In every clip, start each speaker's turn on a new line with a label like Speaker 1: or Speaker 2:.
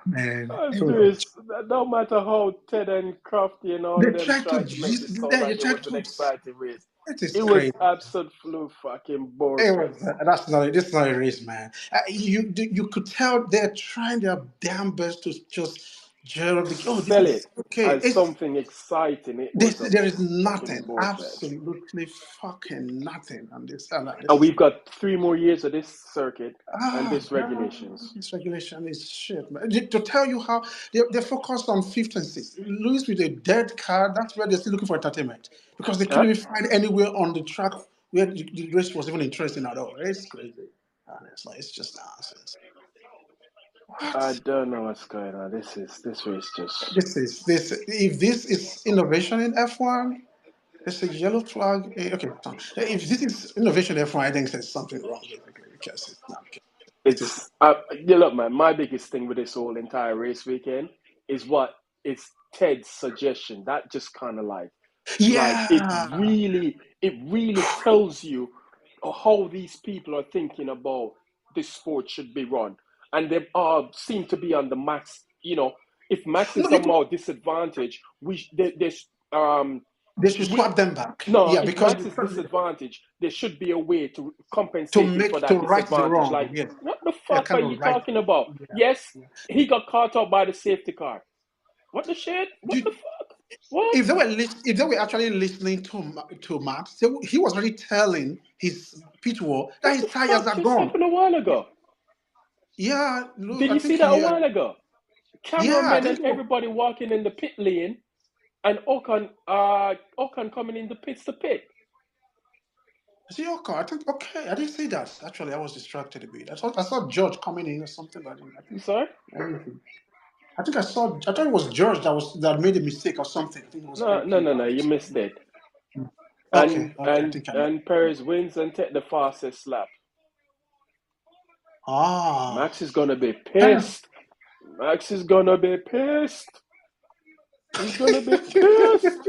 Speaker 1: Man,
Speaker 2: No matter how Ted and Crafty and all
Speaker 1: they
Speaker 2: of them
Speaker 1: try to
Speaker 2: tried to make
Speaker 1: just,
Speaker 2: this sound
Speaker 1: yeah, you
Speaker 2: like it
Speaker 1: try
Speaker 2: was an
Speaker 1: to,
Speaker 2: exciting race,
Speaker 1: it is
Speaker 2: it was
Speaker 1: crazy.
Speaker 2: absolute flu fucking
Speaker 1: It
Speaker 2: bullshit.
Speaker 1: was, this is not a race, man. You could tell they're trying their damn best to just gel up the, oh, this
Speaker 2: Sell
Speaker 1: is
Speaker 2: it
Speaker 1: okay.
Speaker 2: as something exciting. It was a
Speaker 1: There is
Speaker 2: fucking
Speaker 1: nothing,
Speaker 2: bullshit.
Speaker 1: absolutely fucking nothing on this. This
Speaker 2: And
Speaker 1: is
Speaker 2: we've got 3 more years of this circuit and
Speaker 1: ah
Speaker 2: this
Speaker 1: God,
Speaker 2: regulations.
Speaker 1: this regulation is shit, man. To tell you how they focused on fifth and sixth. Lewis with a dead car, that's where they're still looking for entertainment because they
Speaker 2: Huh?
Speaker 1: couldn't even find anywhere on the track where the race was even interesting at all. It's crazy. Honestly, it's just nonsense.
Speaker 2: I
Speaker 1: What?
Speaker 2: don't know what's going on. This race just
Speaker 1: This if this is innovation in F1, it's a yellow flag. Okay, fine. If this is innovation in F1, I think there's something wrong basically because it's not. It is not.
Speaker 2: it's yeah, look, man. My biggest thing with this whole entire race weekend is what it's Ted's suggestion. That just kind of like
Speaker 1: Yeah.
Speaker 2: it really tells you how these people are thinking about this sport should be run, and they seem to be on the max. If Max is
Speaker 1: No, it,
Speaker 2: somehow disadvantaged, there's
Speaker 1: they should
Speaker 2: we,
Speaker 1: swap them back.
Speaker 2: no,
Speaker 1: Yeah,
Speaker 2: if
Speaker 1: because
Speaker 2: Max is disadvantaged, there should be a way to
Speaker 1: to
Speaker 2: compensate him for
Speaker 1: make to
Speaker 2: that
Speaker 1: right the
Speaker 2: disadvantage. Like,
Speaker 1: wrong. Yes.
Speaker 2: what the
Speaker 1: Yeah,
Speaker 2: fuck are
Speaker 1: kind of
Speaker 2: you
Speaker 1: right.
Speaker 2: talking about?
Speaker 1: Yeah.
Speaker 2: Yes,
Speaker 1: Yeah.
Speaker 2: he got caught up by the safety car. What the shit? What the
Speaker 1: Do,
Speaker 2: fuck? What?
Speaker 1: if they were actually listening to Max, he was already telling his pit wall that
Speaker 2: What
Speaker 1: his
Speaker 2: the
Speaker 1: tires
Speaker 2: fuck
Speaker 1: are
Speaker 2: just
Speaker 1: gone.
Speaker 2: happened a while ago?
Speaker 1: Yeah, look,
Speaker 2: Did
Speaker 1: I
Speaker 2: you
Speaker 1: think
Speaker 2: see that a
Speaker 1: he.
Speaker 2: while ago?
Speaker 1: Yeah, I
Speaker 2: Cameramen
Speaker 1: think
Speaker 2: and
Speaker 1: he was.
Speaker 2: everybody walking in the pit lane, and Ocon coming in the pits to pit.
Speaker 1: Is he okay? I think okay. I didn't see that. Actually, I was distracted a bit. I saw George coming in or something, but I think
Speaker 2: Sorry?
Speaker 1: I didn't. I think I saw. I thought it was George that made a mistake or something. I think he was
Speaker 2: No,
Speaker 1: trying to
Speaker 2: no,
Speaker 1: pull
Speaker 2: no, no.
Speaker 1: back or
Speaker 2: You missed
Speaker 1: something.
Speaker 2: it.
Speaker 1: Okay,
Speaker 2: And
Speaker 1: okay. I
Speaker 2: and
Speaker 1: think I know.
Speaker 2: and Perez wins and take the fastest lap.
Speaker 1: Ah,
Speaker 2: Max is gonna be
Speaker 1: Perez.
Speaker 2: pissed. Max is gonna be pissed. He's gonna be pissed.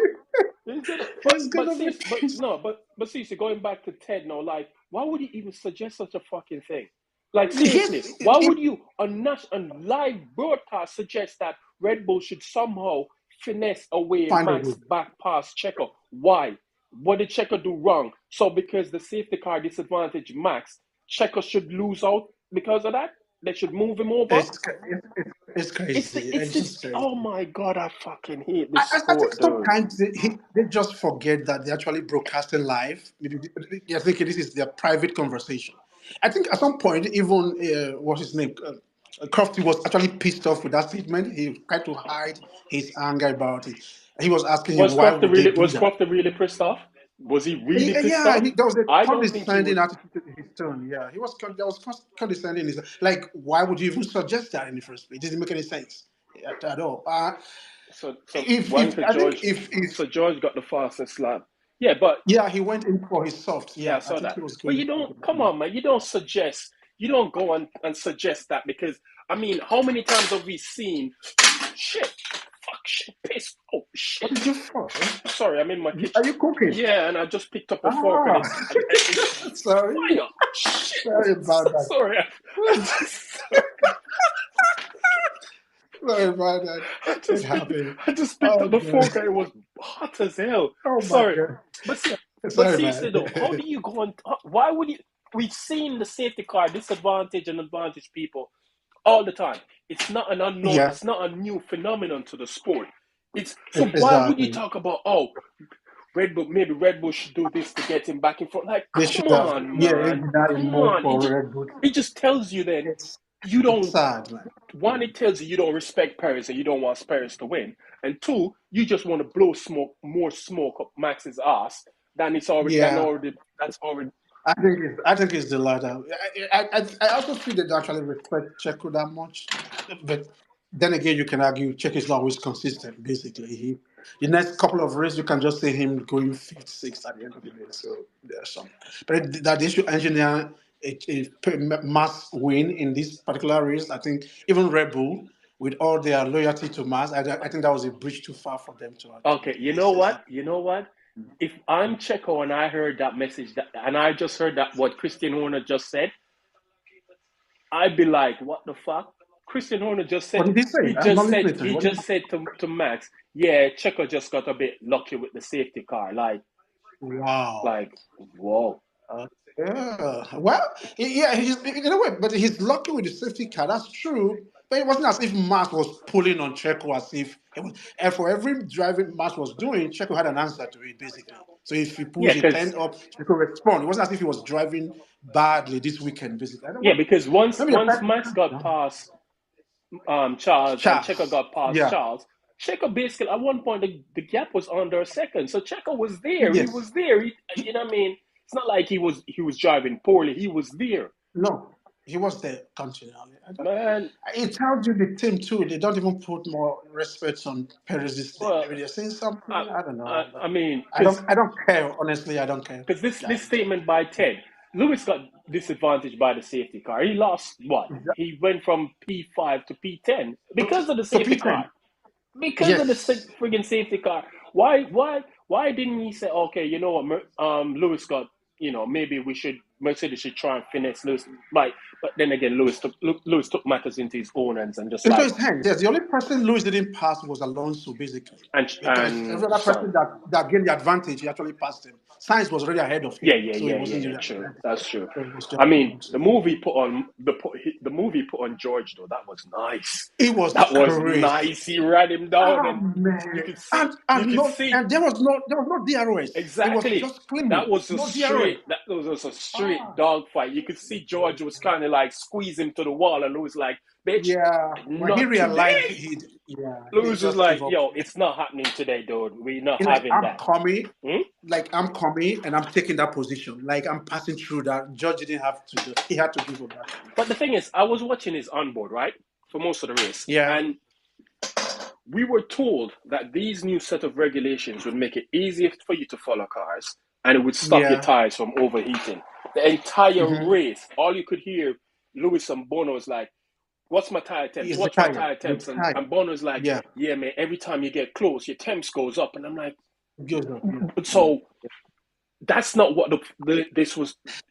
Speaker 2: He's gonna,
Speaker 1: He's
Speaker 2: but
Speaker 1: gonna be
Speaker 2: see, but
Speaker 1: pissed.
Speaker 2: no, but see, so going back to Ted now, like, why would he even suggest such a fucking thing? Like, seriously,
Speaker 1: Yes,
Speaker 2: why would you on live broadcast suggest that Red Bull should somehow finesse away
Speaker 1: find a
Speaker 2: Max
Speaker 1: way.
Speaker 2: back past Checo? Why? What did Checo do wrong? So because the safety car disadvantaged Max, Checo should lose out because of that. They should move him over.
Speaker 1: It's crazy.
Speaker 2: It's
Speaker 1: It's
Speaker 2: this.
Speaker 1: just crazy.
Speaker 2: Oh my god, I fucking hate this
Speaker 1: I think
Speaker 2: sport, dude.
Speaker 1: sometimes they just forget that they're actually broadcasting live. Maybe they're thinking this is their private conversation. I think at some point, even what's his name? Crofty was actually pissed off with that statement. He tried to hide his anger about it. He was asking him, why would they do
Speaker 2: Was
Speaker 1: that?
Speaker 2: Crofty really pissed off? Was he really pissed
Speaker 1: Yeah,
Speaker 2: off?
Speaker 1: there was a
Speaker 2: I don't think he
Speaker 1: condescending
Speaker 2: was.
Speaker 1: attitude to his tone. Yeah, there was condescending. Like, why would you even suggest that in the first place? It doesn't make any sense at all.
Speaker 2: One
Speaker 1: If
Speaker 2: for
Speaker 1: I think
Speaker 2: George.
Speaker 1: if
Speaker 2: So George got the fastest lap. Yeah, but
Speaker 1: yeah, he went in for his soft.
Speaker 2: yeah, I
Speaker 1: Yeah, I
Speaker 2: saw
Speaker 1: think
Speaker 2: that.
Speaker 1: he was
Speaker 2: But
Speaker 1: going
Speaker 2: you
Speaker 1: for
Speaker 2: don't.
Speaker 1: it.
Speaker 2: Come on, man. You don't go and suggest that because I mean, how many times have we seen? Shit, fuck, shit, piss. Oh
Speaker 1: What
Speaker 2: shit.
Speaker 1: did you for?
Speaker 2: Sorry, I'm in my kitchen.
Speaker 1: Are you cooking?
Speaker 2: Yeah, and I just picked up a fork and
Speaker 1: Ah,
Speaker 2: it's
Speaker 1: sorry,
Speaker 2: fire. Shit.
Speaker 1: sorry about that.
Speaker 2: Sorry. I just
Speaker 1: Sorry about that.
Speaker 2: I
Speaker 1: It
Speaker 2: just picked
Speaker 1: happened.
Speaker 2: I just picked
Speaker 1: Oh
Speaker 2: up the
Speaker 1: god.
Speaker 2: fork and it was hot as hell.
Speaker 1: Oh my
Speaker 2: Sorry.
Speaker 1: god.
Speaker 2: But see, but
Speaker 1: Sorry,
Speaker 2: seriously
Speaker 1: man.
Speaker 2: though, how do you go on why would you we've seen the safety car disadvantage and advantage people all the time. It's not an unknown,
Speaker 1: Yeah,
Speaker 2: it's not a new phenomenon to the sport. It's so why would you
Speaker 1: exactly.
Speaker 2: talk about Red Bull should do this to get him back in front? Like,
Speaker 1: They
Speaker 2: come
Speaker 1: should have.
Speaker 2: on,
Speaker 1: Yeah,
Speaker 2: man.
Speaker 1: maybe that
Speaker 2: Come
Speaker 1: more
Speaker 2: on.
Speaker 1: for Red Bull.
Speaker 2: It just tells you then
Speaker 1: It's
Speaker 2: you
Speaker 1: it's
Speaker 2: don't
Speaker 1: sad, man.
Speaker 2: one, it tells you don't respect Paris and you don't want Paris to win. And two, you just want to blow more smoke up Max's ass than
Speaker 1: Yeah,
Speaker 2: that's already
Speaker 1: I think it's the latter. I also feel they don't actually respect Checo that much, but then again, you can argue Checo is not always consistent. Basically, the next couple of races you can just see him going fifth, sixth at the end of the day. So there's some, but that they should engineer mass win in this particular race. I think even Red Bull, with all their loyalty to mass, I think that was a bridge too far for them to
Speaker 2: okay.
Speaker 1: make any sense.
Speaker 2: You know what? If I'm Checo and I heard that message and I just heard that what Christian Horner just said, I'd be like, what the fuck? Christian Horner just
Speaker 1: What
Speaker 2: said
Speaker 1: did he say?
Speaker 2: he
Speaker 1: I'm not
Speaker 2: just said
Speaker 1: listening to him.
Speaker 2: he
Speaker 1: What did
Speaker 2: just said to Max, yeah, Checo just got a bit lucky with the safety car.
Speaker 1: Wow.
Speaker 2: Whoa.
Speaker 1: Yeah. Well, yeah, he's in a way, but he's lucky with the safety car. That's true. But it wasn't as if Max was pulling on Checo as if it was. And for every driving Max was doing, Checo had an answer to it basically. So if he
Speaker 2: Yeah,
Speaker 1: pulls it
Speaker 2: because
Speaker 1: 10 up, Checo respond. It wasn't as if he was driving badly this weekend. Basically, I don't
Speaker 2: yeah,
Speaker 1: know.
Speaker 2: because once
Speaker 1: Maybe the
Speaker 2: once
Speaker 1: fact.
Speaker 2: Max got past Charles and Checo
Speaker 1: Charles.
Speaker 2: got past
Speaker 1: Yeah.
Speaker 2: Charles, Checo basically at one point the gap was under a second. So Checo was there. He
Speaker 1: Yes.
Speaker 2: was there. You know what I mean? It's not like he was driving poorly. He was there.
Speaker 1: No. He was there continually.
Speaker 2: Man,
Speaker 1: It tells you the team too. They don't even put more respect on Perez's name.
Speaker 2: well,
Speaker 1: Maybe they're saying something.
Speaker 2: I,
Speaker 1: I don't
Speaker 2: I,
Speaker 1: know. But
Speaker 2: I mean,
Speaker 1: I don't. I don't care. Honestly, I don't care.
Speaker 2: because this
Speaker 1: Like,
Speaker 2: statement by Ted, Lewis got disadvantaged by the safety car. He lost what? He went from P5 to P10 because of the
Speaker 1: to
Speaker 2: safety car.
Speaker 1: P10.
Speaker 2: Because of the
Speaker 1: Yes.
Speaker 2: friggin' safety car. Why didn't he say, okay, you know what, Lewis got, maybe Mercedes should try and finesse Lewis, but then again, Lewis took matters into his own hands and just
Speaker 1: Into
Speaker 2: like
Speaker 1: his hands. Yes. The only person Lewis didn't pass was Alonso, basically, because
Speaker 2: and
Speaker 1: every other person
Speaker 2: son.
Speaker 1: that gained the advantage, he actually passed him. Sainz was already ahead of
Speaker 2: Yeah,
Speaker 1: him,
Speaker 2: yeah,
Speaker 1: so it
Speaker 2: yeah,
Speaker 1: wasn't
Speaker 2: yeah, yeah.
Speaker 1: really
Speaker 2: True,
Speaker 1: advantage.
Speaker 2: that's true.
Speaker 1: So it was just
Speaker 2: I mean,
Speaker 1: Alonso.
Speaker 2: the movie put on George though. That was nice.
Speaker 1: It was
Speaker 2: That was
Speaker 1: crazy.
Speaker 2: nice. He ran him down,
Speaker 1: Ah
Speaker 2: and you
Speaker 1: man,
Speaker 2: could see, you
Speaker 1: and
Speaker 2: could
Speaker 1: no,
Speaker 2: see
Speaker 1: and there was no DRS. It was
Speaker 2: exactly.
Speaker 1: just clean, no DRS.
Speaker 2: That was just a straight
Speaker 1: Ah,
Speaker 2: dogfight. You could see George was kind of like squeeze him to the wall, and Lewis like, bitch,
Speaker 1: yeah. When he
Speaker 2: not
Speaker 1: realized
Speaker 2: today.
Speaker 1: he
Speaker 2: Lewis was
Speaker 1: just gave
Speaker 2: like,
Speaker 1: up.
Speaker 2: yo, it's not happening today, dude. We're not
Speaker 1: He like
Speaker 2: having
Speaker 1: I'm
Speaker 2: that.
Speaker 1: coming,
Speaker 2: Hmm?
Speaker 1: and I'm taking that position. Like I'm passing through that. George didn't have to do. He had to give up that.
Speaker 2: But the thing is, I was watching his onboard, right? For most of the race.
Speaker 1: Yeah.
Speaker 2: And we were told that these new set of regulations would make it easier for you to follow cars and it would stop your
Speaker 1: Yeah.
Speaker 2: tires from overheating. The entire
Speaker 1: Mm-hmm.
Speaker 2: race, all you could hear Lewis and Bono was like, what's my tire temps?
Speaker 1: He's the
Speaker 2: What's my
Speaker 1: tire.
Speaker 2: tire
Speaker 1: The
Speaker 2: temps? And,
Speaker 1: tire.
Speaker 2: and Bono's like,
Speaker 1: Yeah.
Speaker 2: yeah, man, every time you get close, your temps goes up. And I'm like,
Speaker 1: Goes up. Yeah.
Speaker 2: so that's not what this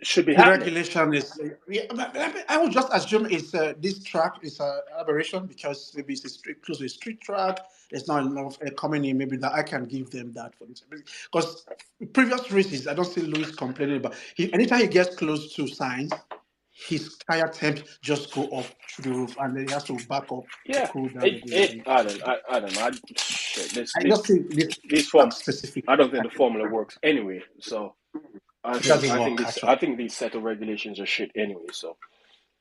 Speaker 2: should be
Speaker 1: The
Speaker 2: happening.
Speaker 1: regulation is. Yeah, but I would just assume it's this track is an aberration because maybe it's close to a street track. There's not enough coming in. Maybe that I can give them that for this because previous races I don't see Lewis complaining about. Anytime he gets close to signs, his tire temp just go up through the roof, and then he has to back up to
Speaker 2: Yeah,
Speaker 1: cool down again.
Speaker 2: I don't know. Shit,
Speaker 1: I just see this
Speaker 2: form.
Speaker 1: track specific.
Speaker 2: I don't think the formula works anyway. So
Speaker 1: It doesn't work
Speaker 2: I
Speaker 1: actually.
Speaker 2: think these set of regulations are shit anyway. So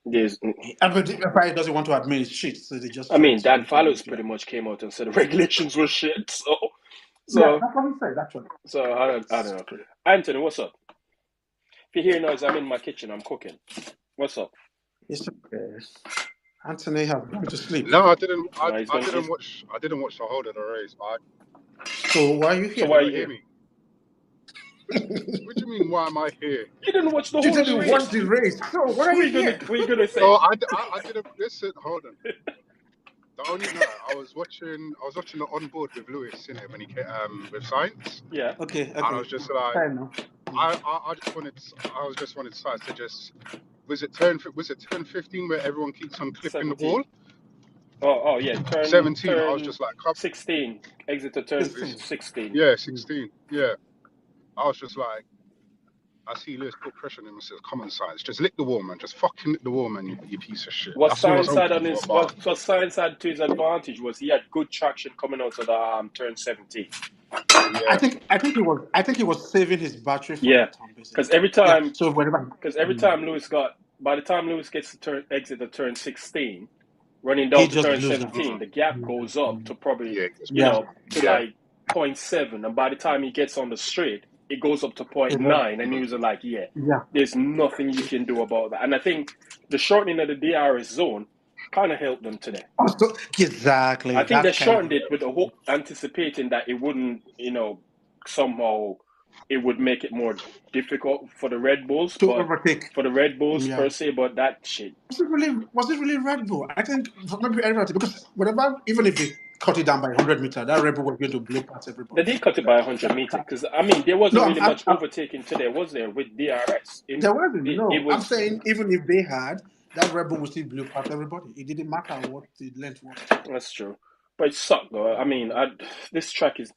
Speaker 2: there's,
Speaker 1: But everybody doesn't want to admit it's shit, so they just
Speaker 2: I
Speaker 1: try
Speaker 2: mean,
Speaker 1: to
Speaker 2: Dan
Speaker 1: make it
Speaker 2: Fallows
Speaker 1: look
Speaker 2: pretty
Speaker 1: like.
Speaker 2: much came out and said the regulations were shit.
Speaker 1: Yeah,
Speaker 2: So
Speaker 1: that's what he said actually.
Speaker 2: I don't know. Anthony, what's up? If you hear noise, I'm in my kitchen. I'm cooking. What's up?
Speaker 1: It's okay. Anthony has gone to sleep.
Speaker 3: No, I didn't. I,
Speaker 2: No, he's
Speaker 3: I
Speaker 2: gonna.
Speaker 3: didn't watch. I didn't watch the whole of the race.
Speaker 1: So why are you
Speaker 2: So
Speaker 1: here?
Speaker 2: why are
Speaker 3: Not
Speaker 2: you
Speaker 3: hear
Speaker 2: here?
Speaker 3: me. What do you mean? Why am I here?
Speaker 2: You didn't watch the
Speaker 1: You
Speaker 2: whole of
Speaker 1: said
Speaker 2: the
Speaker 1: you
Speaker 2: race.
Speaker 1: watched the race. So what
Speaker 2: What
Speaker 1: are
Speaker 2: are
Speaker 1: you
Speaker 2: you gonna
Speaker 1: here?
Speaker 2: What are you gonna say?
Speaker 3: No, I didn't listen. Hold on. The only no, I was watching the onboard with Lewis in it when he came with Science,
Speaker 2: Yeah.
Speaker 1: Okay,
Speaker 3: and I
Speaker 1: okay.
Speaker 3: was just like,
Speaker 1: Fair enough.
Speaker 3: I just wanted Science to just was it turn 15 where everyone keeps on clipping the
Speaker 2: 17.
Speaker 3: ball?
Speaker 2: Oh yeah.
Speaker 3: 17. I was just like,
Speaker 2: 16. Exit to turn
Speaker 1: 16.
Speaker 2: 16.
Speaker 3: yeah, 16. Yeah, I was just like. I see Lewis put pressure on him and says, "Come on, Science, just lick the wall, man. Just fucking lick the wall, man. You piece of shit."
Speaker 2: What
Speaker 3: That's all I was
Speaker 2: Science had
Speaker 3: hoping
Speaker 2: on
Speaker 3: for.
Speaker 2: his
Speaker 3: But
Speaker 2: what Science had to his advantage was he had good traction coming out of the turn 17.
Speaker 3: yeah,
Speaker 1: I think he was saving his battery for
Speaker 2: Yeah,
Speaker 1: that time
Speaker 2: because
Speaker 1: basically. Yeah. So whenever.
Speaker 2: every time by the time Lewis gets to exit the turn 16, running
Speaker 1: He
Speaker 2: down to
Speaker 1: just
Speaker 2: turn
Speaker 1: blows the
Speaker 2: 17, the gap goes up to probably
Speaker 3: yeah, it's
Speaker 1: Yeah.
Speaker 2: to
Speaker 3: yeah.
Speaker 2: like 0.7, and by the time he gets on the straight, it goes up to
Speaker 1: It
Speaker 2: 0.9, and he was like, yeah,
Speaker 1: Yeah.
Speaker 2: there's nothing you can do about that. And I think the shortening of the DRS zone kind of helped them today.
Speaker 1: Also, exactly.
Speaker 2: I think they
Speaker 1: That kind
Speaker 2: shortened it with the hope, anticipating that it wouldn't, somehow it would make it more difficult for the Red Bulls,
Speaker 1: to
Speaker 2: but
Speaker 1: overtake.
Speaker 2: for the Red Bulls
Speaker 1: Yeah.
Speaker 2: per se. But that shit,
Speaker 1: Was it really Red Bull? I think maybe everybody because even if they cut it down by 100 meters, that Red Bull was going to blow past
Speaker 2: they
Speaker 1: everybody.
Speaker 2: did cut it by 100 meters because I mean there wasn't
Speaker 1: No,
Speaker 2: really much overtaking today, was there? With DRS,
Speaker 1: there wasn't. No, I'm
Speaker 2: was
Speaker 1: saying even if they had, that Red Bull will still blew past everybody. It didn't matter what the length was.
Speaker 2: That's true. But it sucked though. I mean, this track is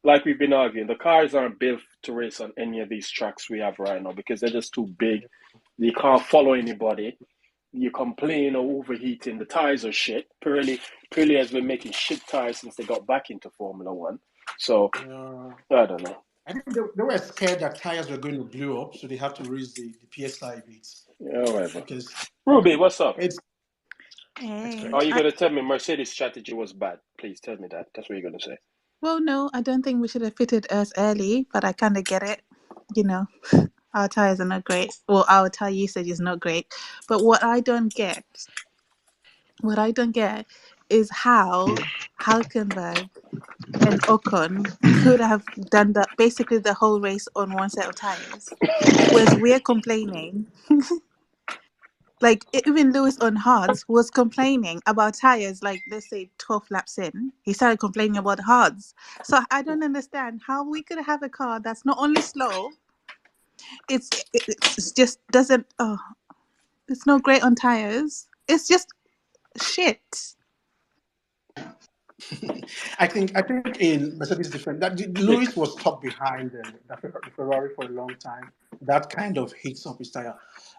Speaker 2: like we've been arguing. The cars aren't built to race on any of these tracks we have right now because they're just too big. You can't follow anybody. You complain of overheating. The tires are shit. Pirelli has been making shit tires since they got back into Formula One. So I don't know.
Speaker 1: I think they were scared that tires were going to blow up, so they had to raise the PSI a bit.
Speaker 2: Yeah, whatever.
Speaker 1: Because
Speaker 2: Ruby, what's up?
Speaker 4: Hey.
Speaker 2: Are you going to tell me Mercedes' strategy was bad? Please tell me that. That's what you're going to say.
Speaker 4: Well, no, I don't think we should have fitted us early, but I kind of get it. You know, our tires are not great. Well, our tire usage is not great. But what I don't get is how Hülkenberg and Ocon could have done that basically the whole race on one set of tires, whereas we're complaining. Like, even Lewis on hards was complaining about tires, like, let's say 12 laps in. He started complaining about hards. So I don't understand how we could have a car that's not only slow, it's just doesn't, it's not great on tires. It's just shit.
Speaker 1: I think in Mercedes' defense that Lewis was stuck behind the Ferrari for a long time. That kind of hits up his tire.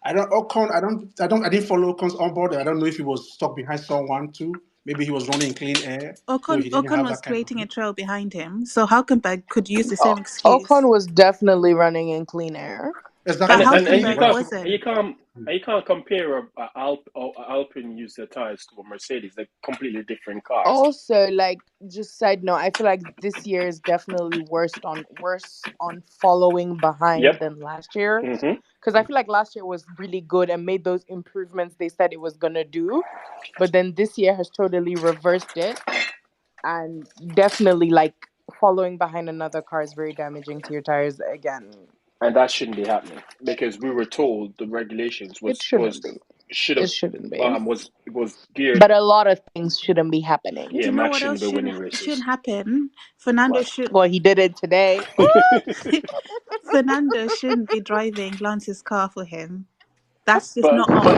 Speaker 1: I didn't follow Ocon's onboard. I don't know if he was stuck behind someone too. Maybe he was running in clean air.
Speaker 4: Ocon was creating a trail behind him, so Hülkenberg could use the same excuse.
Speaker 5: Ocon was definitely running in clean air.
Speaker 1: Exactly.
Speaker 2: And you can't compare Alpine use their tires to a Mercedes. They're completely different cars.
Speaker 5: Also, like, just side note, I feel like this year is definitely worse on following behind than last year. Because I feel like last year was really good and made those improvements they said it was gonna do, but then this year has totally reversed it, and definitely like following behind another car is very damaging to your tires again.
Speaker 2: And that shouldn't be happening because we were told the regulations
Speaker 5: shouldn't be.
Speaker 2: Was geared.
Speaker 5: But a lot of things shouldn't be happening.
Speaker 4: Yeah, you know what else shouldn't happen? Fernando should.
Speaker 5: Well, he did it today.
Speaker 4: Fernando shouldn't be driving Lance's car for him. That's just not on.
Speaker 2: But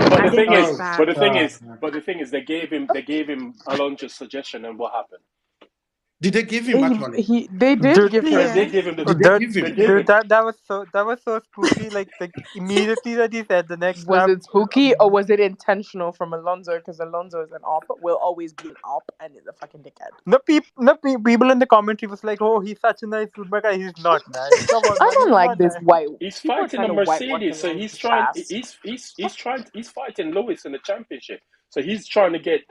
Speaker 2: the thing is, they gave him Alonso's suggestion, and what happened?
Speaker 1: Did they give him actually?
Speaker 5: They did give him.
Speaker 2: They gave him
Speaker 6: That was so spooky. Like immediately that he said the next.
Speaker 5: Was it spooky or was it intentional from Alonso? Because Alonso is an op, will always be an op, and is a fucking dickhead.
Speaker 6: No, people in the commentary was like, "Oh, he's such a nice football guy. He's not nice." Come on,
Speaker 5: I don't like this white.
Speaker 2: He's fighting a Mercedes, so he's trying. He's fighting Lewis in the championship, so he's trying to get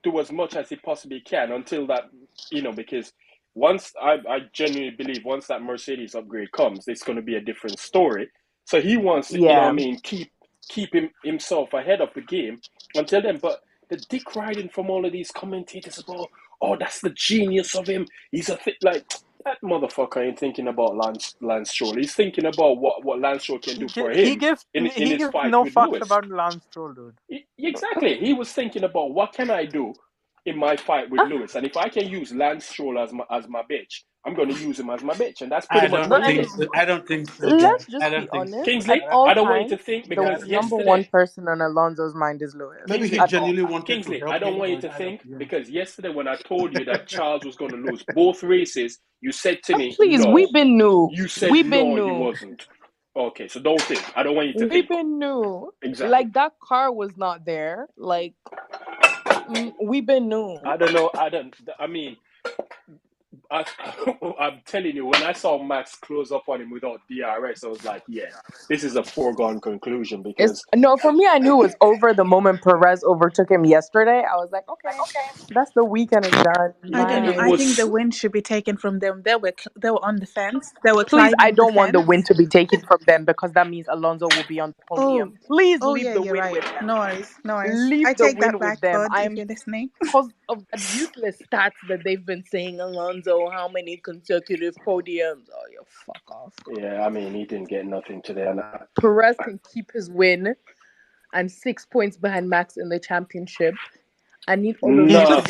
Speaker 2: do as much as he possibly can until that, because once I genuinely believe once that Mercedes upgrade comes, it's going to be a different story. So he wants to, keep himself ahead of the game until then. But the dick riding from all of these commentators about, oh, that's the genius of him. He's like that motherfucker ain't thinking about Lance Stroll. He's thinking about what Lance Stroll can do for him.
Speaker 6: He gives no fucks about Lance Stroll, dude.
Speaker 2: Exactly. He was thinking about what can I do in my fight with Lewis, and if I can use Lance Stroll as my bitch, I'm going to use him as my bitch, and that's pretty much what it is.
Speaker 1: I don't think so.
Speaker 5: Let's just be honest.
Speaker 2: Kingsley, I don't want you to think because
Speaker 5: the number one person on Alonso's mind is Lewis.
Speaker 1: Maybe he genuinely wanted
Speaker 2: Kingsley,
Speaker 1: to help
Speaker 2: I don't want you to think because yesterday when I told you that Charles was going to lose both races, you said to me,
Speaker 5: "Please,
Speaker 2: no.
Speaker 5: We've been new.
Speaker 2: You said
Speaker 5: we've
Speaker 2: no,
Speaker 5: been new.
Speaker 2: He wasn't." Okay, so don't think. I don't want you to think.
Speaker 5: We've been new.
Speaker 2: Exactly.
Speaker 5: Like that car was not there. Like we've been new.
Speaker 2: I don't know. I mean, I'm telling you, when I saw Max close up on him without DRS, I was like, yeah, this is a foregone conclusion because...
Speaker 5: No, for me, I knew it was over the moment Perez overtook him yesterday. I was like, okay, that's the weekend is done.
Speaker 4: I don't know. I think the win should be taken from them. They were on the fence. They were
Speaker 5: Please, I don't want the
Speaker 4: fence.
Speaker 5: win to be taken from them because that means Alonso will be on the podium. Please leave the win with them.
Speaker 4: No worries.
Speaker 5: Leave
Speaker 4: I
Speaker 5: the
Speaker 4: take
Speaker 5: win
Speaker 4: that back,
Speaker 5: with them.
Speaker 4: if you're listening.
Speaker 5: Because of the useless stats that they've been saying, Alonso, how many consecutive podiums? Oh, you fuck off.
Speaker 2: Yeah, I mean, he didn't get nothing today.
Speaker 5: Perez can keep his win and 6 points behind Max in the championship. I need all of you to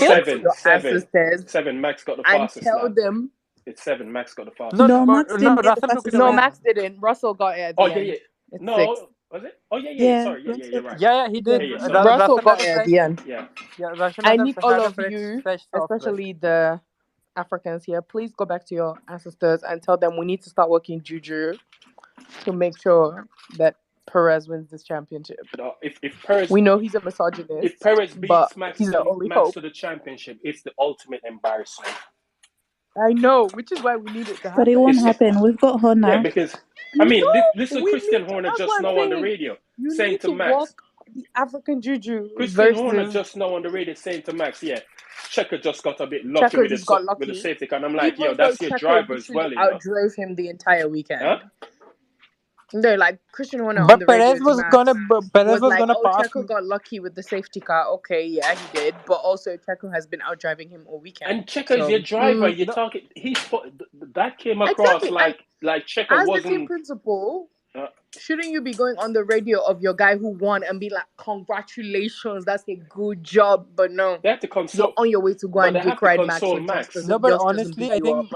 Speaker 2: seven. Max got the fastest.
Speaker 5: And tell them
Speaker 2: it's 7. Max got the fastest.
Speaker 4: No, Max didn't get the fastest.
Speaker 5: No, Max didn't. Russell got it.
Speaker 2: Yeah.
Speaker 5: It's 6.
Speaker 2: Was it? Oh yeah.
Speaker 4: Yeah,
Speaker 2: Sorry, yeah. You're right.
Speaker 6: Yeah, he did.
Speaker 2: Yeah, sorry.
Speaker 5: Russell
Speaker 6: Russell
Speaker 5: got
Speaker 6: had a
Speaker 5: it at
Speaker 6: fresh.
Speaker 5: the end.
Speaker 2: Yeah.
Speaker 6: Yeah, Russell
Speaker 5: I
Speaker 6: had
Speaker 5: need all
Speaker 6: a
Speaker 5: of you,
Speaker 6: fresh soft right.
Speaker 5: especially the Africans here, please go back to your ancestors and tell them we need to start working juju to make sure that Perez wins this championship.
Speaker 2: No, if Perez
Speaker 5: We know he's a misogynist, but
Speaker 2: beats Max
Speaker 5: he's the only
Speaker 2: to
Speaker 5: hope.
Speaker 2: the championship, it's the ultimate embarrassment.
Speaker 5: I know, which is why we need it to
Speaker 4: but it
Speaker 5: happen.
Speaker 4: won't happen. We've got her
Speaker 2: Yeah,
Speaker 4: now.
Speaker 2: because I
Speaker 5: No,
Speaker 2: mean, listen,
Speaker 5: we
Speaker 2: Christian
Speaker 5: need to,
Speaker 2: Horner
Speaker 5: that's
Speaker 2: just
Speaker 5: what I'm
Speaker 2: now on the
Speaker 5: saying.
Speaker 2: radio
Speaker 5: You
Speaker 2: saying
Speaker 5: need
Speaker 2: to
Speaker 5: to
Speaker 2: Max.
Speaker 5: walk the African juju
Speaker 2: Christian Horner
Speaker 5: versus
Speaker 2: just now on the radio saying to Max, yeah, Checker just got a bit lucky
Speaker 5: Checker
Speaker 2: with
Speaker 5: just got
Speaker 2: the
Speaker 5: lucky.
Speaker 2: safety car. And I'm like, yo,
Speaker 5: Even though
Speaker 2: that's your
Speaker 5: Checker
Speaker 2: driver as
Speaker 5: literally
Speaker 2: well, you know.
Speaker 5: outdrove him the entire weekend.
Speaker 2: Huh?
Speaker 5: No, like Christian Horner on
Speaker 6: But
Speaker 5: the radio
Speaker 6: Perez
Speaker 5: to
Speaker 6: was
Speaker 5: Max
Speaker 6: gonna
Speaker 5: was like,
Speaker 6: gonna
Speaker 5: oh,
Speaker 6: pass.
Speaker 5: Checo got lucky with the safety car. Okay, yeah, he did. But also, Checo has been outdriving him all weekend.
Speaker 2: And Checker is your driver. You're talking. That came across
Speaker 5: exactly.
Speaker 2: like Checker
Speaker 5: as
Speaker 2: wasn't.
Speaker 5: the team principal, shouldn't you be going on the radio of your guy who won and be like, congratulations, that's a good job? But no,
Speaker 2: they have to console.
Speaker 5: you're on your way to go and dick ride Max.
Speaker 6: No, but honestly, I think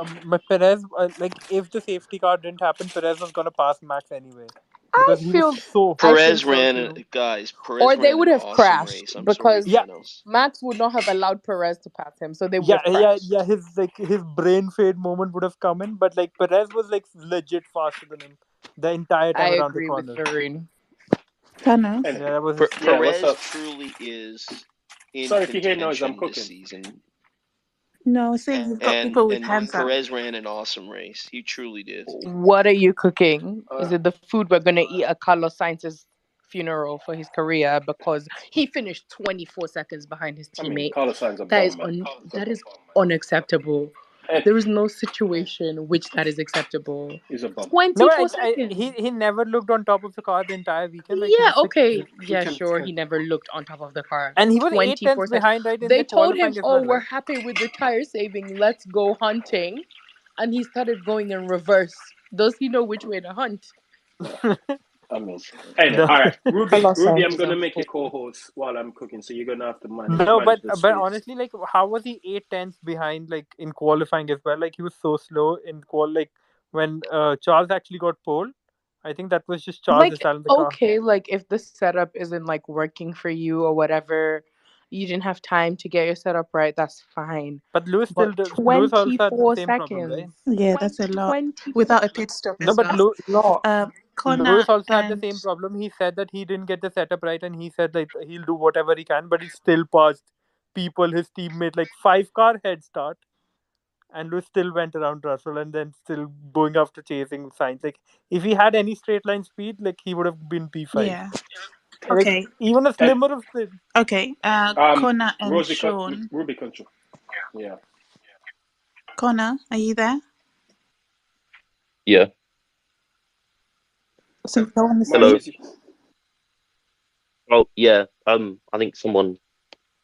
Speaker 6: Perez, like, if the safety car didn't happen, Perez was gonna pass Max anyway. Because he was so
Speaker 7: Perez ran, guys. Perez
Speaker 5: or they
Speaker 7: ran
Speaker 5: would
Speaker 7: an
Speaker 5: have
Speaker 7: awesome
Speaker 5: crashed
Speaker 7: race. I'm
Speaker 5: because
Speaker 7: sorry,
Speaker 5: Max would not have allowed Perez to pass him, so they would have crashed.
Speaker 6: Yeah. His brain fade moment would have come in, but like Perez was like legit faster than him the entire time around the corner.
Speaker 5: I agree with Lorraine.
Speaker 4: Thanos.
Speaker 6: Yeah, that was
Speaker 7: Perez truly is in
Speaker 2: Sorry if you hear noise, I'm cooking.
Speaker 7: this season.
Speaker 4: No, saying you've got people with hands up.
Speaker 7: Perez ran an awesome race. He truly did.
Speaker 5: What are you cooking? Is it the food we're gonna eat at Carlos Sainz's funeral for his career because he finished 24 seconds behind his teammate?
Speaker 2: Carlos Sainz
Speaker 5: that is unacceptable. There is no situation which that is acceptable.
Speaker 2: He's a bum.
Speaker 5: 24 seconds.
Speaker 6: He never looked on top of the car the entire weekend. Like,
Speaker 5: yeah, okay. Yeah, sure. He never looked on top of the car.
Speaker 6: And he was 8 tenths behind, right?
Speaker 5: They told him, oh, we're happy with the tire saving. Let's go hunting. And he started going in reverse. Does he know which way to hunt?
Speaker 2: I mean, anyway, all right, Ruby, I'm gonna make a co-host while I'm cooking, so you're gonna have to manage.
Speaker 6: No, but honestly, like, how was he 8 tenths behind, like, in qualifying as well? Like, he was so slow in like when Charles actually got pole. I think that was just Charles installing the car.
Speaker 5: Okay, like if the setup isn't like working for you or whatever, you didn't have time to get your setup right. That's fine.
Speaker 6: But Lewis
Speaker 5: also had the same
Speaker 6: problem, right?
Speaker 4: Yeah, that's a lot. Without a pit stop.
Speaker 6: No, but
Speaker 4: Connor
Speaker 6: Lewis also had the same problem. He said that he didn't get the setup right, and he said like he'll do whatever he can, but he still passed people, his teammate, like 5-car head start, and Lewis still went around Russell and then still going after chasing Sainz. Like, if he had any straight line speed, like, he would have been P5.
Speaker 4: Yeah.
Speaker 6: Like,
Speaker 4: Okay.
Speaker 6: even a slimmer of speed.
Speaker 4: Okay. Connor and
Speaker 2: Rosie
Speaker 4: Sean.
Speaker 2: Ruby Control. Yeah.
Speaker 4: Connor, are you there?
Speaker 8: Yeah.
Speaker 4: So go on the
Speaker 8: Hello. Oh yeah. I think someone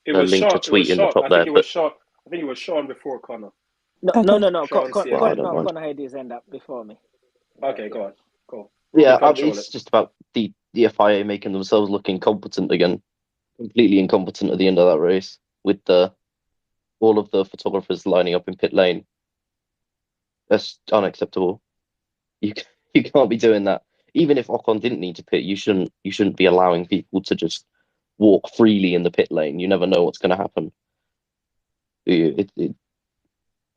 Speaker 8: linked a tweet in the top there.
Speaker 2: I think it was Sean before Connor.
Speaker 9: No. Connor had his hand up before me.
Speaker 2: Okay, go on. Go.
Speaker 8: Yeah, it's just about the FIA making themselves look incompetent again. Completely incompetent at the end of that race with all of the photographers lining up in pit lane. That's unacceptable. You can't be doing that. Even if Ocon didn't need to pit, you shouldn't be allowing people to just walk freely in the pit lane. You never know what's going to happen. The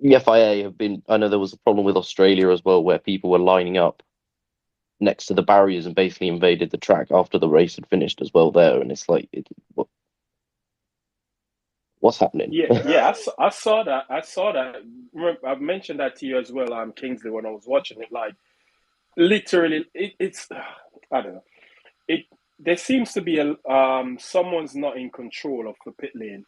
Speaker 8: FIA have been. I know there was a problem with Australia as well, where people were lining up next to the barriers and basically invaded the track after the race had finished as well there, and it's like, what's happening?
Speaker 2: Yeah, I saw that. I've mentioned that to you as well, Kingsley, when I was watching it. Like, literally, it's I don't know. There seems to be someone's not in control of the pit lane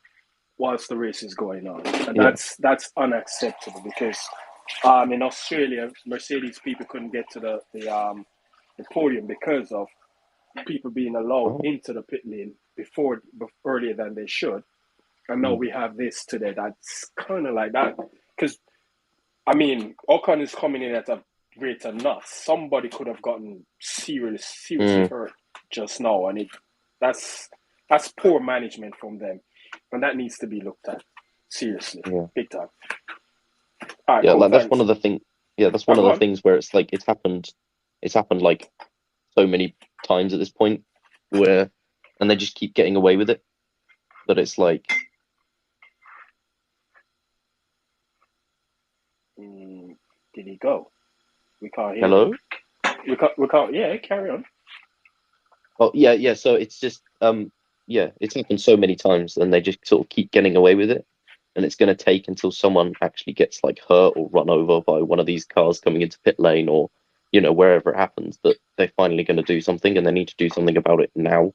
Speaker 2: whilst the race is going on, and that's unacceptable because in Australia, Mercedes people couldn't get to the podium because of people being allowed into the pit lane earlier than they should. And now we have this today. That's kind of like that. Because, I mean, Ocon is coming in at a rate of knots. Somebody could have gotten seriously hurt just now. And that's poor management from them. And that needs to be looked at seriously. Big time. Right,
Speaker 8: cool, that's one of the things. Yeah, that's one of the things where it's like it's happened like so many times at this point, and they just keep getting away with it. But it's like,
Speaker 2: did he go? We can't hear.
Speaker 8: Hello?
Speaker 2: Him. We can't. Yeah, carry on.
Speaker 8: Oh yeah. So it's just it's happened so many times, and they just sort of keep getting away with it. And it's going to take until someone actually gets like hurt or run over by one of these cars coming into pit lane, or wherever it happens, that they're finally going to do something, and they need to do something about it now.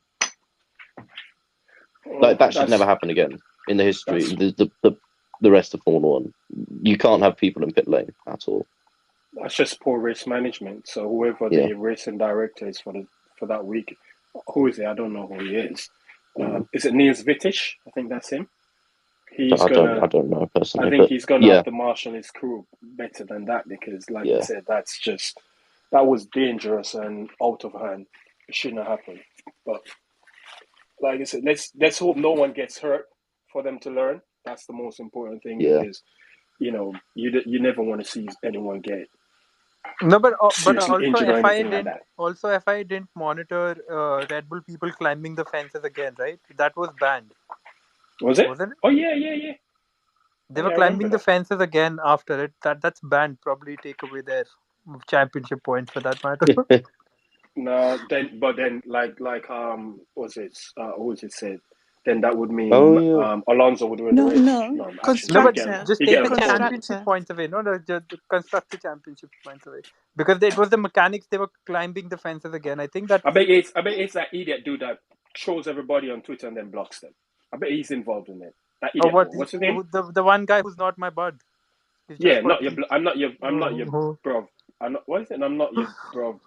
Speaker 8: Like that should never happen again in the history. The rest of Formula One, you can't have people in pit lane at all.
Speaker 2: That's just poor race management. So whoever the racing director is for that week, who is it? I don't know who he is. Is it Niels Wittich? I think that's him.
Speaker 8: I don't know personally.
Speaker 2: I think he's gonna have to marshal his crew better than that, because, like you said, that was dangerous and out of hand. It shouldn't have happened. But like I said, let's hope no one gets hurt for them to learn. That's the most important thing, because you never want to see anyone get.
Speaker 6: No, but also
Speaker 2: FI
Speaker 6: didn't monitor Red Bull people climbing the fences again, right? That was banned.
Speaker 2: Was it?
Speaker 6: Wasn't it?
Speaker 2: Oh yeah.
Speaker 6: They were climbing the fences again after it. That's banned. Probably take away their championship points for that matter.
Speaker 2: No, then like who was it said? Then that would mean Alonso would win the race.
Speaker 4: No, constructor.
Speaker 6: Just take the championship points away. No, the constructor championship points away, because it was the mechanics. They were climbing the fences again. I think that.
Speaker 2: I bet it's that idiot dude that shows everybody on Twitter and then blocks them. I bet he's involved in it. That idiot. What's his name?
Speaker 6: The one guy who's not my bud.
Speaker 2: I'm not your bro. What is it? I'm not your bro.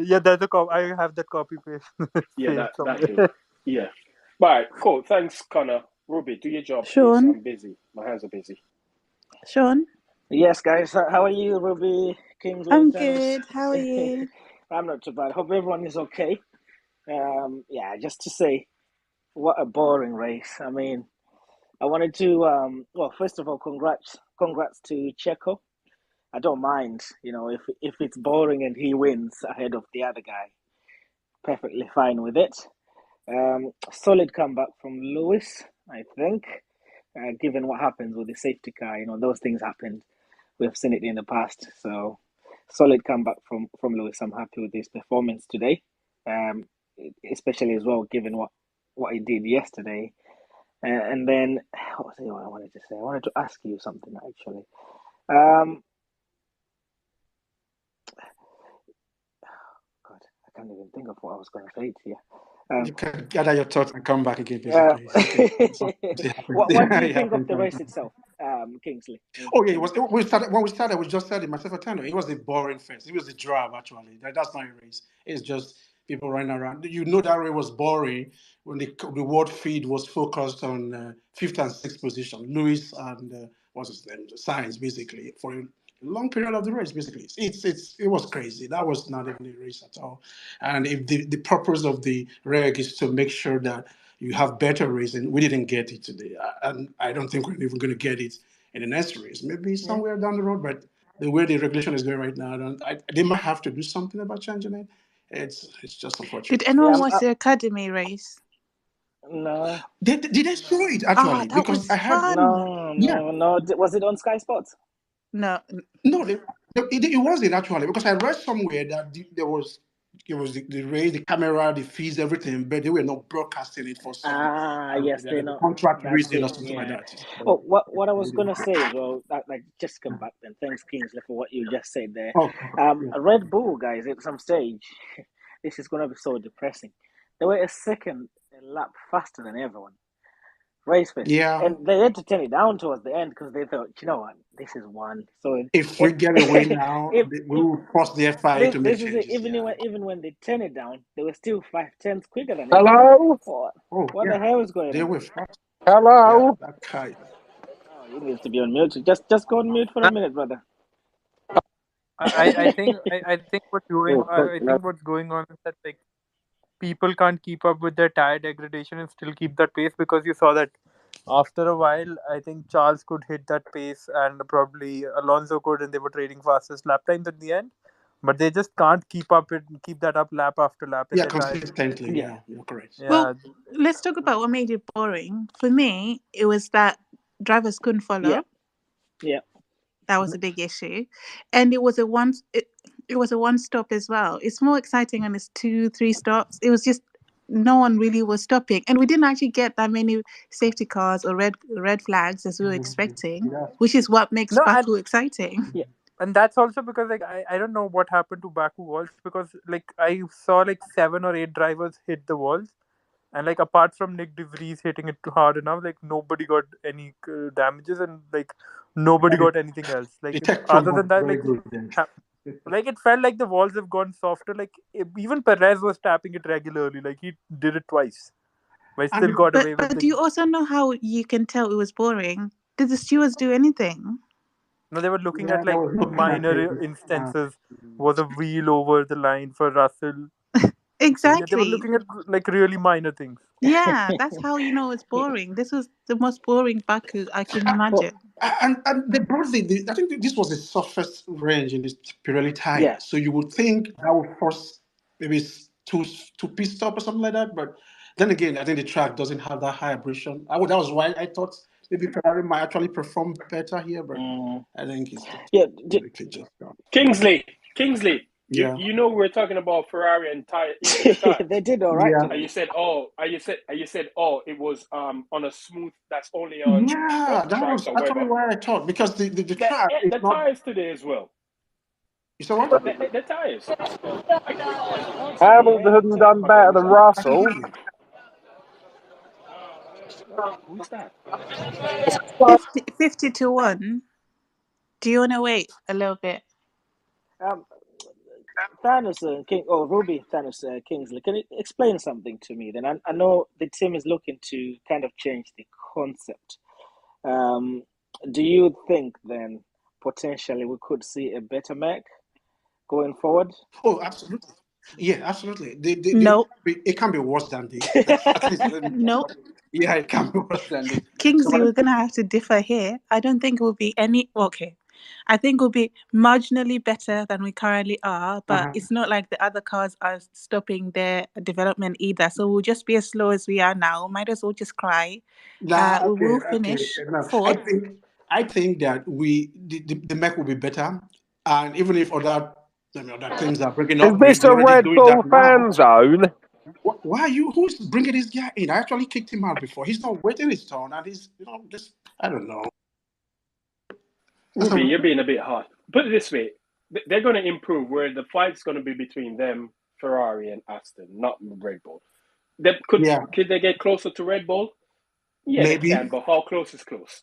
Speaker 6: There's a copy. I have that copy paste.
Speaker 2: that dude. Yeah. Right, cool. Thanks, Connor. Ruby, do your job.
Speaker 4: Sean.
Speaker 2: Please. I'm busy. My hands are busy.
Speaker 4: Sean.
Speaker 9: Yes, guys. How are you, Ruby? Kingsley?
Speaker 4: I'm good. How are you?
Speaker 9: I'm not too bad. Hope everyone is okay. Just to say, what a boring race. I mean, I wanted to first of all, congrats to Checo. I don't mind, if it's boring and he wins ahead of the other guy. Perfectly fine with it. Solid comeback from Lewis, I think, given what happens with the safety car. Those things happened. We've seen it in the past. So, solid comeback from Lewis. I'm happy with his performance today, especially as well, given what he did yesterday. And then, what was it I wanted to say? I wanted to ask you something, actually. I can't even think of what I was going to say to you.
Speaker 1: You can gather your thoughts and come back again, basically.
Speaker 9: What do you think of the race itself, Kingsley?
Speaker 1: Oh yeah, when we started, we just said it, myself and Tano. It was a boring fest. It was a drab, actually. That's not a race. It's just people running around. That race was boring when the world feed was focused on fifth and sixth position. Lewis and what's his name, Sainz, basically, for a long period of the race. Basically, it was crazy. That was not even a race at all. And if the purpose of the reg is to make sure that you have better racing, we didn't get it today, and I don't think we're even going to get it in the next race. Maybe somewhere down the road, but the way the regulation is going right now, they might have to do something about changing it. It's just unfortunate.
Speaker 4: Did anyone watch the Academy race?
Speaker 9: No.
Speaker 1: Did they show it actually?
Speaker 4: That was fun.
Speaker 9: No. Was it on Sky Sports?
Speaker 4: No.
Speaker 1: It wasn't actually, because I read somewhere that there was the race, the camera, the fees, everything, but they were not broadcasting it for some
Speaker 9: they're not
Speaker 1: contract reason or something like that.
Speaker 9: So, what I was gonna say as well, just come back then. Thanks, Kingsley, for what you just said there. Red Bull guys, at some stage, this is gonna be so depressing. They were a second lap faster than everyone. Race fest.
Speaker 1: Yeah.
Speaker 9: And they had to turn it down towards the end because they thought, you know what, this is one. So
Speaker 1: if we get away now, we will force the FIA to make changes.
Speaker 9: Even when they turn it down, they were still 5/10 quicker than
Speaker 10: Hello?
Speaker 9: What the hell is going on?
Speaker 1: They were fast.
Speaker 10: Hello?
Speaker 1: Yeah, that guy.
Speaker 9: Oh, you need to be on mute. Just go on mute for a minute, brother.
Speaker 6: I think what's going on is that people can't keep up with their tire degradation and still keep that pace, because you saw that after a while, I think Charles could hit that pace and probably Alonso could, and they were trading fastest lap times at the end. but they just can't keep that up lap after lap.
Speaker 1: Yeah, consistently.
Speaker 9: Yeah.
Speaker 1: You're correct.
Speaker 6: Yeah.
Speaker 4: Well, let's talk about what made it boring. For me, it was that drivers couldn't follow.
Speaker 9: Yeah.
Speaker 4: That was a big issue, and it was a one stop as well. It's more exciting when it's 2-3 stops. It was just no one really was stopping, and we didn't actually get that many safety cars or red flags as we were expecting, which is what makes Baku exciting.
Speaker 9: Yeah.
Speaker 6: And that's also because like I don't know what happened to Baku walls, because like I saw like 7 or 8 drivers hit the walls, and like apart from Nick DeVries hitting it hard enough, like nobody got any damages, and like nobody got anything else. Like other than that, like it felt like the walls have gone softer. Like even Perez was tapping it regularly. Like he did it twice, but still got away with it.
Speaker 4: But do you also know how you can tell it was boring? Did the stewards do anything?
Speaker 6: No, they were looking at like minor instances. Was a wheel over the line for Russell?
Speaker 4: Exactly.
Speaker 6: They were looking at like really minor things.
Speaker 4: Yeah, that's how you know it's boring. This was the most boring Baku I can imagine.
Speaker 1: And they brought I think this was the softest range in this Pirelli tire.
Speaker 9: Yeah.
Speaker 1: So you would think that would force maybe two pit stop or something like that. But then again, I think the track doesn't have that high abrasion. That was why I thought maybe Ferrari might actually perform better here. But I think it's just
Speaker 2: Kingsley.
Speaker 1: Yeah.
Speaker 2: You know we're talking about Ferrari and tire.
Speaker 9: They did all right.
Speaker 2: And you said, it was on a smooth. That's only
Speaker 1: that
Speaker 2: on
Speaker 1: was actually what I thought, because the track is
Speaker 2: the
Speaker 1: not...
Speaker 2: tires today as well.
Speaker 1: You saw what?
Speaker 2: The tires.
Speaker 10: Hamilton done better than Russell.
Speaker 2: Who's that?
Speaker 4: 50-1. Do you want to wait a little bit?
Speaker 9: Thanos Ruby Thanos Kingsley, can you explain something to me then? I know the team is looking to kind of change the concept. Do you think then potentially we could see a better Mac going forward?
Speaker 1: Oh, absolutely. Yeah, absolutely.
Speaker 4: No.
Speaker 1: It can be worse than this.
Speaker 4: No.
Speaker 1: Yeah, it can be worse than this.
Speaker 4: Kingsley, we're going to have to differ here. I don't think it will be okay. I think we'll be marginally better than we currently are, but it's not like the other cars are stopping their development either. So we'll just be as slow as we are now. Might as well just cry. We will finish fourth.
Speaker 1: I think that the Mac will be better, and even if other things are breaking up,
Speaker 10: is this a Red Bull fan zone?
Speaker 1: Why are you? Who's bringing this guy in? I actually kicked him out before. He's not waiting his turn, and he's just I don't know.
Speaker 2: Ruby, you're being a bit hard. Put it this way: they're going to improve where the fight's going to be between them, Ferrari, and Aston, not Red Bull. Could they get closer to Red Bull? Yeah,
Speaker 1: maybe.
Speaker 2: They can, but how close is close?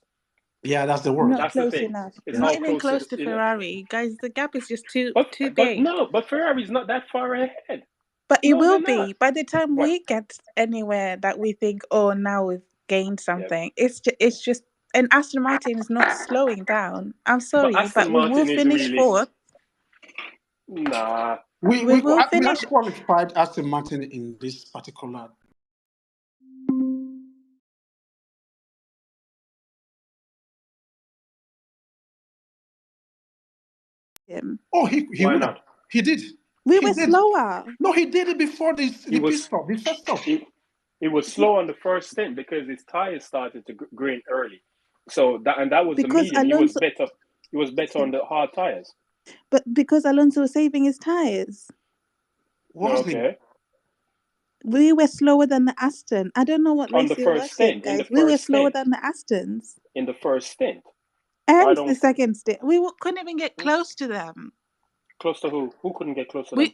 Speaker 1: Yeah, that's the word.
Speaker 4: Not close enough. Not even close to Ferrari, guys. The gap is just too big.
Speaker 2: But Ferrari's not that far ahead.
Speaker 4: But it will be by the time we get anywhere that we think, oh, now we've gained something. Yeah. It's just, and Aston Martin is not slowing down. I'm sorry, but we will finish fourth.
Speaker 2: Nah,
Speaker 1: we will finish. We qualified Aston Martin in this particular. Oh, he would have. He did.
Speaker 4: We were slower.
Speaker 1: No, he did it before the pit stop. The first stop.
Speaker 2: He was slow on the first stint because his tires started to grain early. So that was because the medium. He was better on the hard tires.
Speaker 4: But because Alonso was saving his tires.
Speaker 1: Okay.
Speaker 4: We were slower than the Aston. I don't know what race you're watching, guys. We were slower than the Astons.
Speaker 2: In the first stint.
Speaker 4: And the second stint. We couldn't even get close to them.
Speaker 2: Close to who? Who couldn't get close to them?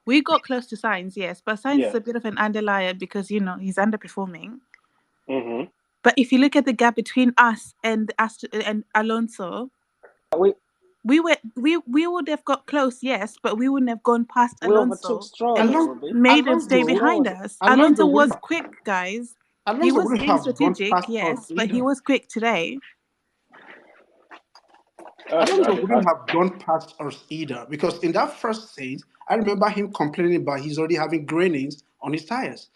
Speaker 4: We got close to Sainz, yes. But Sainz is a bit of an underlier because, he's underperforming.
Speaker 2: Mm-hmm.
Speaker 4: But if you look at the gap between us and Alonso, we would have got close, yes, but we wouldn't have gone past Alonso and made him stay behind us. Alonso was quick, guys. He was being strategic, yes, but he was quick today.
Speaker 1: Alonso wouldn't have gone past us either, because in that first stage, I remember him complaining about he's already having grainings on his tires.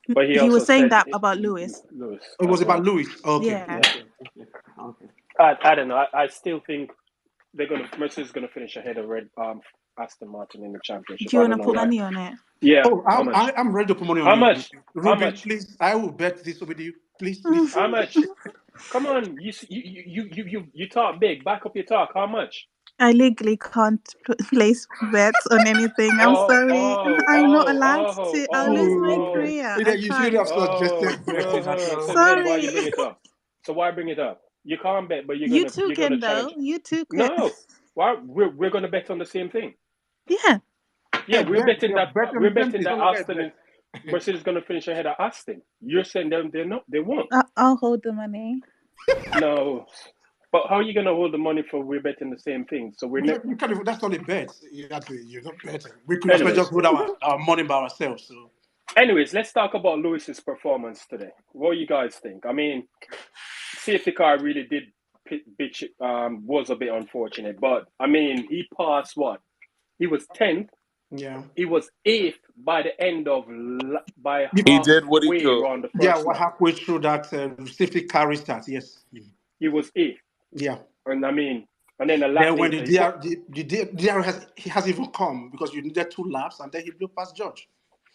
Speaker 2: But he
Speaker 4: was saying that about Lewis.
Speaker 1: It was about Lewis. Okay.
Speaker 4: Yeah.
Speaker 2: Okay. I don't know. I still think Mercedes is going to finish ahead of Aston Martin in the championship.
Speaker 4: Do you
Speaker 2: I
Speaker 4: want
Speaker 2: don't
Speaker 4: to
Speaker 2: know
Speaker 4: put
Speaker 2: why.
Speaker 4: money on it?
Speaker 2: Yeah.
Speaker 1: Oh,
Speaker 2: How much?
Speaker 1: I'm ready to put money on
Speaker 2: How
Speaker 1: you.
Speaker 2: much? How
Speaker 1: Ruben,
Speaker 2: much?
Speaker 1: please, I will bet this with you. Please.
Speaker 2: How much? Come on, you talk big. Back up your talk. How much?
Speaker 4: I legally can't place bets on anything. I'm sorry. I'm not allowed to. I'll lose my career. I
Speaker 1: You should
Speaker 4: can't.
Speaker 1: have suggested betting at all.
Speaker 2: So then why
Speaker 4: Sorry.
Speaker 2: you bring it up? So why bring it up? You can't bet, but
Speaker 4: You
Speaker 2: you're
Speaker 4: two
Speaker 2: gonna
Speaker 4: can
Speaker 2: challenge.
Speaker 4: though. You two can.
Speaker 2: No, why? We're gonna bet on the same thing.
Speaker 4: Yeah.
Speaker 2: Yeah, we're betting that
Speaker 1: Don't get
Speaker 2: Aston and Mercedes is gonna finish ahead of Aston. You're saying they won't.
Speaker 4: I'll hold the money.
Speaker 2: No. But how are you going to hold the money for we're betting the same thing? So we're not.
Speaker 1: You can't even, that's not a bet. You're not betting. We could as well just put our money by ourselves. So,
Speaker 2: anyways, let's talk about Lewis's performance today. What do you guys think? I mean, safety car really did was a bit unfortunate, but I mean, he passed what? He was 10th.
Speaker 1: Yeah.
Speaker 2: He was 8th by the end of
Speaker 11: he did what he could.
Speaker 2: around the first
Speaker 1: Yeah,
Speaker 2: lap.
Speaker 1: halfway through that safety car restart. Yes.
Speaker 2: He was 8th.
Speaker 1: Yeah.
Speaker 2: And I mean, and then a lap
Speaker 1: then when
Speaker 2: later,
Speaker 1: the DR has even come because you needed 2 laps and then he blew past George.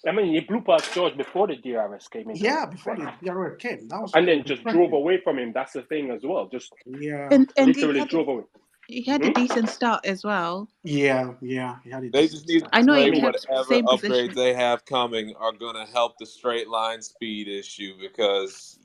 Speaker 2: I mean, he blew past George before the DRS came in.
Speaker 1: Yeah, before the DRS came. That was
Speaker 2: and then just drove away from him. That's the thing as well. Just
Speaker 4: and
Speaker 2: literally drove away.
Speaker 4: He had a decent start as well.
Speaker 1: Yeah. He had a
Speaker 11: They just need to
Speaker 4: I know
Speaker 11: play
Speaker 4: he kept
Speaker 11: whatever
Speaker 4: same
Speaker 11: upgrades
Speaker 4: position.
Speaker 11: they have coming are going to help the straight line speed issue because,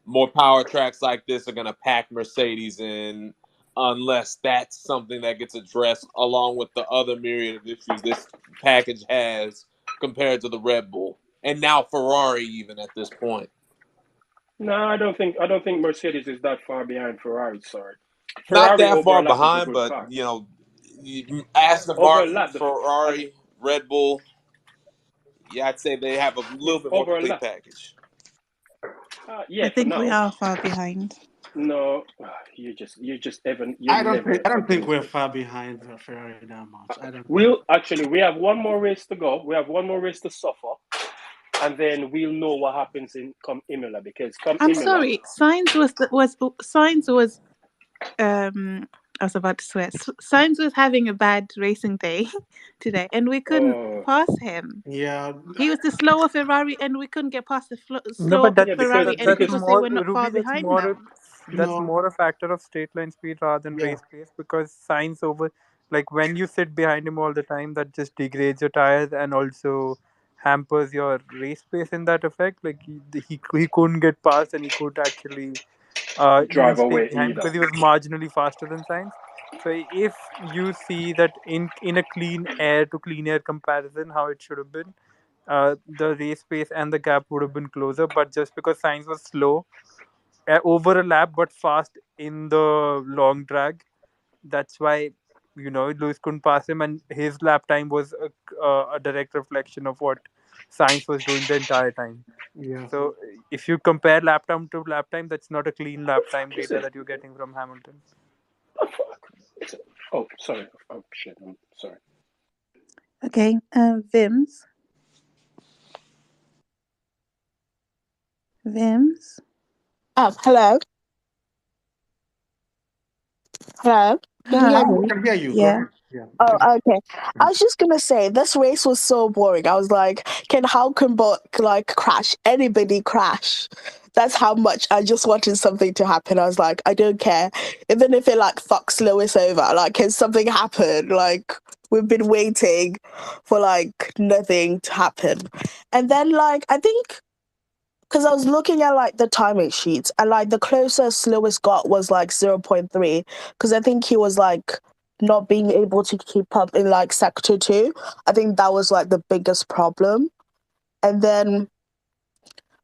Speaker 11: more power tracks like this are going to pack Mercedes in unless that's something that gets addressed along with the other myriad of issues this package has compared to the Red Bull. And now Ferrari even at this point.
Speaker 2: No, I don't think Mercedes is that far behind Ferrari. Sorry,
Speaker 11: Not
Speaker 2: Ferrari
Speaker 11: that far
Speaker 2: over a lap is a
Speaker 11: behind,
Speaker 2: good
Speaker 11: but
Speaker 2: car.
Speaker 11: Aston
Speaker 2: Over a
Speaker 11: Martin,
Speaker 2: lap,
Speaker 11: Ferrari, Red Bull. Yeah, I'd say they have a little bit more
Speaker 2: over a
Speaker 11: complete
Speaker 2: lap.
Speaker 11: package.
Speaker 2: Yeah,
Speaker 4: I think
Speaker 2: for
Speaker 4: we
Speaker 2: now.
Speaker 4: are far behind.
Speaker 2: No, you just Evan.
Speaker 1: I don't think we're far behind Ferrari that much.
Speaker 2: We have one more race to go. We have one more race to suffer, and then we'll know what happens in Imola because
Speaker 4: I'm
Speaker 2: Imola.
Speaker 4: sorry, Sainz was I was about to swear. Sainz was having a bad racing day today, and we couldn't pass him.
Speaker 1: Yeah,
Speaker 4: he was the slower Ferrari, and we couldn't get past the
Speaker 6: No,
Speaker 4: slower
Speaker 6: but
Speaker 4: Ferrari, and
Speaker 6: that's
Speaker 4: people say
Speaker 6: more,
Speaker 4: we're not
Speaker 6: Ruby.
Speaker 4: far
Speaker 6: That's
Speaker 4: behind
Speaker 6: more.
Speaker 4: them.
Speaker 6: That's more a factor of straight line speed rather than race pace because Sainz over, like when you sit behind him all the time, that just degrades your tires and also hampers your race pace in that effect. Like he couldn't get past, and he could actually even
Speaker 2: drive
Speaker 6: stay
Speaker 2: away
Speaker 6: behind
Speaker 2: either.
Speaker 6: because he was marginally faster than Sainz. So if you see that in a clean air to clean air comparison, how it should have been, the race pace and the gap would have been closer. But just because Sainz was slow over a lap but fast in the long drag, that's why Lewis couldn't pass him, and his lap time was a direct reflection of what Sainz was doing the entire time.
Speaker 1: Yeah.
Speaker 6: So if you compare lap time to lap time, that's not a clean lap time data that you're getting from Hamilton.
Speaker 2: Oh, sorry. Oh shit. I'm sorry.
Speaker 4: Okay, Vims.
Speaker 12: Hello. Hello. Can you hear me?
Speaker 1: I can hear you.
Speaker 4: Yeah.
Speaker 12: Oh, okay. I was just gonna say this race was so boring. I was like, how can crash? Anybody crash? That's how much I just wanted something to happen. I was like, I don't care, even if it fucks Lewis over. Can something happen? We've been waiting for nothing to happen, and then I think. Because I was looking at the timing sheets and the closest Lewis got was 0.3 because I think he was not being able to keep up in sector 2. I think that was the biggest problem. And then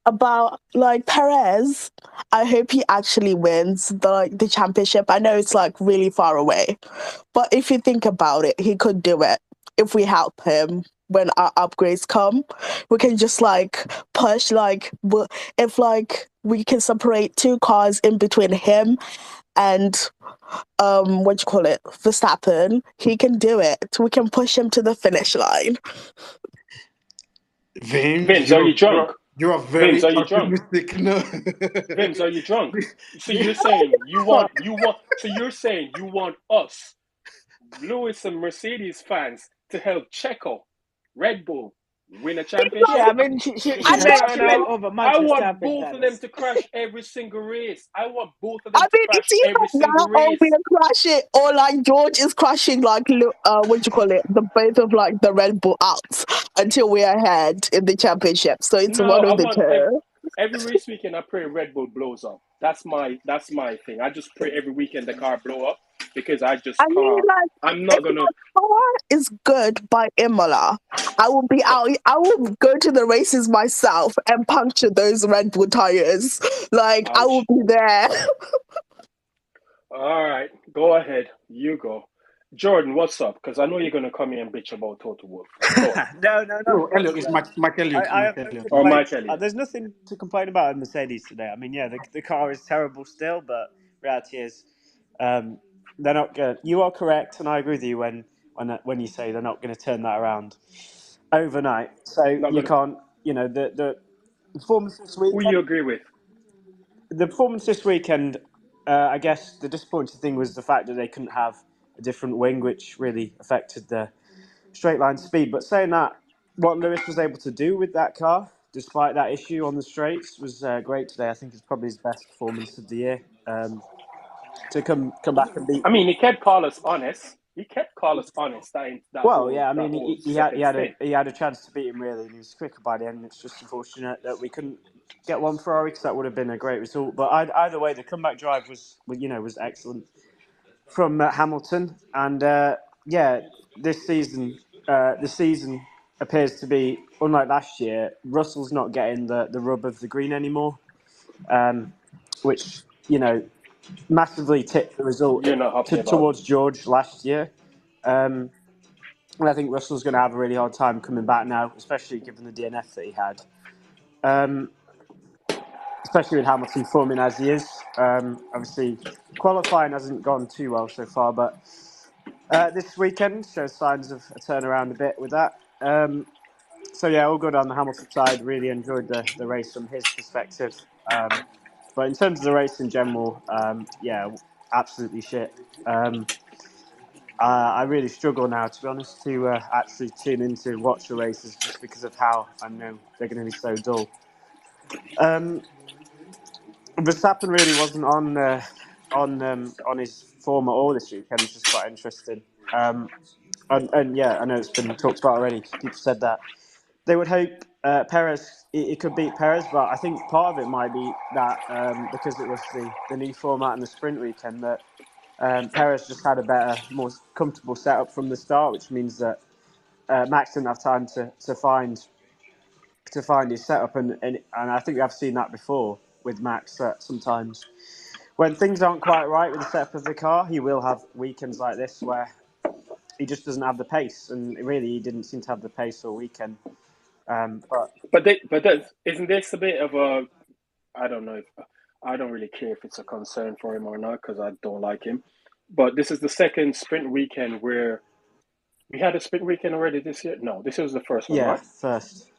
Speaker 12: about Perez, I hope he actually wins the championship. I know it's really far away, but if you think about it, he could do it if we help him. When our upgrades come, we can just push if we can separate 2 cars in between him and Verstappen, he can do it. We can push him to the finish line.
Speaker 2: Vince, are you drunk?
Speaker 1: You are very
Speaker 2: Vince, are you
Speaker 1: optimistic.
Speaker 2: drunk?
Speaker 1: No.
Speaker 2: Vince, are you drunk? So you're saying you want? So you're saying you want us Lewis and Mercedes fans to help Checo, Red Bull, win a
Speaker 9: Yeah,
Speaker 2: championship.
Speaker 9: I mean, she
Speaker 12: I
Speaker 9: meant
Speaker 12: know.
Speaker 9: over
Speaker 2: I
Speaker 9: Max
Speaker 2: want
Speaker 9: Verstappen,
Speaker 2: both
Speaker 9: that
Speaker 2: of them
Speaker 9: is.
Speaker 2: to crash every single race. I want both of
Speaker 12: I
Speaker 2: them to
Speaker 12: mean, it's
Speaker 2: crash every
Speaker 12: either
Speaker 2: single
Speaker 12: that or
Speaker 2: race.
Speaker 12: we are crashing, or like George is crashing, like what do you call it? The both of like the Red Bull out until we are ahead in the championship. So it's
Speaker 2: No,
Speaker 12: one
Speaker 2: I
Speaker 12: of the
Speaker 2: want
Speaker 12: two.
Speaker 2: every race weekend. I pray Red Bull blows up. That's my thing. I just pray every weekend the car blow up because I just
Speaker 12: I mean,
Speaker 2: can't.
Speaker 12: like,
Speaker 2: I'm
Speaker 12: if
Speaker 2: not gonna.
Speaker 12: my car is good by Imola, I will be out. I will go to the races myself and puncture those Red Bull tires. Like, I will
Speaker 2: Ouch.
Speaker 12: be there.
Speaker 2: All right, go ahead. You go. Jordan, what's up? Because I know you're gonna come here and bitch about Toto Wolff. Go ahead.
Speaker 13: No, not
Speaker 1: No, Elliot, it's
Speaker 13: whatsoever.
Speaker 1: Mike Elliott.
Speaker 13: I
Speaker 1: Mike
Speaker 13: have no
Speaker 1: Elliott.
Speaker 2: Or Mike
Speaker 13: complaints.
Speaker 2: Elliott.
Speaker 13: There's nothing to complain about in Mercedes today. I mean, yeah, the car is terrible still, but reality is, they're not good. You are correct, and I agree with you when you say they're not going to turn that around overnight. So
Speaker 2: Not
Speaker 13: you
Speaker 2: gonna.
Speaker 13: can't, the performance this
Speaker 2: Who you
Speaker 13: weekend.
Speaker 2: agree with?
Speaker 13: The performance this weekend, I guess the disappointing thing was the fact that they couldn't have a different wing, which really affected the straight line speed. But saying that, what Lewis was able to do with that car, despite that issue on the straights, was great today. I think it's probably his best performance of the year. To come back and beat.
Speaker 2: I mean, he kept Carlos honest. That
Speaker 13: Well,
Speaker 2: whole
Speaker 13: yeah, I
Speaker 2: that
Speaker 13: mean,
Speaker 2: whole
Speaker 13: he
Speaker 2: second stint.
Speaker 13: had a chance to beat him really, and he was quicker by the end. It's just unfortunate that we couldn't get one Ferrari because that would have been a great result. But either way, the comeback drive was excellent from Hamilton, and yeah, this season the season appears to be unlike last year. Russell's not getting the rub of the green anymore, which massively tipped the result
Speaker 2: You're not happy about.
Speaker 13: towards George last year. And I think Russell's going to have a really hard time coming back now, especially given the DNF that he had. Especially with Hamilton forming as he is. Obviously, qualifying hasn't gone too well so far, but this weekend shows signs of a turnaround a bit with that. So yeah, all good on the Hamilton side. Really enjoyed the race from his perspective. But in terms of the race in general, yeah, absolutely shit. I really struggle now, to be honest, to actually tune in to watch the races just because of how I know they're going to be so dull. Verstappen really wasn't on his form at all this weekend, which is quite interesting. And yeah, I know it's been talked about already. People said that they would hope Perez it could beat Perez, but I think part of it might be that because it was the new format and the sprint weekend that Perez just had a better, more comfortable setup from the start, which means that Max didn't have time to find his setup, and I think I've seen that before with Max. Sometimes when things aren't quite right with the setup of the car, he will have weekends like this where he just doesn't have the pace, and really he didn't seem to have the pace all weekend.
Speaker 2: Isn't this a bit of a? I don't know. I don't really care if it's a concern for him or not because I don't like him. But this is the second sprint weekend where we had a sprint weekend already this year. No, this was the first one,
Speaker 13: Yeah,
Speaker 2: right?
Speaker 13: first.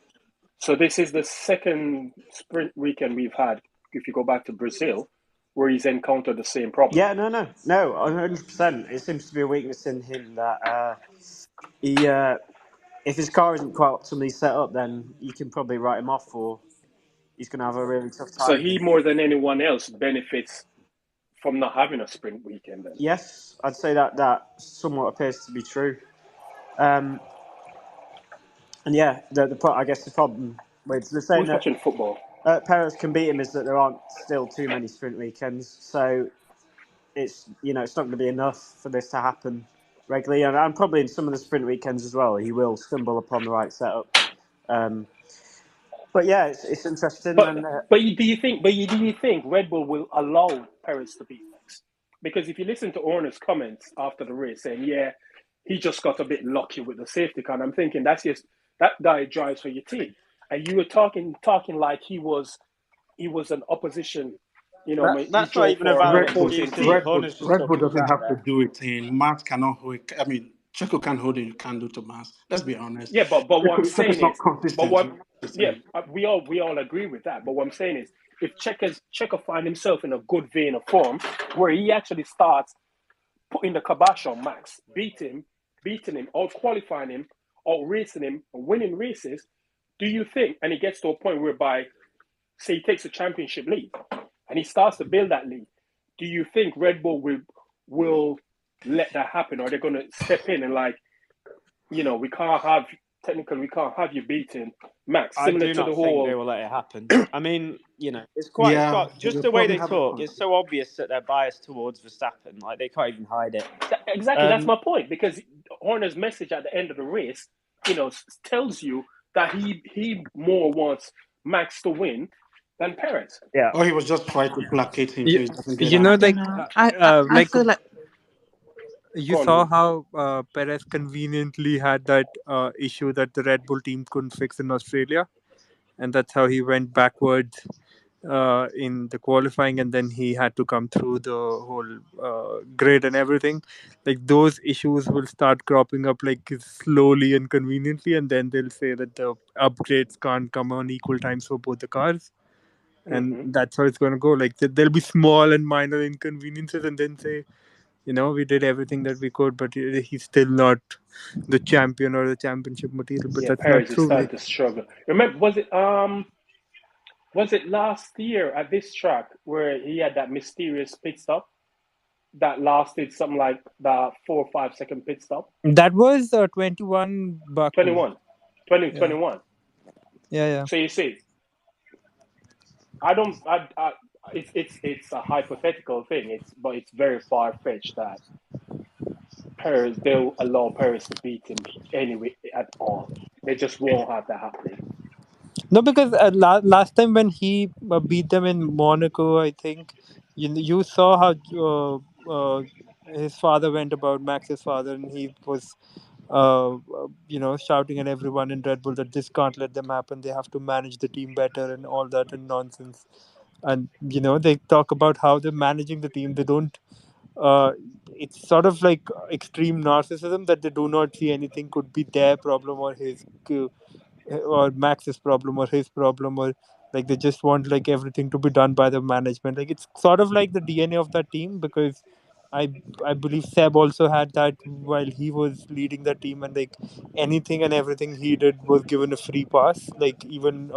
Speaker 2: So this is the second sprint weekend we've had. If you go back to Brazil, where he's encountered the same problem.
Speaker 13: Yeah, no, 100%. It seems to be a weakness in him that he. If his car isn't quite optimally set up, then you can probably write him off, or he's going to have a really tough
Speaker 2: So
Speaker 13: time.
Speaker 2: he more than anyone else benefits from not having a sprint weekend. Then
Speaker 13: yes, I'd say that somewhat appears to be true. And yeah, I guess the problem with the saying
Speaker 2: who's
Speaker 13: that
Speaker 2: watching football?
Speaker 13: Perez can beat him is that there aren't still too many sprint weekends, so it's it's not going to be enough for this to happen regularly, and probably in some of the sprint weekends as well, he will stumble upon the right setup. But yeah, it's interesting.
Speaker 2: But
Speaker 13: And
Speaker 2: do you think Red Bull will allow Perez to beat Max? Because if you listen to Horner's comments after the race saying, yeah, he just got a bit lucky with the safety car, and I'm thinking that's just that guy drives for your team, and you were talking like he was an opposition. He
Speaker 13: that's not
Speaker 2: drove
Speaker 13: even a
Speaker 2: for an
Speaker 13: valid
Speaker 1: Red Bull,
Speaker 2: opposing
Speaker 13: excuse.
Speaker 2: team.
Speaker 13: Horner's just
Speaker 1: Red Bull
Speaker 13: talking
Speaker 1: doesn't
Speaker 13: crap
Speaker 1: have to
Speaker 13: there.
Speaker 1: do it in. Max cannot hold it. I mean, Checo can hold it. You can't do to Max. Let's be honest.
Speaker 2: Yeah, but what I'm
Speaker 1: Checo's
Speaker 2: saying
Speaker 1: not
Speaker 2: is, but
Speaker 1: consistent.
Speaker 2: what yeah, we all agree with that. But what I'm saying is, if Checo find himself in a good vein of form, where he actually starts putting the kibosh on Max, beating him, out qualifying him, out racing him, and winning races, do you think, and he gets to a point whereby, say he takes a championship lead, and he starts to build that lead, do you think Red Bull will let that happen, or they're going to step in and like, we can't have you beating Max,
Speaker 13: I
Speaker 2: similar
Speaker 13: do
Speaker 2: to
Speaker 13: not
Speaker 2: the
Speaker 13: think
Speaker 2: whole.
Speaker 13: they will let it happen. I mean, it's
Speaker 1: Yeah,
Speaker 13: quite just
Speaker 1: they'll
Speaker 13: the way
Speaker 1: probably
Speaker 13: they
Speaker 1: have a
Speaker 13: talk.
Speaker 1: conflict.
Speaker 13: It's so obvious that they're biased towards Verstappen. Like they can't even hide it.
Speaker 2: Exactly, that's my point. Because Horner's message at the end of the race, tells you that he more wants Max to win than Perez.
Speaker 13: Yeah.
Speaker 1: Or he was just trying to placate him so
Speaker 6: You,
Speaker 1: he doesn't get
Speaker 6: you know,
Speaker 4: I
Speaker 1: angry.
Speaker 4: don't
Speaker 6: like,
Speaker 4: know. I
Speaker 6: like
Speaker 4: feel like
Speaker 6: you
Speaker 2: Go on,
Speaker 6: saw
Speaker 2: Louis.
Speaker 6: how Perez conveniently had that issue that the Red Bull team couldn't fix in Australia, and that's how he went backwards in the qualifying, and then he had to come through the whole grid and everything. Like those issues will start cropping up like slowly and conveniently, and then they'll say that the upgrades can't come on equal times for both the cars, and that's how it's going to go. Like there'll be small and minor inconveniences, and then say, we did everything that we could, but he's still not the champion or the championship material. But
Speaker 2: Yeah,
Speaker 6: that's not
Speaker 2: Perez is
Speaker 6: true.
Speaker 2: starting
Speaker 6: Like,
Speaker 2: to struggle. Remember, was it last year at this track where he had that mysterious pit stop that lasted something like the 4 or 5 second pit stop?
Speaker 6: that was 21 Baku.
Speaker 2: 21, 20,
Speaker 6: Yeah,
Speaker 2: 21.
Speaker 6: yeah.
Speaker 2: So you see, I don't. It's a hypothetical thing. But it's very far fetched that they'll allow Paris to beat him anyway at all. They just won't have that happening.
Speaker 6: No, because last time when he beat them in Monaco, I think you saw how his father went about, Max's father, and he was shouting at everyone in Red Bull that this can't let them happen. They have to manage the team better and all that and nonsense. And they talk about how they're managing the team. They don't. It's sort of like extreme narcissism that they do not see anything could be their problem or his. Or Max's problem or his problem, or like they just want like everything to be done by the management. Like it's sort of like the DNA of that team, because I I believe Seb also had that while he was leading the team, and like anything and everything he did was given a free pass. Like even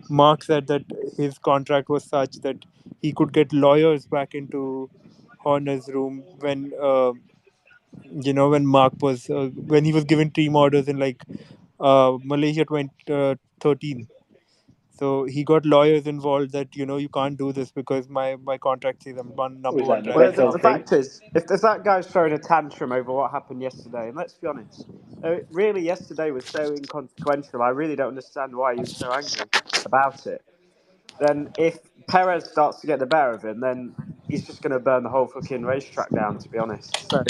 Speaker 6: Mark said that his contract was such that he could get lawyers back into Horner's room when Mark was when he was given team orders in like Malaysia 2013. So he got lawyers involved that you can't do this because my contract says I'm
Speaker 2: Or
Speaker 6: number
Speaker 2: is
Speaker 6: one
Speaker 2: that the
Speaker 6: driver.
Speaker 13: Well,
Speaker 2: Vettel
Speaker 13: the
Speaker 2: thing?
Speaker 13: fact is, if that guy's throwing a tantrum over what happened yesterday, and let's be honest, really yesterday was so inconsequential. I really don't understand why he was so angry about it. Then if Perez starts to get the better of him, then he's just going to burn the whole fucking racetrack down, to be honest. So,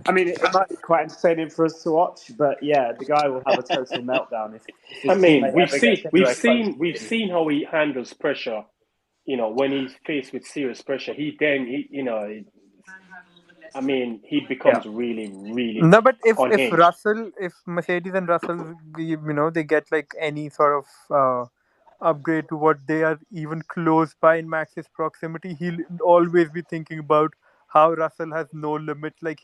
Speaker 13: I mean, it might be quite entertaining for us to watch, but yeah, the guy will have a total meltdown if his
Speaker 2: I mean,
Speaker 13: teammate ever gets
Speaker 2: we've
Speaker 13: anywhere close
Speaker 2: seen
Speaker 13: to
Speaker 2: we've
Speaker 13: beating him.
Speaker 2: seen how he handles pressure. When he's faced with serious pressure, he
Speaker 13: Yeah.
Speaker 2: becomes really, really
Speaker 6: No, but
Speaker 2: unhinged.
Speaker 6: if Mercedes and Russell, they get like any sort of upgrade to what they are even close by in Max's proximity, he'll always be thinking about how Russell has no limits. Like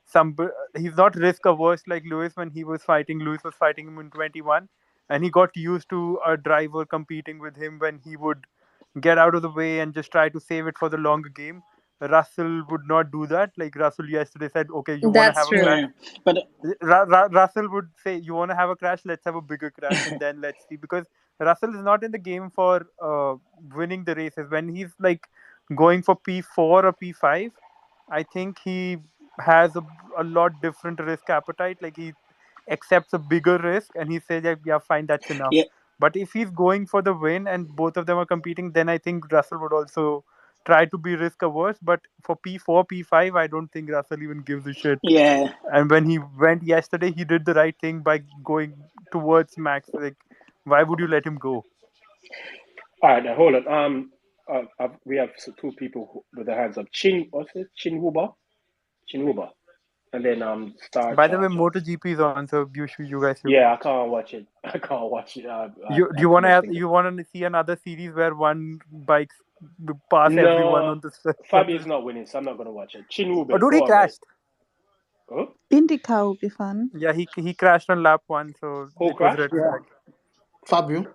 Speaker 6: some he's not risk averse like Lewis when he was fighting. Lewis was fighting him in 21, and he got used to a driver competing with him when he would get out of the way and just try to save it for the longer game. Russell would not do that. Like Russell yesterday said, "Okay, you want to
Speaker 9: That's
Speaker 6: have a
Speaker 9: true.
Speaker 6: crash."
Speaker 9: Yeah, but
Speaker 6: Russell would say, "You want to have a crash? Let's have a bigger crash, and then let's see." Because Russell is not in the game for winning the races. When he's like going for P4 or P5, I think he has a lot different risk appetite. Like he accepts a bigger risk, and he says, "Yeah, fine, that's enough."
Speaker 9: yeah,
Speaker 6: But if he's going for the win and both of them are competing, then I think Russell would also try to be risk averse. But for P4, P5, I don't think Russell even gives a shit.
Speaker 9: yeah,
Speaker 6: And when he went yesterday, he did the right thing by going towards Max. Like, why would you let him go?
Speaker 2: All right, now hold on. We have two people with their hands up. Chinwuba, and then Star
Speaker 6: By the way,
Speaker 2: Charger.
Speaker 6: MotoGP is on, so you guys should
Speaker 2: Yeah, I
Speaker 6: watch.
Speaker 2: can't watch it. I can't watch it. I
Speaker 6: You
Speaker 2: have too much things.
Speaker 6: you want to see another series where one bike's pass everyone
Speaker 2: No,
Speaker 6: on the.
Speaker 2: Fabio's not winning, so I'm not going to watch it. Chinwube,
Speaker 6: Oh, dude,
Speaker 2: go
Speaker 6: he
Speaker 2: on, mate.
Speaker 6: crashed.
Speaker 2: Huh?
Speaker 4: IndyCar will be fun.
Speaker 6: Yeah, he crashed on lap 1, so
Speaker 2: Who
Speaker 6: it was
Speaker 2: crashed?
Speaker 6: red flag.
Speaker 1: Fabio.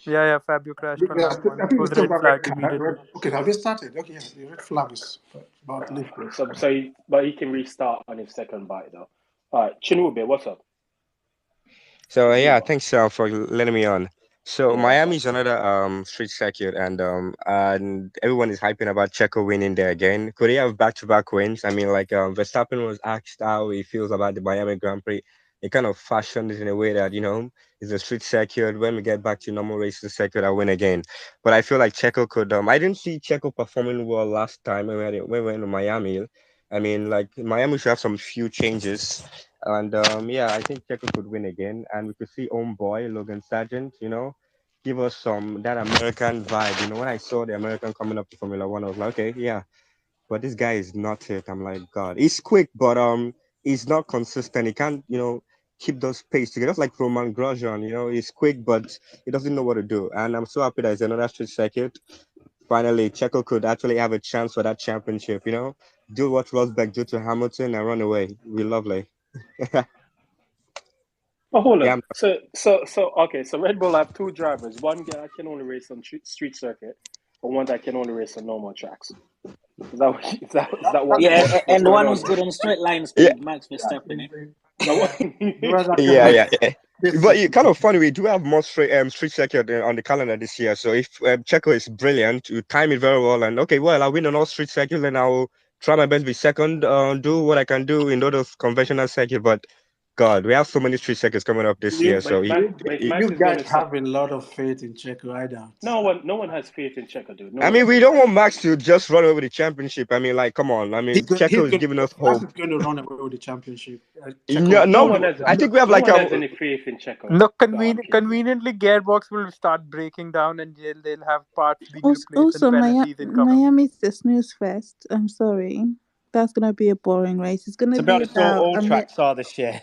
Speaker 6: Yeah, Fabio crashed on
Speaker 1: Yeah,
Speaker 6: lap 1.
Speaker 1: I
Speaker 6: It
Speaker 1: think we
Speaker 6: was
Speaker 1: still
Speaker 6: red
Speaker 1: got red
Speaker 6: flagged
Speaker 1: card.
Speaker 6: immediately.
Speaker 1: Okay, have they started? Okay, yeah, the red flag is about lifted.
Speaker 2: But he can restart on his second bite though. All right, Chinwube, what's up?
Speaker 14: So yeah,
Speaker 2: Cuba.
Speaker 14: thanks for letting me on. So
Speaker 2: Yeah, what's up?
Speaker 14: Miami's another street circuit, and everyone is hyping about Checo winning there again. Could he have back-to-back wins? I mean, like Verstappen was asked how he feels about the Miami Grand Prix. He kind of fashioned it in a way that it's a street circuit. When we get back to normal races circuit, I win again. But I feel like Checo could. I didn't see Checo performing well last time when we went to Miami. I mean, like Miami should have some few changes. And yeah, I think Checo could win again, and we could see homeboy Logan Sargent, give us some that American vibe. When I saw the American coming up to Formula One, I was like, okay, yeah, but this guy is not it. I'm like, God, he's quick, but he's not consistent. He can't, keep those pace together. Just like Roman Grosjean, he's quick, but he doesn't know what to do. And I'm so happy that it's another street circuit. Finally, Checo could actually have a chance for that championship. Do what Rosberg did to Hamilton and run away. We lovely.
Speaker 2: Oh, hold on.
Speaker 14: Yeah,
Speaker 2: Okay. So Red Bull have two drivers. One guy can only race on street circuit, and one that can only race on normal tracks. Is that what's
Speaker 9: And the
Speaker 2: going
Speaker 9: one
Speaker 2: on
Speaker 9: who's
Speaker 2: here?
Speaker 9: good on straight line
Speaker 14: yeah,
Speaker 9: speed, Max Verstappen.
Speaker 14: yeah. But it's kind of funny. We do have more street circuit on the calendar this year. So if Checo is brilliant, you time it very well. And okay, well, I'll win on all street circuits, and I'll try my best to be second. Do what I can do in those conventional circuits. But God, we have so many street circuits coming up this year. So
Speaker 2: But if Max
Speaker 1: You
Speaker 2: is going
Speaker 1: guys
Speaker 2: to
Speaker 1: have a lot of faith in Checo, I doubt.
Speaker 2: no one has faith in Checo, dude. No
Speaker 14: I
Speaker 2: one
Speaker 14: mean,
Speaker 2: has
Speaker 14: we
Speaker 2: faith
Speaker 14: don't
Speaker 2: in
Speaker 14: want
Speaker 2: him.
Speaker 14: Max to just run over the championship. I mean, like, come on. I mean, Checo is giving us
Speaker 1: Max
Speaker 14: hope.
Speaker 1: is going to run away with the championship.
Speaker 14: I think we have
Speaker 2: No
Speaker 14: like
Speaker 2: one has any faith in Checo.
Speaker 6: No, conveniently, gearbox will start breaking down, and they'll have parts being replaced and penalties incoming.
Speaker 4: Miami's the snooze fest. I'm sorry. That's going to be a boring race. It's going to
Speaker 13: To be
Speaker 4: be
Speaker 13: honest,
Speaker 4: about
Speaker 13: all tracks are this year.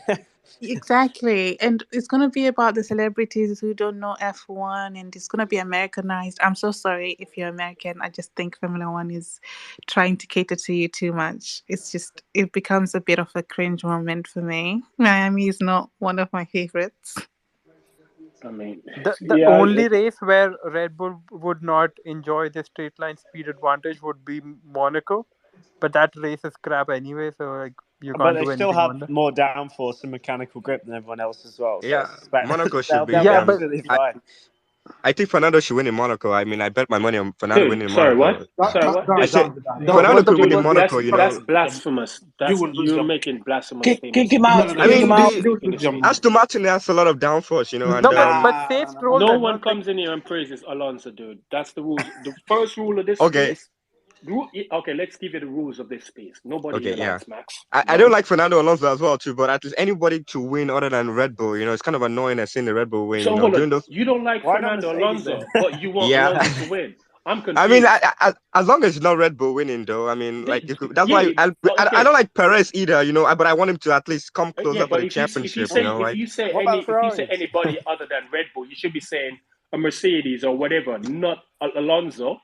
Speaker 4: Exactly. And it's going to be about the celebrities who don't know F1, and it's going to be Americanized. I'm so sorry if you're American. I just think Formula One is trying to cater to you too much. It becomes a bit of a cringe moment for me. Miami is not one of my favorites.
Speaker 2: I mean,
Speaker 6: the only race where Red Bull would not enjoy the straight line speed advantage would be Monaco, but that race is crap anyway, so like you
Speaker 13: But
Speaker 6: can't
Speaker 13: they
Speaker 6: do
Speaker 13: still
Speaker 6: anything on
Speaker 13: have
Speaker 6: that.
Speaker 13: more downforce and mechanical grip than everyone else as well. So
Speaker 14: Yeah,
Speaker 13: I suspect
Speaker 14: Monaco should be.
Speaker 13: they'll be absolutely fine.
Speaker 14: I think Fernando should win in Monaco. I mean, I bet my money on Fernando winning in
Speaker 2: sorry,
Speaker 14: Monaco.
Speaker 2: what? Sorry, what?
Speaker 14: I said Fernando could win in Monaco.
Speaker 2: That's blasphemous. You're making blasphemous statements.
Speaker 9: Kick him out.
Speaker 14: I mean,
Speaker 2: the
Speaker 14: Aston Martin has a lot of downforce, and
Speaker 6: but save Stroll.
Speaker 2: No one comes in here and praises Alonso, dude. That's the rules. The first rule of this
Speaker 14: okay.
Speaker 2: space. Okay, let's give you the rules of this space. Nobody
Speaker 14: Okay,
Speaker 2: here
Speaker 14: yeah.
Speaker 2: likes Max.
Speaker 14: I don't like Fernando Alonso as well too, but at least anybody to win other than Red Bull, it's kind of annoying as seeing the Red Bull win.
Speaker 2: So hold on.
Speaker 14: Those...
Speaker 2: You don't like Fernando Alonso, but you want Alonso to win. I'm confused.
Speaker 14: I mean, as long as it's not Red Bull winning, though. I mean, like that's why I don't like Perez either. But I want him to at least come closer for the championship.
Speaker 2: If you say anybody other than Red Bull, you should be saying a Mercedes or whatever, not Alonso.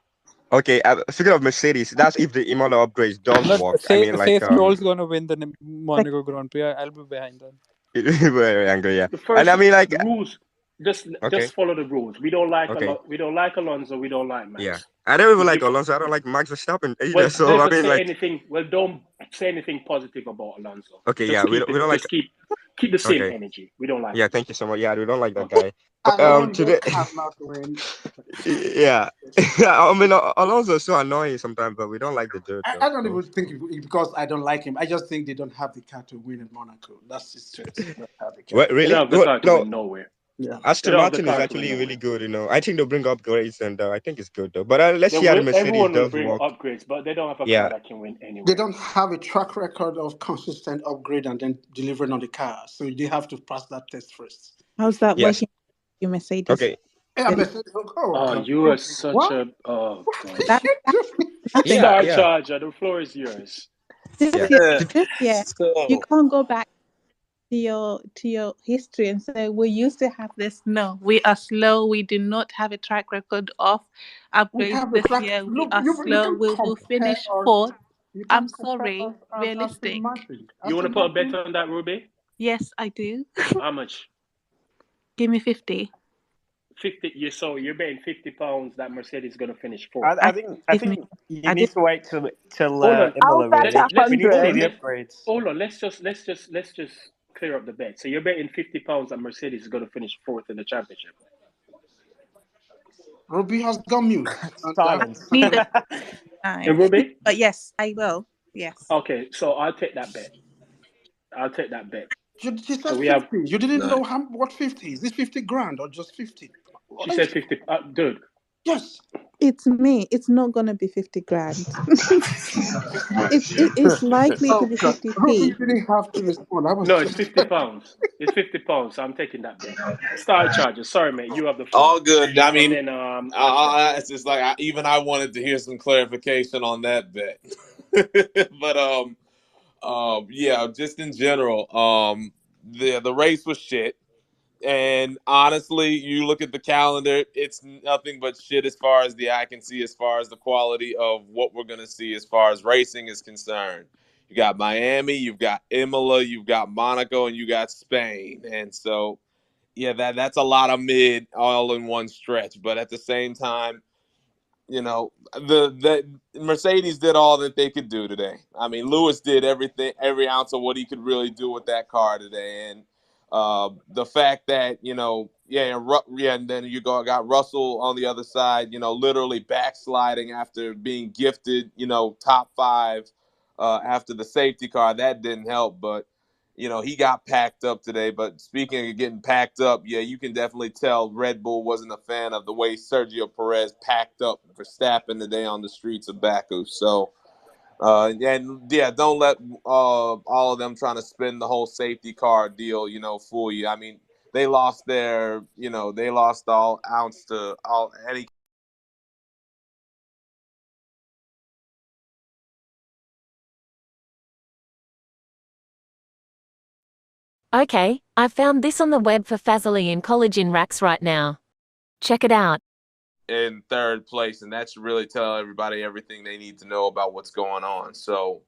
Speaker 14: Okay, speaking of Mercedes, that's if the Imola upgrades does work. I mean, like
Speaker 6: Stroll's gonna win the Monaco Grand Prix. I'll be behind them.
Speaker 14: Very angry, yeah.
Speaker 2: And
Speaker 14: I mean, like
Speaker 2: the rules. Just follow the rules. We don't like we don't like Alonso. We don't like Max.
Speaker 14: Yeah, I don't even like Alonso. I don't like Max Verstappen either.
Speaker 2: Well,
Speaker 14: so I mean, like
Speaker 2: anything. Well, don't say anything positive about Alonso.
Speaker 14: Okay, just we don't like.
Speaker 2: Keep the same energy. We don't like.
Speaker 14: Yeah, thank you so much. Yeah, we don't like that guy. Today. Yeah, I mean Alonso is so annoying sometimes, but we don't like the dude.
Speaker 1: I don't even think because I don't like him. I just think they don't have the car to win in Monaco. That's just it.
Speaker 14: What, really?
Speaker 2: They don't have the car to win nowhere.
Speaker 1: Yeah.
Speaker 14: Aston Martin is actually really good. I think they'll bring upgrades, and I think it's good though. But let's see how the Mercedes
Speaker 2: everyone will
Speaker 14: does
Speaker 2: bring
Speaker 14: work.
Speaker 2: upgrades, but they don't have a car that can win anywhere.
Speaker 1: They don't have a track record of consistent upgrade and then delivering on the car, so they have to pass that test first.
Speaker 4: How's that working? You Mercedes.
Speaker 14: Okay.
Speaker 1: Yeah, Mercedes.
Speaker 2: You are such a Star Charger. The floor is yours.
Speaker 4: Yeah. You can't go back. to your history and say we used to have this. No, we are slow. We do not have a track record of
Speaker 1: We
Speaker 4: upgrades
Speaker 1: have the
Speaker 4: this
Speaker 1: track.
Speaker 4: year. We
Speaker 1: Look,
Speaker 4: are
Speaker 1: you
Speaker 4: slow.
Speaker 1: can
Speaker 4: We will
Speaker 1: compare
Speaker 4: finish
Speaker 1: us.
Speaker 4: fourth.
Speaker 1: You
Speaker 4: I'm
Speaker 1: can compare
Speaker 4: sorry,
Speaker 1: us as Aston
Speaker 4: realistic.
Speaker 1: Martin.
Speaker 2: You want to
Speaker 1: Aston
Speaker 2: put a bet
Speaker 1: Martin.
Speaker 2: on that, Ruby?
Speaker 4: Yes, I do.
Speaker 2: How much?
Speaker 4: Give me 50.
Speaker 2: 50. You're betting £50 that Mercedes is going to finish fourth.
Speaker 13: I think
Speaker 4: Give me.
Speaker 13: you
Speaker 4: I did.
Speaker 13: need to wait till
Speaker 2: Hold on.
Speaker 12: I'll
Speaker 13: Imola.
Speaker 12: bet
Speaker 2: Let,
Speaker 13: Really,
Speaker 12: a
Speaker 2: let's
Speaker 13: we need to
Speaker 2: hold
Speaker 13: see
Speaker 2: on.
Speaker 12: hundred.
Speaker 13: the
Speaker 2: Let
Speaker 13: upgrades.
Speaker 2: hold on. Let's just clear up the bet. So you're betting £50 that Mercedes is going to finish fourth in the championship.
Speaker 1: Ruby has gone mute.
Speaker 4: I
Speaker 13: Silence.
Speaker 4: need a time.
Speaker 2: And Ruby?
Speaker 4: But yes, I will. Yes.
Speaker 2: Okay, so I'll take that bet. I'll take that bet.
Speaker 1: She
Speaker 2: So
Speaker 1: said
Speaker 2: we have.
Speaker 1: 50. You didn't
Speaker 11: Nice.
Speaker 1: know what 50 is. Is this 50 grand or just 50?
Speaker 2: She
Speaker 1: What are you?
Speaker 2: said 50. Dude,
Speaker 1: Yes.
Speaker 4: It's me. It's not gonna be 50 grand. It's likely to
Speaker 1: Oh
Speaker 4: be
Speaker 1: God, Ruby
Speaker 4: 50p.
Speaker 1: didn't have to respond. I was
Speaker 2: no, it's
Speaker 1: just.
Speaker 2: £50. It's £50. So I'm taking that bet. Star Charger. Sorry, mate. You have the floor.
Speaker 11: All good. I
Speaker 2: And
Speaker 11: mean,
Speaker 2: then Asha.
Speaker 11: it's just like even I wanted to hear some clarification on that bet. But yeah, just in general, the race was shit. And honestly, you look at the calendar, it's nothing but shit as far as the eye can see, as far as the quality of what we're going to see as far as racing is concerned. You got Miami, you've got Imola, you've got Monaco, and you got Spain. And so, yeah, that's a lot of mid all in one stretch. But at the same time, the Mercedes did all that they could do today. I mean, Lewis did everything, every ounce of what he could really do with that car today, and the fact that and then you got Russell on the other side, literally backsliding after being gifted, top five after the safety car, that didn't help, but. He got packed up today. But speaking of getting packed up, yeah, you can definitely tell Red Bull wasn't a fan of the way Sergio Perez packed up Verstappen today on the streets of Baku. So, and yeah, don't let all of them trying to spin the whole safety car deal, fool you. I mean, they lost they lost all ounce to all any.
Speaker 15: Okay, I've found this on the web for Fazoli and College in Racks right now. Check it out.
Speaker 11: In third place, and that should really tell everybody everything they need to know about what's going on. So,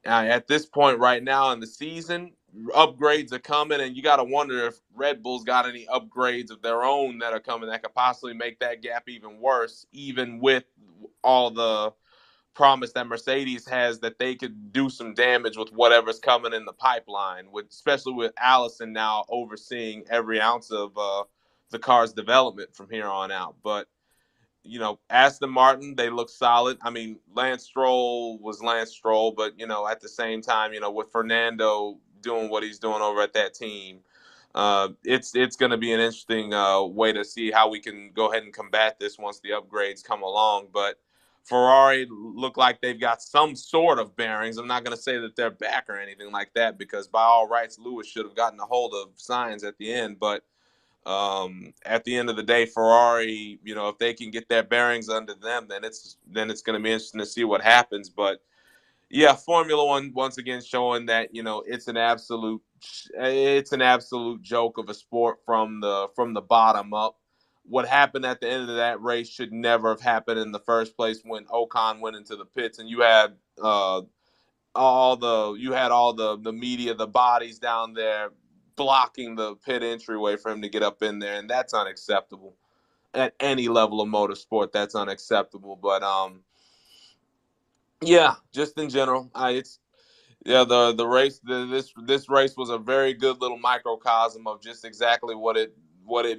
Speaker 11: at this point right now in the season, upgrades are coming, and you got to wonder if Red Bull's got any upgrades of their own that are coming that could possibly make that gap even worse, even with all the promise that Mercedes has that they could do some damage with whatever's coming in the pipeline, especially with Allison now overseeing every ounce of the car's development from here on out. But Aston Martin, they look solid. I mean, Lance Stroll was Lance Stroll, but, at the same time, with Fernando doing what he's doing over at that team, it's going to be an interesting way to see how we can go ahead and combat this once the upgrades come along. But Ferrari look like they've got some sort of bearings. I'm not going to say that they're back or anything like that because by all rights, Lewis should have gotten a hold of Sainz at the end, but at the end of the day, Ferrari, if they can get their bearings under them, then it's going to be interesting to see what happens. But yeah, Formula One once again showing that it's an absolute joke of a sport from the bottom up. What happened at the end of that race should never have happened in the first place when Ocon went into the pits, and you had all the media, the bodies down there blocking the pit entryway for him to get up in there, and that's unacceptable at any level of motorsport. That's unacceptable. But yeah, just in general, it's yeah, the race, this race was a very good little microcosm of just exactly what it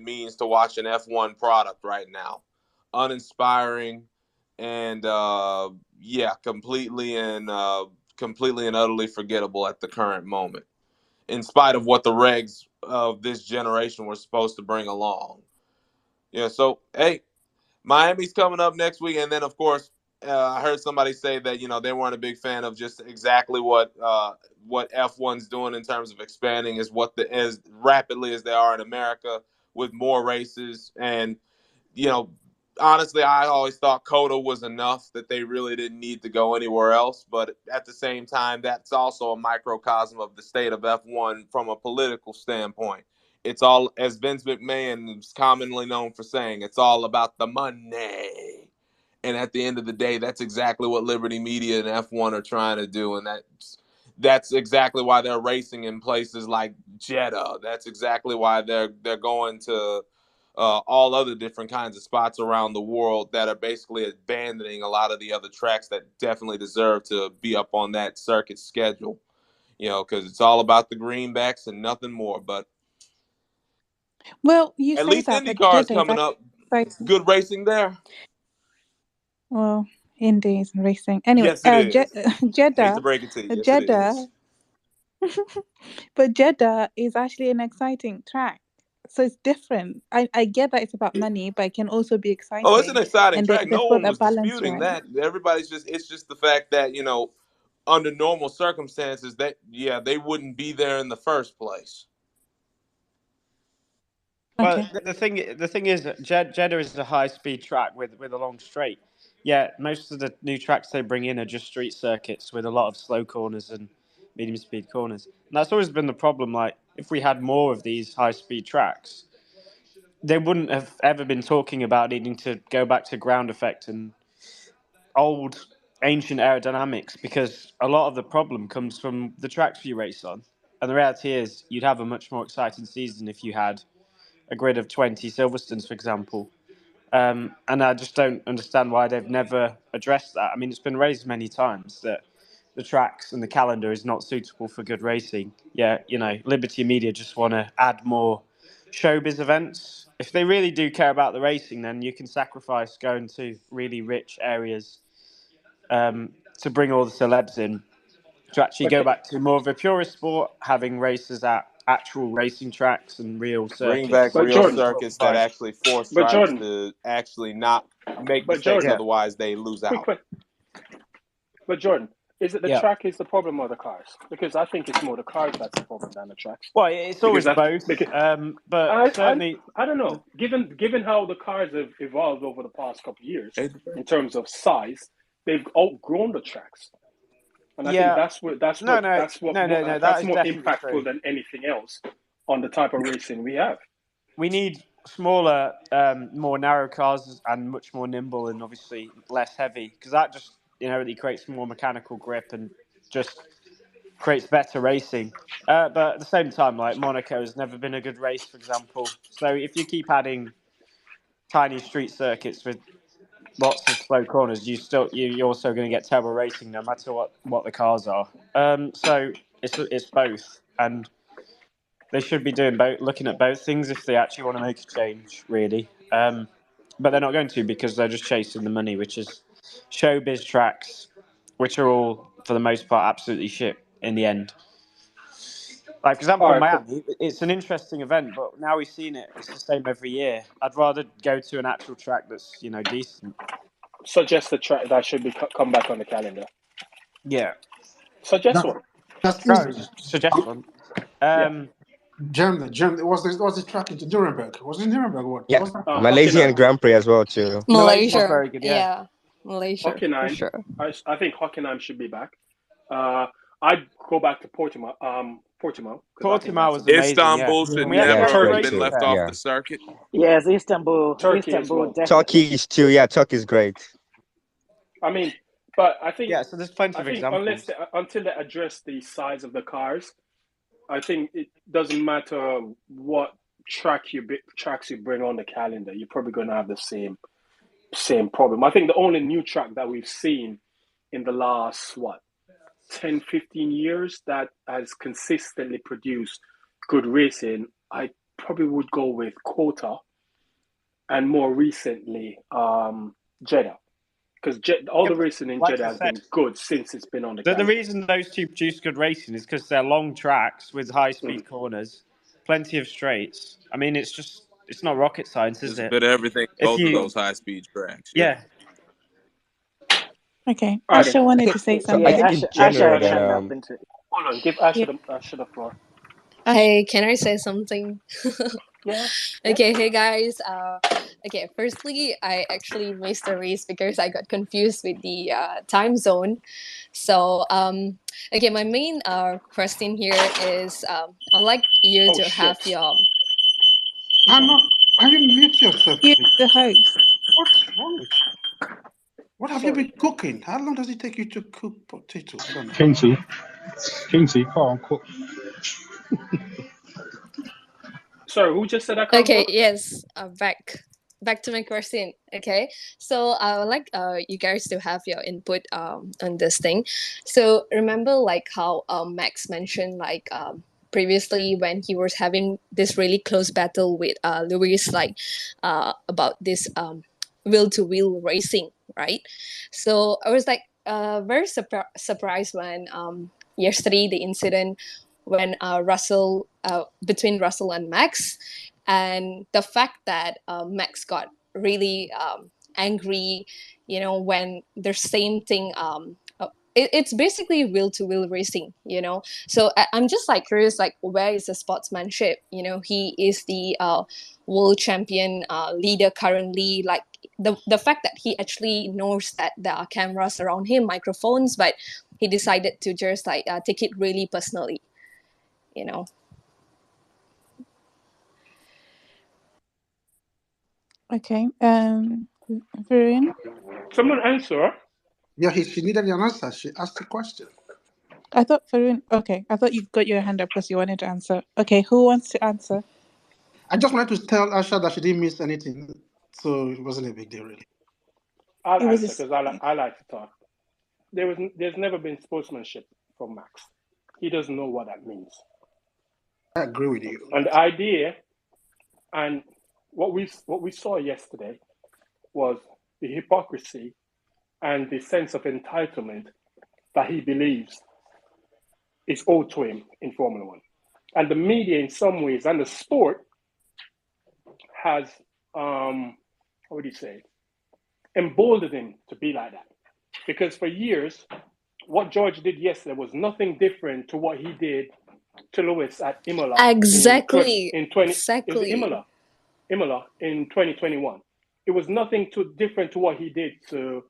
Speaker 11: means to watch an F1 product right now. Uninspiring, and yeah, completely and utterly forgettable at the current moment, in spite of what the regs of this generation were supposed to bring along. Yeah, so hey, Miami's coming up next week, and then of course, I heard somebody say that they weren't a big fan of just exactly what F1's doing in terms of expanding as rapidly as they are in America with more races, and you know honestly, I always thought COTA was enough, that they really didn't need to go anywhere else. But at the same time, that's also a microcosm of the state of F1 from a political standpoint. It's all, as Vince McMahon is commonly known for saying, it's all about the money. And at the end of the day, that's exactly what Liberty Media and F1 are trying to do. And that's exactly why they're racing in places like Jeddah. That's exactly why they're going to all other different kinds of spots around the world that are basically abandoning a lot of the other tracks that definitely deserve to be up on that circuit schedule. Because it's all about the greenbacks and nothing more. But
Speaker 4: Well, you
Speaker 11: at
Speaker 4: say
Speaker 11: least
Speaker 4: that, but
Speaker 11: IndyCar is
Speaker 4: Jeddah is
Speaker 11: coming
Speaker 4: actually
Speaker 11: up.
Speaker 4: exciting.
Speaker 11: Good racing there.
Speaker 4: Well, Indy is racing. Anyway,
Speaker 11: Yes, it is. Hate to
Speaker 4: Jeddah,
Speaker 11: break it to you. Yes, it
Speaker 4: Jeddah,
Speaker 11: is.
Speaker 4: but Jeddah is actually an exciting track. So it's different. I get that it's about money, but it can also be
Speaker 11: Oh, it's an
Speaker 4: exciting,
Speaker 11: exciting
Speaker 4: and
Speaker 11: track.
Speaker 4: they've
Speaker 11: No
Speaker 4: got
Speaker 11: one
Speaker 4: that
Speaker 11: was
Speaker 4: balance
Speaker 11: disputing
Speaker 4: right.
Speaker 11: that. It's just the fact that, under normal circumstances, that, yeah, they wouldn't be there in the first place.
Speaker 13: Well,
Speaker 4: Okay.
Speaker 13: the thing is, that Jeddah is a high-speed track with a long straight. Yeah, most of the new tracks they bring in are just street circuits with a lot of slow corners and medium-speed corners. And that's always been the problem. Like, if we had more of these high-speed tracks, they wouldn't have ever been talking about needing to go back to ground effect and old, ancient aerodynamics, because a lot of the problem comes from the tracks you race on. And the reality is, you'd have a much more exciting season if you had a grid of 20 Silverstones, for example. And I just don't understand why they've never addressed that. I mean, it's been raised many times that the tracks and the calendar is not suitable for good racing. Yeah, Liberty Media just want to add more showbiz events. If they really do care about the racing, then you can sacrifice going to really rich areas to bring all the celebs in, to actually
Speaker 2: But
Speaker 13: go back to more of a purist sport, having races at actual racing tracks and real
Speaker 11: Bring back
Speaker 13: circuits.
Speaker 2: but
Speaker 11: real
Speaker 2: Jordan,
Speaker 11: circuits that actually force
Speaker 2: but
Speaker 11: drivers
Speaker 2: Jordan,
Speaker 11: to actually not make
Speaker 2: but
Speaker 11: mistakes,
Speaker 2: Jordan,
Speaker 13: Yeah,
Speaker 11: otherwise they lose
Speaker 2: quick,
Speaker 11: out.
Speaker 2: quick. But Jordan, is it the
Speaker 13: yeah.
Speaker 2: track is the problem or the cars? Because I think it's more the cars that's the problem than the tracks.
Speaker 13: Well, it's
Speaker 2: Because
Speaker 13: always
Speaker 2: that
Speaker 13: both,
Speaker 2: because
Speaker 13: but certainly,
Speaker 2: I don't know. Given how the cars have evolved over the past couple of years
Speaker 11: Hey,
Speaker 2: in terms of size, they've outgrown the tracks, and I think
Speaker 13: yeah.
Speaker 2: that's
Speaker 13: No, no, no, no, no. That
Speaker 2: that's
Speaker 13: is
Speaker 2: more
Speaker 13: definitely true.
Speaker 2: impactful than anything else on the type of racing we have.
Speaker 13: We need smaller, more narrow cars and much more nimble and obviously less heavy, because that just really creates more mechanical grip and just creates better racing. But at the same time, like Monaco has never been a good race, for example. So if you keep adding tiny street circuits with lots of slow corners, you're also going to get terrible racing, no matter what the cars are. So it's both, and they should be doing both, looking at both things if they actually want to make a change, really. But they're not going to, because they're just chasing the money, which is showbiz tracks, which are all for the most part absolutely shit in the end. Like, for example,
Speaker 2: All
Speaker 13: in
Speaker 2: right, cool.
Speaker 13: Miami, it's an interesting event, but now we've seen it. It's the same every year. I'd rather go to an actual track that's decent.
Speaker 2: Suggest a track that should be come back on the calendar.
Speaker 13: Yeah.
Speaker 2: Suggest
Speaker 1: That,
Speaker 2: one.
Speaker 1: that's
Speaker 13: No,
Speaker 1: easy.
Speaker 13: just suggest one.
Speaker 2: Yeah.
Speaker 1: Germany. Was the track into Nuremberg? Was it Nuremberg? What?
Speaker 14: Yeah,
Speaker 1: What's that?
Speaker 14: Malaysian
Speaker 2: Hockenheim.
Speaker 14: Grand Prix as well too.
Speaker 13: Malaysia is
Speaker 16: Malaysia.
Speaker 13: very good, yeah.
Speaker 16: Yeah, Malaysia for
Speaker 2: Hockenheim.
Speaker 16: sure.
Speaker 2: I think Hockenheim should be back. I'd go back to Portimao. Portimao, because I think
Speaker 13: Portimao
Speaker 2: that's a
Speaker 13: was
Speaker 2: good.
Speaker 13: amazing, yeah.
Speaker 11: Istanbul should
Speaker 13: And
Speaker 14: Yeah,
Speaker 13: we
Speaker 14: it's
Speaker 13: had
Speaker 11: never
Speaker 13: good
Speaker 11: have
Speaker 14: great
Speaker 11: been
Speaker 13: races
Speaker 14: too.
Speaker 11: left
Speaker 13: there.
Speaker 11: off
Speaker 14: Yeah,
Speaker 11: the circuit.
Speaker 9: Yes, Istanbul.
Speaker 2: Turkey as
Speaker 9: Istanbul
Speaker 2: well.
Speaker 9: definitely.
Speaker 14: Turkey is too. Yeah, Turkey is great.
Speaker 2: I mean, but I think
Speaker 13: Yeah, so there's plenty of examples.
Speaker 2: until they address the size of the cars, I think it doesn't matter what tracks you bring on the calendar. You're probably going to have the same problem. I think the only new track that we've seen in the last 10, 15 years that has consistently produced good racing, I probably would go with COTA, and more recently Jeddah, because all
Speaker 13: Yeah,
Speaker 2: the
Speaker 13: but
Speaker 2: racing in
Speaker 13: like
Speaker 2: Jeddah
Speaker 13: I
Speaker 2: has
Speaker 13: said,
Speaker 2: been good since it's been on the
Speaker 13: the
Speaker 2: calendar.
Speaker 13: reason those two produce good racing is because they're long tracks with high speed corners, plenty of straights. I mean, it's not rocket science, is
Speaker 11: There's a
Speaker 13: it?
Speaker 11: bit of everything in
Speaker 13: If
Speaker 11: both of
Speaker 13: you,
Speaker 11: those high speed tracks. Yeah.
Speaker 13: yeah,
Speaker 4: Okay.
Speaker 2: All right, then.
Speaker 4: Asha wanted to say
Speaker 14: So I
Speaker 9: Yeah,
Speaker 4: something.
Speaker 14: think
Speaker 9: Asha,
Speaker 14: in
Speaker 9: Asha
Speaker 14: general
Speaker 9: had
Speaker 14: that
Speaker 9: hand up into it.
Speaker 2: Hold on, give
Speaker 4: Yeah.
Speaker 2: Asha the floor.
Speaker 4: Ash.
Speaker 16: Hey, can I say something?
Speaker 2: Yeah.
Speaker 16: Okay, hey guys. Okay, firstly, I actually missed the race because I got confused with the time zone. So, okay, my main question here is I'd like you to have your.
Speaker 1: Anna, have you mute yourself,
Speaker 4: You're
Speaker 1: please?
Speaker 4: the host.
Speaker 1: What's wrong with you? What have you been cooking? How long does it take you to cook potato? I don't know.
Speaker 3: Kinsey, can't cook.
Speaker 2: Sorry, who just said I can't
Speaker 16: Okay,
Speaker 2: cook?
Speaker 16: yes, back to my question. Okay, so I would like you guys to have your input on this thing. So remember like how Max mentioned like previously when he was having this really close battle with Lewis like about this wheel to wheel racing, right? So I was like very surprised when yesterday the incident when Russell between Russell and Max, and the fact that Max got really angry, you know, when the same thing. It's basically wheel to wheel racing, you know. So I'm just like curious, like where is the sportsmanship? You know, he is the world champion leader currently. Like the fact that he actually knows that there are cameras around him, microphones, but he decided to just like take it really personally, you know.
Speaker 4: Okay. Varun?
Speaker 2: Someone answer.
Speaker 1: Yeah, she needed an answer. She asked the question.
Speaker 4: I thought Varun. Okay, I thought you got your hand up because you wanted to answer. Okay, who wants to answer?
Speaker 1: I just wanted to tell Asha that she didn't miss anything, so it wasn't a big deal, really.
Speaker 2: I'll answer because I like to talk. There's never been sportsmanship from Max. He doesn't know what that means.
Speaker 1: I agree with you.
Speaker 2: And the idea, and what we saw yesterday, was the hypocrisy and the sense of entitlement that he believes is owed to him in Formula One. And the media, in some ways, and the sport has, emboldened him to be like that. Because for years, what George did yesterday was nothing different to what he did to Lewis at Imola.
Speaker 16: Exactly.
Speaker 2: It was Imola in 2021. It was nothing too different to what he did to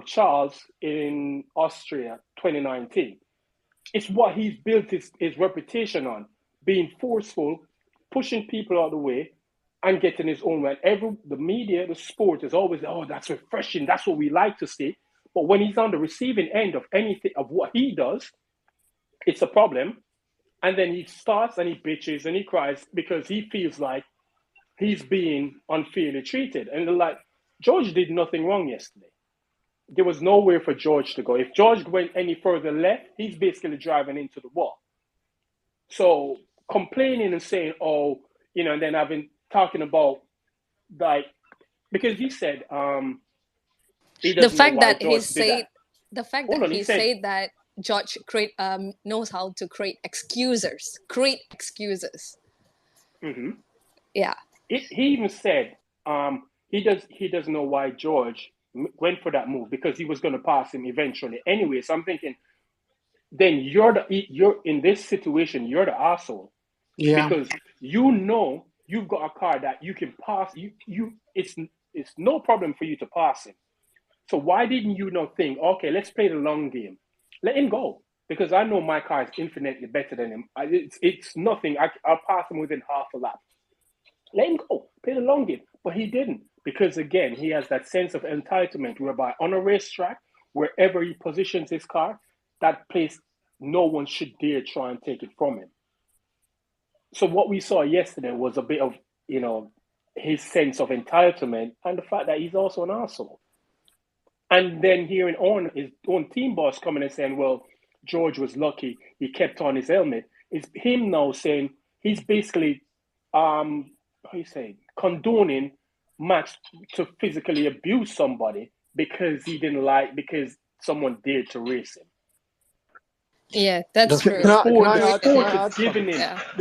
Speaker 2: Charles in Austria 2019. It's what he's built his reputation on, being forceful, pushing people out of the way, and getting his own way. The media, the sport is always, oh, that's refreshing. That's what we like to see. But when he's on the receiving end of anything, of what he does, it's a problem. And then he starts and he bitches and he cries because he feels like he's being unfairly treated. And like, George did nothing wrong yesterday. There was nowhere for George to go. If George went any further left, he's basically driving into the wall. So complaining and saying, oh, you know, and then I've been talking about, like, because he said he doesn't know why George did that.
Speaker 16: The fact that he said that George knows how to create excuses.
Speaker 2: Mm-hmm.
Speaker 16: Yeah.
Speaker 2: He even said he doesn't know why George went for that move because he was going to pass him eventually anyway. So I'm thinking, then you're in this situation, you're the asshole.
Speaker 1: Yeah.
Speaker 2: Because you know you've got a car that you can pass. It's no problem for you to pass him. So why didn't you not think, okay, let's play the long game. Let him go. Because I know my car is infinitely better than him. It's nothing. I'll pass him within half a lap. Let him go. Play the long game. But he didn't. Because, again, he has that sense of entitlement whereby on a racetrack, wherever he positions his car, that place, no one should dare try and take it from him. So what we saw yesterday was a bit of, you know, his sense of entitlement and the fact that he's also an arsehole. And then hearing his own team boss coming and saying, well, George was lucky, he kept on his helmet. It's him now saying he's basically, condoning Max to physically abuse somebody because because someone dared to race him.
Speaker 16: Yeah, that's true.
Speaker 2: The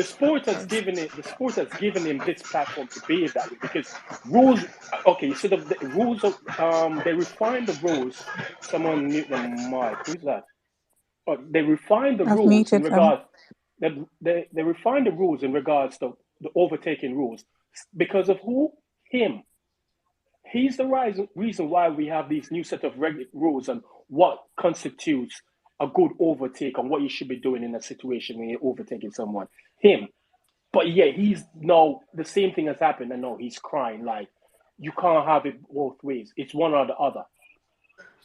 Speaker 2: sport has given him this platform to behave that way because rules. Okay, so the rules of they refine the rules. Someone mute the mic. Who's that? They refine the rules in regards. They refine the rules in regards to the overtaking rules because of who? Him. He's the reason why we have these new set of rules on what constitutes a good overtake and what you should be doing in a situation when you're overtaking someone. Him. But yeah, he's now the same thing has happened, and now he's crying like you can't have it both ways. It's one or the other.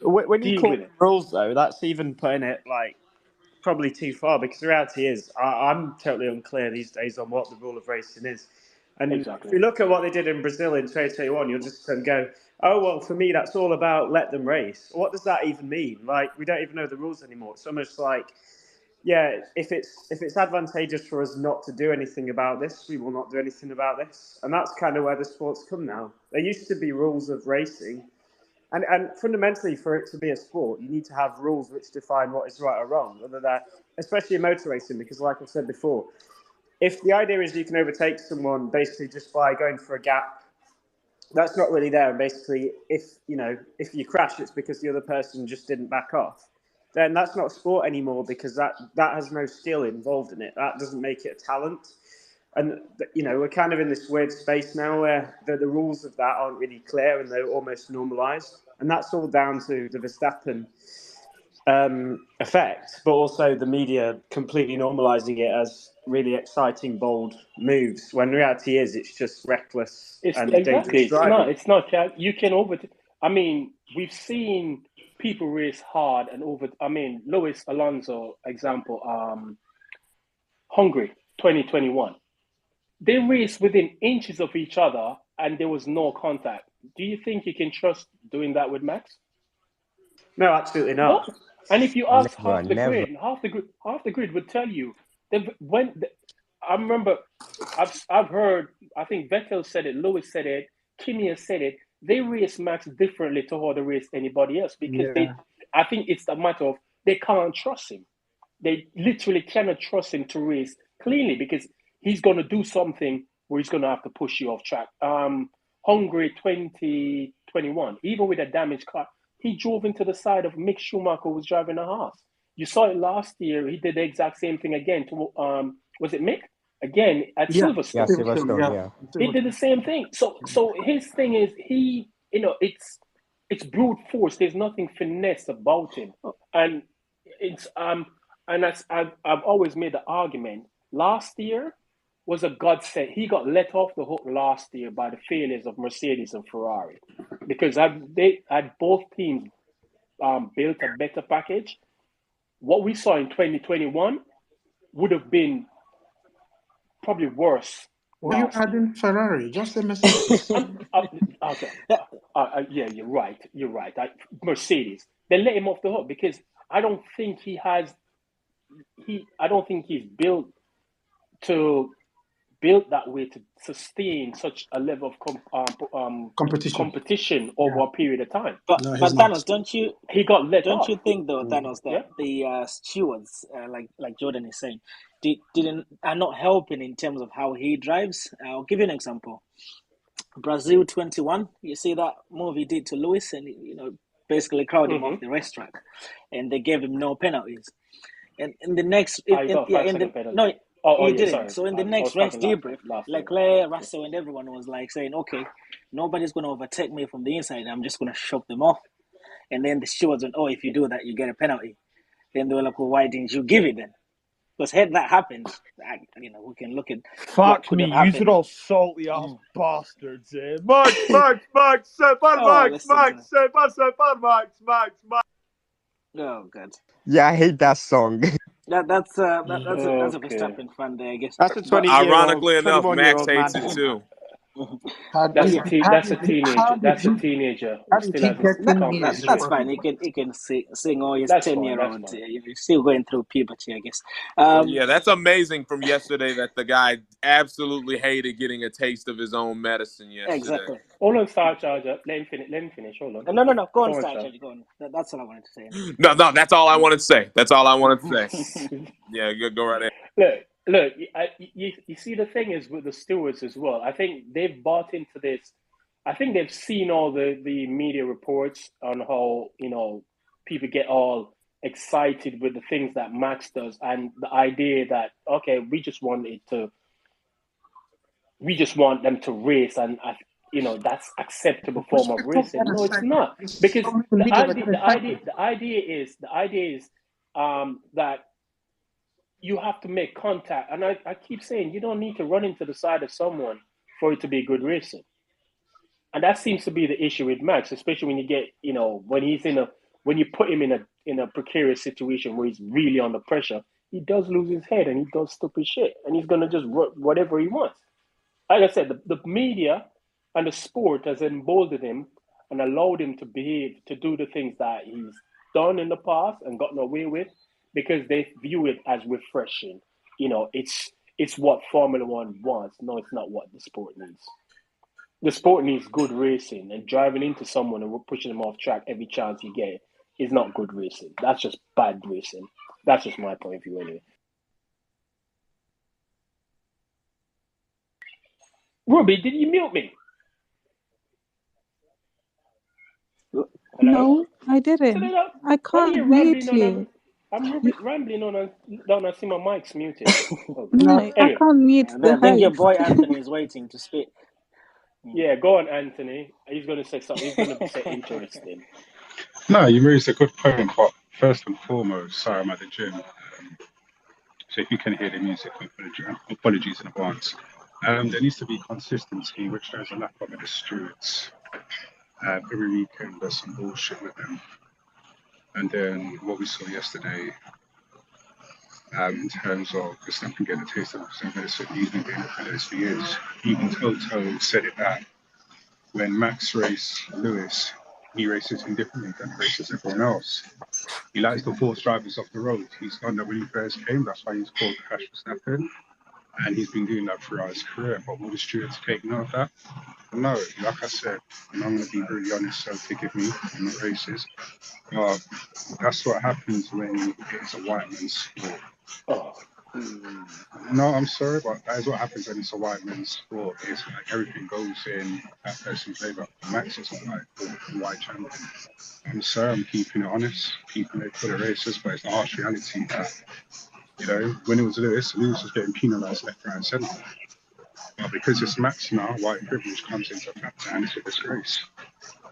Speaker 13: When you
Speaker 2: Deal
Speaker 13: call
Speaker 2: with
Speaker 13: it
Speaker 2: it.
Speaker 13: rules, though, that's even putting it like probably too far, because the reality is I'm totally unclear these days on what the rule of racing is. And
Speaker 2: Exactly.
Speaker 13: if you look at what they did in Brazil in 2021, you'll just go, oh, well, for me, that's all about let them race. What does that even mean? Like, we don't even know the rules anymore. It's almost like, yeah, if it's advantageous for us not to do anything about this, we will not do anything about this. And that's kind of where the sports come now. There used to be rules of racing. And fundamentally, for it to be a sport, you need to have rules which define what is right or wrong, whether that, especially in motor racing, because like I've said before, if the idea is you can overtake someone basically just by going for a gap, that's not really there. And basically, if you crash, it's because the other person just didn't back off. Then that's not sport anymore, because that has no skill involved in it. That doesn't make it a talent. And we're kind of in this weird space now where the rules of that aren't really clear and they're almost normalised. And that's all down to the Verstappen effect, but also the media completely normalising it as really exciting, bold moves, when the reality is it's just reckless and dangerous driving.
Speaker 2: It's not. You can overtake. I mean, we've seen people race hard and over. I mean, Lewis Alonso example, Hungary 2021. They raced within inches of each other and there was no contact. Do you think you can trust doing that with Max?
Speaker 13: No, absolutely not.
Speaker 2: No. And if you ask
Speaker 14: Never,
Speaker 2: half the
Speaker 14: never.
Speaker 2: grid would tell you. I remember, I've heard. I think Vettel said it, Lewis said it, Kimi said it. They race Max differently to how they race anybody else because I think it's a matter of they can't trust him. They literally cannot trust him to race cleanly because he's going to do something where he's going to have to push you off track. Hungary 2021, even with a damaged car, he drove into the side of Mick Schumacher, who was driving a Haas. You saw it last year. He did the exact same thing again. Was it Mick? Again at Silverstone.
Speaker 14: Yeah, Silverstone, yeah.
Speaker 2: He did the same thing. So his thing is it's brute force. There's nothing finesse about him, and it's and that's I've always made the argument. Last year was a godsend. He got let off the hook last year by the failures of Mercedes and Ferrari, because they had both teams built a better package. What we saw in 2021 would have been probably worse.
Speaker 1: Why are you adding Ferrari? Just a Mercedes.
Speaker 2: Okay. Yeah, you're right. Mercedes. They let him off the hook because I don't think he's built that way to sustain such a level of competition over a period of time.
Speaker 9: But Thanos, don't you?
Speaker 2: He got let
Speaker 9: Don't
Speaker 2: off.
Speaker 9: you think though, Thanos, that the stewards, like Jordan is saying, are not helping in terms of how he drives? I'll give you an example. Brazil 21. You see that move he did to Lewis, and basically crowded him off the racetrack, and they gave him no penalties. And in the next, he didn't. Sorry. So in the next race debrief, Leclerc, Russell, and everyone was like saying, "Okay, nobody's going to overtake me from the inside. I'm just going to shove them off." And then the stewards went, "Oh, if you do that, you get a penalty." Then they were like, "Well, why didn't you give it then?" Because had that happened, we can look at.
Speaker 6: Fuck me, you are all salty ass bastards. Max.
Speaker 9: Oh god.
Speaker 14: Yeah, I hate that song.
Speaker 9: That's a Verstappen fan there, I guess.
Speaker 13: That's a 20-year-old.
Speaker 11: Ironically enough, Max hates
Speaker 9: man.
Speaker 11: it too.
Speaker 2: That's a teenager. That's a teenager.
Speaker 9: That's fine. He can sing all his 10-year-old. He's still going through puberty, I guess.
Speaker 11: Yeah, that's amazing from yesterday that the guy absolutely hated getting a taste of his own medicine yesterday.
Speaker 9: Exactly.
Speaker 2: Hold on, Star Charger. Let him finish. Hold on.
Speaker 9: No. Go on, Star Charger. Go on. That's all I wanted to say.
Speaker 11: No, that's all I wanted to say. That's all I wanted to say. Yeah, go right ahead.
Speaker 2: Look. You see, the thing is with the stewards as well. I think they've bought into this. I think they've seen all the media reports on how people get all excited with the things that Max does, and the idea that we just want it to we just want them to race, and that's acceptable
Speaker 1: Which
Speaker 2: form of
Speaker 1: people
Speaker 2: racing.
Speaker 1: get
Speaker 2: No, it's
Speaker 1: excited.
Speaker 2: not,
Speaker 1: It's
Speaker 2: because
Speaker 1: so many media that get excited.
Speaker 2: the idea is that you have to make contact, and I keep saying you don't need to run into the side of someone for it to be good racing. And that seems to be the issue with Max, especially when you get, when he's when you put him in a precarious situation where he's really under pressure, he does lose his head and he does stupid shit, and he's gonna just whatever he wants. Like I said, the media and the sport has emboldened him and allowed him to behave, to do the things that he's done in the past and gotten away with, because they view it as refreshing. It's what Formula One wants. No, it's not what the sport needs. The sport needs good racing, and driving into someone and pushing them off track every chance you get is not good racing. That's just bad racing. That's just my point of view, anyway. Ruby, did you mute me? Hello?
Speaker 4: No, I
Speaker 2: So
Speaker 4: didn't.
Speaker 2: then
Speaker 4: I
Speaker 2: I'm here
Speaker 4: can't
Speaker 2: rambling
Speaker 4: mute
Speaker 2: on.
Speaker 4: you.
Speaker 2: I'm rambling on, and down. I see my mic's muted. Oh.
Speaker 4: No, I
Speaker 2: Anyway,
Speaker 4: can't mute
Speaker 9: And
Speaker 4: the
Speaker 9: I think your
Speaker 4: host.
Speaker 9: boy Anthony is waiting to speak.
Speaker 2: yeah, go on, Anthony. He's going to say something. He's going to say interesting.
Speaker 3: No, you raised a good point, but first and foremost, sorry, I'm at the gym. So if you can hear the music, apologies in advance. There needs to be consistency, which there's a lack of in the stewards. Every weekend there's some bullshit with them. And then what we saw yesterday, in terms of Verstappen getting a taste of some medicine, he's been getting for those for years. Even Toto said it that when Max raced Lewis, he races him differently than races everyone else. He likes to force drivers off the road. He's done that when he first came. That's why he's called Crash Verstappen. And he's been doing that throughout his career. But will the stewards take note of that? No. Like I said, and I'm going to be really honest, so forgive me, I'm not racist. But that's what happens when it's a white man's sport.
Speaker 2: Oh.
Speaker 3: No, I'm sorry, but that is what happens when it's a white man's sport. It's like everything goes in that person's favour. Max is not like white champion. I'm sorry, I'm keeping it honest, keeping it for the racist, but it's the harsh reality that, when it was Lewis was getting penalised left, right, and centre. But because it's Max now, white privilege comes into factor, and it's a disgrace.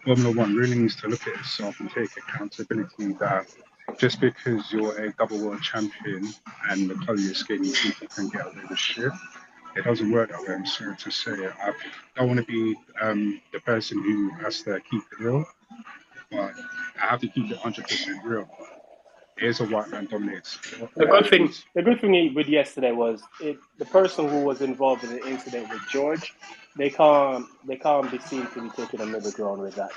Speaker 3: Formula One really needs to look at itself and take accountability that just because you're a double world champion and the colour your skin, you think you can get away with shit. It doesn't work that way. I'm sorry to say it. I don't want to be the person who has to keep it real, but I have to keep it 100% real. It is a white man dominated sport.
Speaker 2: The good thing with yesterday was the person who was involved in the incident with George. They can't be seen to be taking a middle ground with that.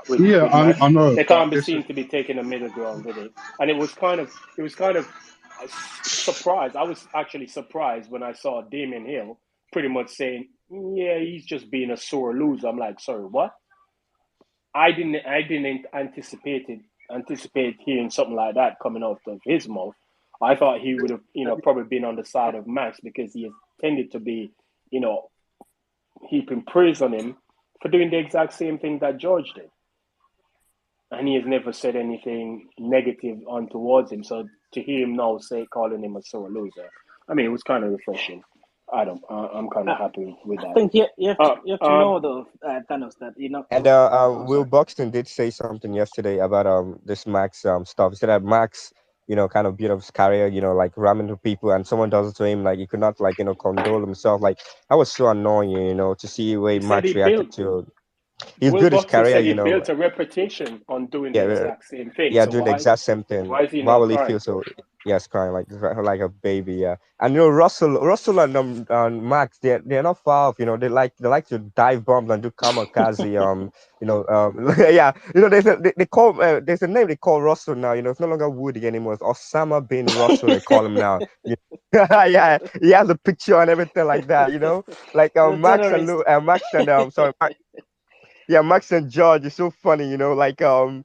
Speaker 2: With Max,
Speaker 3: I know,
Speaker 2: they
Speaker 3: but
Speaker 2: can't be seen to be taking a middle ground with it. And it was kind of a surprise. I was actually surprised when I saw Damien Hill pretty much saying, "Yeah, he's just being a sore loser." I'm like, sorry, what? I didn't anticipate hearing something like that coming out of his mouth. I thought he would have, probably been on the side of Max, because he has tended to be, heaping praise on him for doing the exact same thing that George did. And he has never said anything negative on towards him. So to hear him now calling him a sore loser, I mean, it was kind of refreshing. I'm kind of happy with
Speaker 9: I
Speaker 2: that.
Speaker 9: think you have to know though, Thanos, that
Speaker 14: And
Speaker 9: Oh,
Speaker 14: Will
Speaker 9: sorry.
Speaker 14: Buxton did say something yesterday about this Max stuff. He said that Max, kind of built up his career, like ramming to people, and someone does it to him, like he could not, like, condole himself. Like that was so annoying, to see the way
Speaker 2: He said
Speaker 14: Max
Speaker 2: he
Speaker 14: reacted
Speaker 2: built.
Speaker 14: to. He's
Speaker 2: Will
Speaker 14: built his
Speaker 2: Buxton
Speaker 14: career,
Speaker 2: said he built a reputation on doing the
Speaker 14: yeah,
Speaker 2: exact same thing.
Speaker 14: yeah,
Speaker 2: So
Speaker 14: doing the exact same thing.
Speaker 2: why is he
Speaker 14: Why
Speaker 2: not
Speaker 14: will he
Speaker 2: crying?
Speaker 14: feel so? Yes, crying like a baby. Yeah, and Russell and Max, they're not far off. They like to dive bombs and do kamikaze. Yeah. There's a name they call Russell now. It's no longer Woody anymore. It's Osama bin Russell. They call him now. Yeah, he has a picture and everything like that. Like
Speaker 9: The terrorist.
Speaker 14: Max and sorry, yeah, Max and George is so funny, like that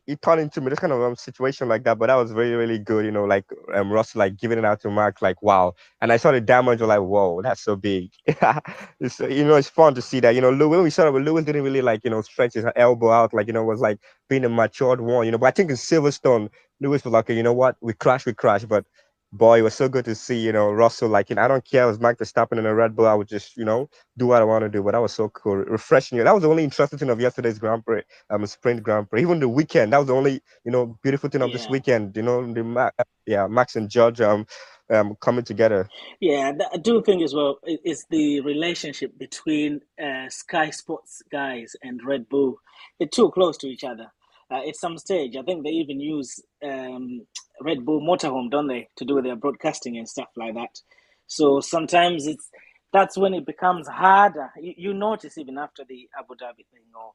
Speaker 14: it turned into me this kind of situation like that, but that was really, really good, like Russ like giving it out to Max, like wow. And I saw the damage, like whoa, that's so big. It's fun to see that, when we saw it, Lewis didn't really like, stretch his elbow out, like, was like being a matured one, but I think in Silverstone, Lewis was like, you know what, we crash, but boy, it was so good to see, Russell. Like, I don't care. It was Max Verstappen in a Red Bull. I would just, do what I want to do. But that was so cool, refreshing. That was the only interesting thing of yesterday's Grand Prix, sprint Grand Prix. Even the weekend, that was the only, beautiful thing of this
Speaker 9: Yeah.
Speaker 14: weekend. Max and George coming together.
Speaker 9: Yeah, I do think as well it's the relationship between Sky Sports guys and Red Bull. They're too close to each other. At some stage, I think they even use Red Bull Motorhome, don't they, to do their broadcasting and stuff like that. So sometimes that's when it becomes harder. You notice even after the Abu Dhabi thing, or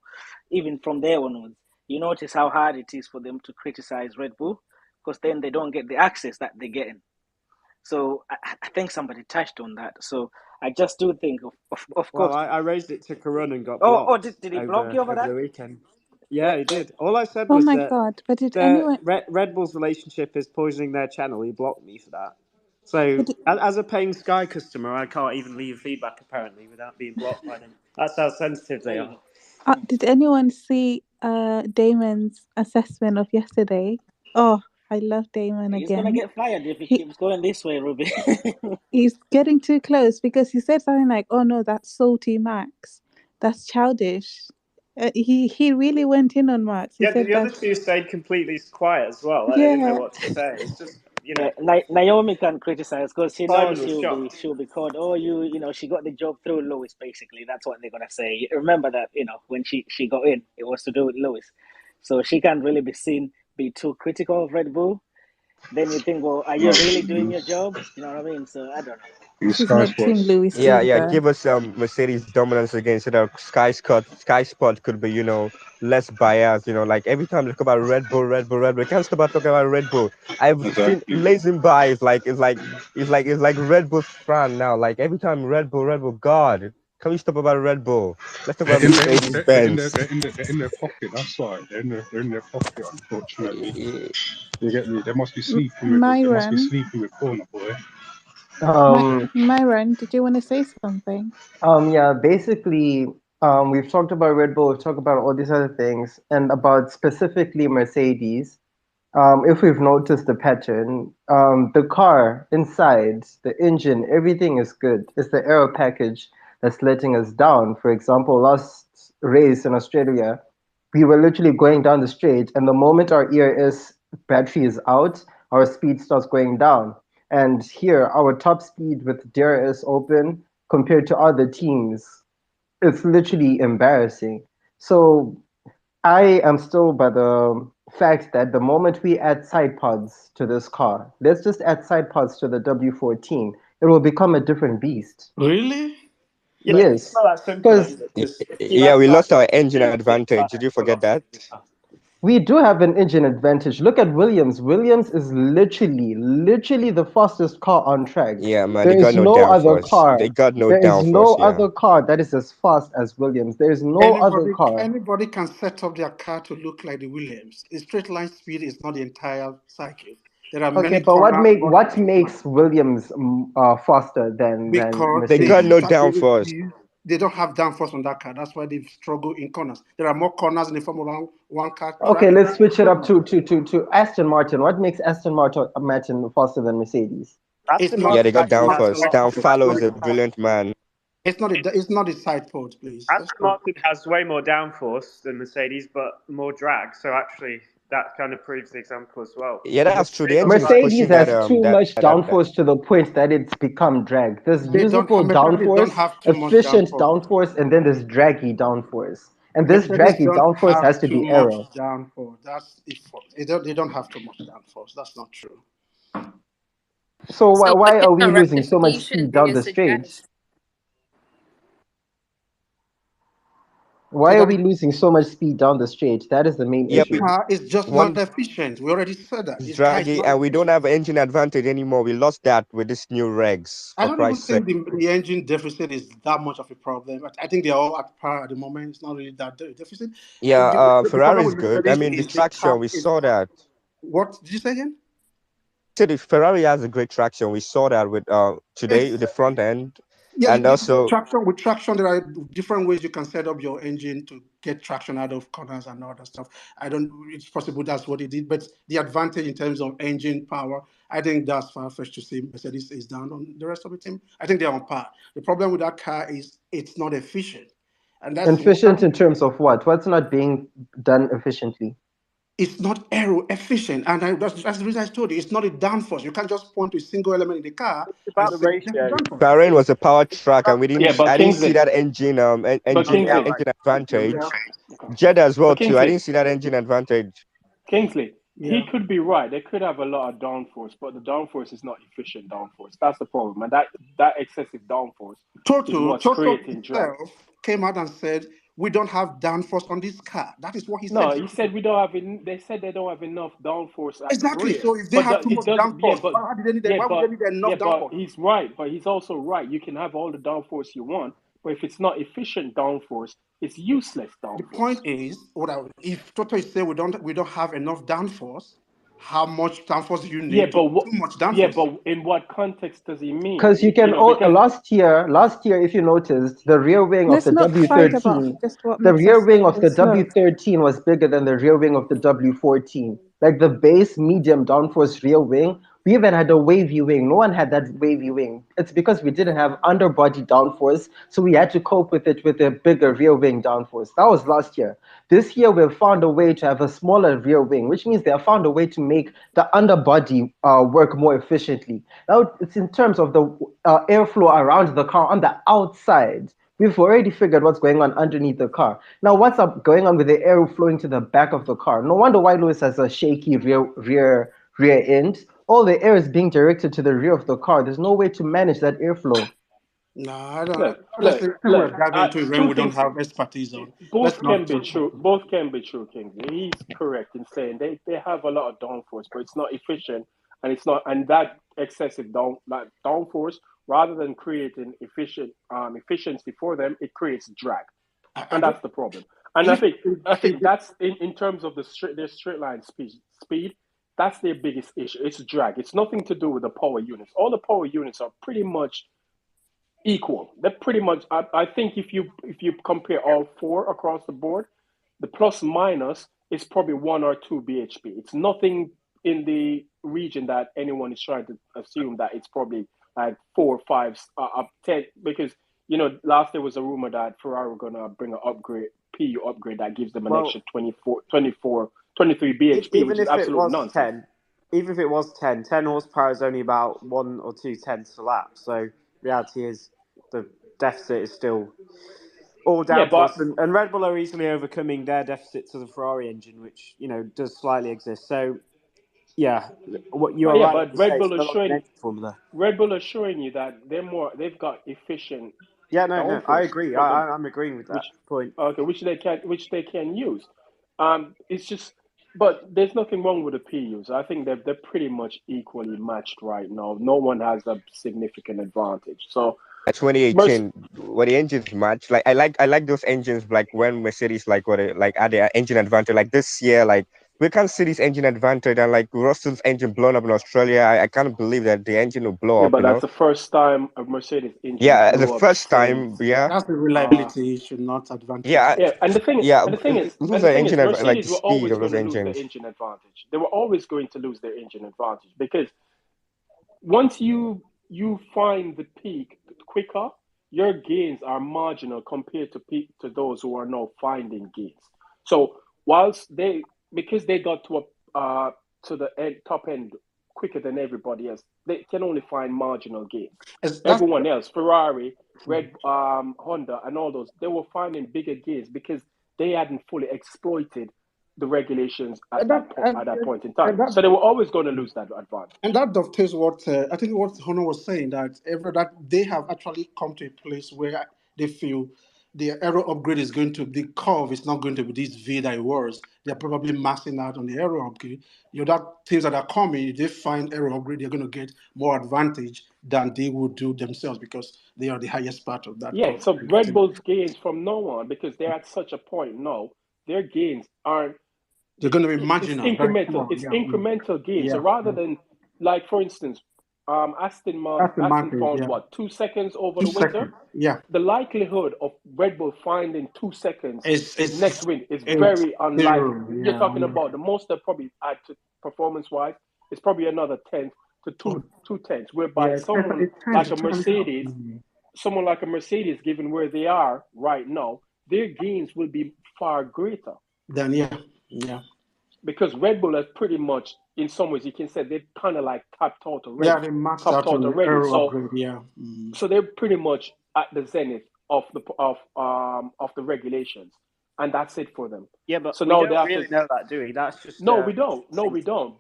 Speaker 9: even from there onwards, you notice how hard it is for them to criticize Red Bull because then they don't get the access that they're getting. So I think somebody touched on that. So I just do think, of
Speaker 13: Well,
Speaker 9: course.
Speaker 13: I raised it to Karun and got
Speaker 9: Oh,
Speaker 13: blocked
Speaker 9: did he block you over
Speaker 13: over
Speaker 9: that?
Speaker 13: the weekend. Yeah, he did. All I said
Speaker 4: Oh
Speaker 13: was
Speaker 4: my
Speaker 13: that
Speaker 4: god! But did
Speaker 13: the
Speaker 4: anyone?
Speaker 13: Red Bull's relationship is poisoning their channel. He blocked me for that. So,
Speaker 4: But
Speaker 13: as a paying Sky customer, I can't even leave feedback apparently without being blocked by them. That's how sensitive
Speaker 9: There
Speaker 13: they
Speaker 9: you
Speaker 13: are.
Speaker 9: go.
Speaker 4: did anyone see Damon's assessment of yesterday? Oh, I love Damon
Speaker 9: He's gonna
Speaker 4: again.
Speaker 9: get fired if he
Speaker 4: He
Speaker 9: keeps going this way, Ruby.
Speaker 4: he's getting too close because he said something like, "Oh no, that's salty Max. That's childish." He really went in on Max. He
Speaker 13: Yeah,
Speaker 4: said
Speaker 13: the other
Speaker 4: that.
Speaker 13: two stayed completely quiet as well. Like, they didn't know
Speaker 4: Yeah,
Speaker 13: what to say. It's just,
Speaker 9: Yeah, Naomi can criticize because she knows
Speaker 13: Simon was shocked.
Speaker 9: she'll be called. Oh, she got the job through Lewis. Basically, that's what they're gonna say. Remember that when she got in, it was to do with Lewis, so she can't really be too critical of Red Bull. Then you think, well, are you
Speaker 3: No,
Speaker 9: really doing your job? You know what I mean? So I don't know.
Speaker 3: he's
Speaker 4: she's
Speaker 3: Sky
Speaker 4: not Team
Speaker 3: Sports.
Speaker 4: Louis
Speaker 14: Yeah.
Speaker 4: either.
Speaker 14: Give us Mercedes dominance again, so that Sky Sport could be, less biased. Like every time they talk about Red Bull, Red Bull, Red Bull, we can't stop about talking about Red Bull. I've seen
Speaker 3: Exactly.
Speaker 14: lazing by. It's like Red Bull's fan now. Like every time Red Bull, Red Bull. God, can we stop about Red Bull? Let's talk about Mercedes Benz.
Speaker 3: They're in their pocket. That's why they're in their pocket. Unfortunately, you get me. They must be sleeping with They must be
Speaker 4: Myron,
Speaker 3: sleeping with Corner Boy.
Speaker 4: Myron, did you want to say something?
Speaker 17: Yeah, basically, we've talked about Red Bull, we've talked about all these other things, and about specifically Mercedes. If we've noticed the pattern, the car inside, the engine, everything is good. It's the aero package that's letting us down. For example, last race in Australia, we were literally going down the straight, and the moment our ERS battery is out, our speed starts going down. And here, our top speed with DRS open compared to other teams, it's literally embarrassing. So I am still by the fact that the moment we add side pods to this car, let's just add side pods to the W14, it will become a different beast.
Speaker 1: Really?
Speaker 13: Yeah, it's
Speaker 17: Yes,
Speaker 13: not that simple, is
Speaker 17: because
Speaker 13: it? Because if you
Speaker 14: Yeah,
Speaker 13: add
Speaker 14: we lost our
Speaker 13: sidewalls, you
Speaker 14: engine
Speaker 13: do get
Speaker 14: advantage. Did you forget that?
Speaker 13: velocity in the car.
Speaker 17: we do have an engine advantage. Look at Williams. Williams is literally the fastest car on track.
Speaker 14: Yeah, man, they
Speaker 17: There
Speaker 14: got
Speaker 17: is
Speaker 14: no
Speaker 17: no other
Speaker 14: downforce. They
Speaker 17: car.
Speaker 14: got no
Speaker 17: There is no
Speaker 14: downforce. Yeah.
Speaker 17: other car that is as fast as Williams. There is no other car.
Speaker 1: Anybody can set up their car to look like the Williams. A straight line speed is not the entire cycle. There are
Speaker 17: Okay,
Speaker 1: many
Speaker 17: but
Speaker 1: corners, but
Speaker 17: what makes Williams faster than
Speaker 1: because
Speaker 14: They
Speaker 1: they
Speaker 14: got
Speaker 17: Mercedes?
Speaker 14: no
Speaker 1: strategically
Speaker 14: downforce.
Speaker 1: they don't have downforce on that car. That's why they struggle in corners. There are more corners in the Formula 1 car
Speaker 17: Okay,
Speaker 1: track
Speaker 17: let's switch it
Speaker 1: than
Speaker 17: up
Speaker 1: corners.
Speaker 17: to Aston Martin. What makes Aston Martin faster than Mercedes?
Speaker 1: It's
Speaker 13: Aston
Speaker 1: not
Speaker 14: Yeah, they
Speaker 13: Martin
Speaker 14: got
Speaker 1: it's
Speaker 13: actually
Speaker 1: not
Speaker 13: has
Speaker 1: the
Speaker 13: a
Speaker 14: downforce.
Speaker 13: lot
Speaker 1: side
Speaker 14: Down
Speaker 13: more
Speaker 1: post. It's
Speaker 14: Fallow
Speaker 1: not
Speaker 14: is
Speaker 1: the
Speaker 14: a
Speaker 13: downforce.
Speaker 1: side
Speaker 14: brilliant man.
Speaker 1: it's not the side post, please. Let's
Speaker 13: Aston
Speaker 1: go.
Speaker 13: Martin has way more downforce than Mercedes, but more drag. So actually, that kind of proves the example as well.
Speaker 14: Yeah,
Speaker 13: Because
Speaker 14: that's true. The
Speaker 13: Mercedes,
Speaker 14: engine is
Speaker 13: like,
Speaker 17: Mercedes
Speaker 14: pushing that
Speaker 17: has too much
Speaker 14: that
Speaker 17: downforce to the point that it's become drag. There's usable
Speaker 1: Mercedes don't
Speaker 17: downforce,
Speaker 1: have too much
Speaker 17: efficient
Speaker 1: downforce.
Speaker 17: downforce, and then there's draggy downforce. And this
Speaker 1: Mercedes
Speaker 17: draggy
Speaker 1: don't
Speaker 17: downforce has
Speaker 1: have
Speaker 17: to
Speaker 1: too
Speaker 17: be
Speaker 1: much
Speaker 17: aero.
Speaker 1: downforce. That's the fault. They don't have too much downforce. That's not true.
Speaker 17: So
Speaker 16: So what
Speaker 17: why
Speaker 16: kind
Speaker 17: are we
Speaker 16: of
Speaker 17: losing so much
Speaker 16: rectification
Speaker 17: speed
Speaker 16: do
Speaker 17: down
Speaker 16: you
Speaker 17: the straight?
Speaker 16: suggest?
Speaker 17: Why
Speaker 1: Say
Speaker 17: are
Speaker 1: that
Speaker 17: we
Speaker 1: again.
Speaker 17: losing so much speed down the straight? That is the main
Speaker 14: yeah,
Speaker 1: The
Speaker 17: issue.
Speaker 1: car is just not
Speaker 14: one
Speaker 1: efficient. We already said that.
Speaker 14: is
Speaker 1: This car is
Speaker 14: draggy,
Speaker 1: not
Speaker 14: and we don't
Speaker 1: efficient.
Speaker 14: have engine advantage anymore. We lost that with this new regs,
Speaker 1: I
Speaker 14: for
Speaker 1: don't even
Speaker 14: Christ's sake.
Speaker 1: think the engine deficit is that much of a problem. I think they're all at par at the moment. It's not really that deficit.
Speaker 14: Yeah,
Speaker 1: The problem
Speaker 14: Ferrari is
Speaker 1: with
Speaker 14: good. I
Speaker 1: Mercedes
Speaker 14: mean, the
Speaker 1: is the car
Speaker 14: traction, we
Speaker 1: is
Speaker 14: saw that.
Speaker 1: what did you say again?
Speaker 14: So the Ferrari has a great traction. We saw that with today,
Speaker 1: It's
Speaker 14: the front end,
Speaker 1: yeah,
Speaker 14: and also
Speaker 1: traction with traction. There are different ways you can set up your engine to get traction out of corners and all that stuff. It's possible that's what he did, but the advantage in terms of engine power, I think that's far-fetched to say Mercedes is down on the rest of the team. I think they're on par. The problem with that car is it's not efficient. And that's
Speaker 17: efficient in terms of what? What's not being done efficiently?
Speaker 1: It's not aero efficient, and that's the reason I told you it's not a downforce. You can't just point to a single element in the car and say that's a downforce.
Speaker 14: Bahrain was a power track, and we didn't.
Speaker 2: Yeah, but
Speaker 14: I didn't see
Speaker 2: Kingsley,
Speaker 14: that engine engine advantage. Jeddah as well
Speaker 2: but
Speaker 14: too. I
Speaker 2: Kingsley,
Speaker 14: didn't see that engine advantage.
Speaker 2: Kingsley,
Speaker 1: Yeah.
Speaker 2: he could be right. They could have a lot of downforce, but the downforce is not efficient downforce. That's the problem, and that excessive downforce is what's
Speaker 1: Toto
Speaker 2: creating drag.
Speaker 1: himself came out and said we don't have downforce on this car. That is what he
Speaker 2: No,
Speaker 1: said.
Speaker 2: he said we don't have. They said they don't have enough downforce at the
Speaker 1: Exactly.
Speaker 2: rear.
Speaker 1: So if they
Speaker 2: But
Speaker 1: have too
Speaker 2: it
Speaker 1: much
Speaker 2: doesn't. Yeah,
Speaker 1: downforce,
Speaker 2: but
Speaker 1: why would they need enough downforce?
Speaker 2: he's right. But he's also right. You can have all the downforce you want, but if it's not efficient downforce, it's useless downforce.
Speaker 1: The point is, if Toto is saying we don't have enough downforce, how much downforce do you need? Too much downforce.
Speaker 2: Yeah, but in what context does he mean?
Speaker 17: Because you can. Last year, if you noticed, the rear wing
Speaker 4: Let's
Speaker 17: of the
Speaker 4: not fight about
Speaker 17: W13,
Speaker 4: just what
Speaker 17: the
Speaker 4: makes
Speaker 17: rear
Speaker 4: us
Speaker 17: wing of the
Speaker 4: slow.
Speaker 17: W13 was bigger than the rear wing of the W14. Like the base medium downforce rear wing, we even had a wavy wing. No one had that wavy wing. It's because we didn't have underbody downforce, so we had to cope with it with a bigger rear wing downforce. That was last year. This year, we've found a way to have a smaller rear wing, which means they have found a way to make the underbody work more efficiently. Now, it's in terms of the airflow around the car on the outside. We've already figured what's going on underneath the car. Now, what's going on with the air flowing to the back of the car? No wonder why Lewis has a shaky rear end. All the air is being directed to the rear of the car. There's no way to manage that airflow.
Speaker 1: No, I don't. Honestly, we're diving into a realm we don't have expertise on.
Speaker 2: Both can be true. Both can be true, Kingsley. He's correct in saying they have a lot of downforce, but it's not efficient, and it's not. And that excessive downforce, rather than creating efficiency for them, it creates drag, and that's the problem. And I think that's in terms of their straight line speed. That's their biggest issue. It's drag. It's nothing to do with the power units. All the power units are pretty much equal. They're pretty much. I think if you compare all four across the board, the plus minus is probably 1 or 2 bhp. It's nothing in the region that anyone is trying to assume that it's probably like 4 or 5 up 10, because last there was a rumor that Ferrari were gonna bring an upgrade, PU upgrade that gives them an extra 23 bhp, which is absolute nonsense.
Speaker 13: Even if it was 10 horsepower is only about 1 or 2 tenths a lap. So reality is the deficit is still all downforce, and Red Bull are easily overcoming their deficit to the Ferrari engine, which does slightly exist. So yeah, what you are right.
Speaker 2: But Red Bull is showing you that they've got efficient.
Speaker 13: Yeah, no, I agree. I'm agreeing with that point.
Speaker 2: Okay, which they can use. It's just, but there's nothing wrong with the PUs. I think they're pretty much equally matched right now. No one has a significant advantage. So
Speaker 14: 2018, when the engines match, like I like those engines, like when Mercedes add their engine advantage. Like this year, like we can't see this engine advantage, and like Russell's engine blown up in Australia. I can't believe that the engine will blow up.
Speaker 2: But that's the first time a Mercedes engine.
Speaker 14: Yeah, the first time. Yeah,
Speaker 1: that's the reliability issue, not advantage.
Speaker 2: Yeah, and the thing is, Mercedes were always going to lose their engine advantage. They were always going to lose their engine advantage because once you find the peak quicker, your gains are marginal compared to those who are now finding gains. So because they got to the top end quicker than everybody else, they can only find marginal gains. Everyone else, Ferrari, Honda, and all those, they were finding bigger gains because they hadn't fully exploited the regulations at that point in time. So they were always going to lose that advantage.
Speaker 1: And that dovetails what I think what Honor was saying, that they have actually come to a place where they feel the aero upgrade is going to, the curve is not going to be this V that it was. They're probably maxing out on the aero upgrade. That things that are coming, if they find aero upgrade, they're going to get more advantage than they would do themselves because they are the highest part of that.
Speaker 2: Yeah, so Red Bull's gains from now on, because they're at such a point now, their gains aren't.
Speaker 1: They're going to be marginal.
Speaker 2: It's incremental. It's incremental gains. So rather than, like, for instance,
Speaker 1: Aston
Speaker 5: Aston
Speaker 1: Martin
Speaker 5: Martin,
Speaker 1: found
Speaker 5: yeah.
Speaker 1: what, 2 seconds over
Speaker 5: 2
Speaker 1: the winter.
Speaker 5: seconds, yeah.
Speaker 1: The likelihood of Red Bull finding 2 seconds next
Speaker 5: It's
Speaker 1: win is
Speaker 5: it's
Speaker 1: very unlikely.
Speaker 5: zero,
Speaker 1: You're
Speaker 5: yeah.
Speaker 1: talking about the most they'll probably add to performance-wise is probably another tenth to two tenths, whereby
Speaker 5: Yeah,
Speaker 1: someone
Speaker 5: it's 10
Speaker 1: like
Speaker 5: to
Speaker 1: a
Speaker 5: 10.
Speaker 1: Mercedes, given where they are right now, their gains will be far greater.
Speaker 5: Then yeah.
Speaker 1: Because Red Bull has pretty much, in some ways, you can say they've kind of like topped out
Speaker 5: Yeah,
Speaker 1: already.
Speaker 5: they maxed out on the aero upgrade, yeah.
Speaker 1: So they're pretty much at the zenith of the regulations, and that's it for them.
Speaker 13: Yeah, but
Speaker 1: so
Speaker 13: we
Speaker 1: now
Speaker 13: don't
Speaker 1: they have
Speaker 13: really
Speaker 1: to.
Speaker 13: know that, do we? That's just
Speaker 1: No, we don't. No, we don't.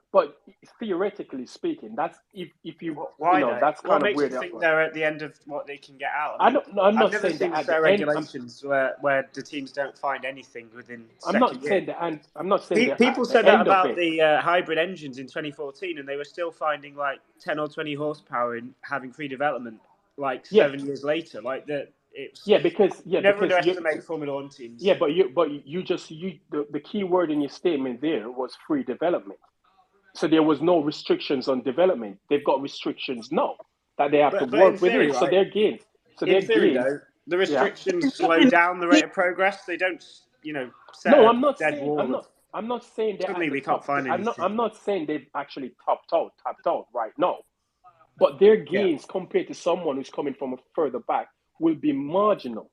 Speaker 1: But theoretically speaking, that's if you
Speaker 13: why
Speaker 1: you know
Speaker 13: though?
Speaker 1: that's
Speaker 13: What
Speaker 1: kind of
Speaker 13: makes
Speaker 1: where
Speaker 13: you
Speaker 1: they
Speaker 13: think
Speaker 1: are.
Speaker 13: they're at the end of what they can get out?
Speaker 1: I don't. I'm
Speaker 13: I've
Speaker 1: not
Speaker 13: never
Speaker 1: saying
Speaker 13: seen
Speaker 1: that
Speaker 13: a
Speaker 1: at
Speaker 13: set of
Speaker 1: the end.
Speaker 13: regulations where the teams don't find anything within
Speaker 1: I'm
Speaker 13: second
Speaker 1: not
Speaker 13: year.
Speaker 1: saying that. And I'm not saying that
Speaker 13: People
Speaker 1: at the
Speaker 13: said that
Speaker 1: end of
Speaker 13: about
Speaker 1: it.
Speaker 13: the hybrid engines in 2014, and they were still finding like 10 or 20 horsepower in having pre-development like 7 years later. Like that, it's
Speaker 1: because
Speaker 13: never
Speaker 1: because
Speaker 13: underestimate Formula One teams.
Speaker 1: Yeah, but the key word in your statement there was free development. So there was no restrictions on development. They've got restrictions now that they have to
Speaker 13: But in
Speaker 1: work
Speaker 13: theory,
Speaker 1: within. So
Speaker 13: right?
Speaker 1: their gains.
Speaker 13: In theory, though, the restrictions slow down the rate of progress. They don't, set
Speaker 1: No,
Speaker 13: a
Speaker 1: I'm not
Speaker 13: dead
Speaker 1: saying.
Speaker 13: wall of.
Speaker 1: I'm not saying they're
Speaker 13: Suddenly,
Speaker 1: at the
Speaker 13: we can't
Speaker 1: top.
Speaker 13: find anything.
Speaker 1: I'm not saying they've actually tapped out right now. But their gains compared to someone who's coming from a further back will be marginal.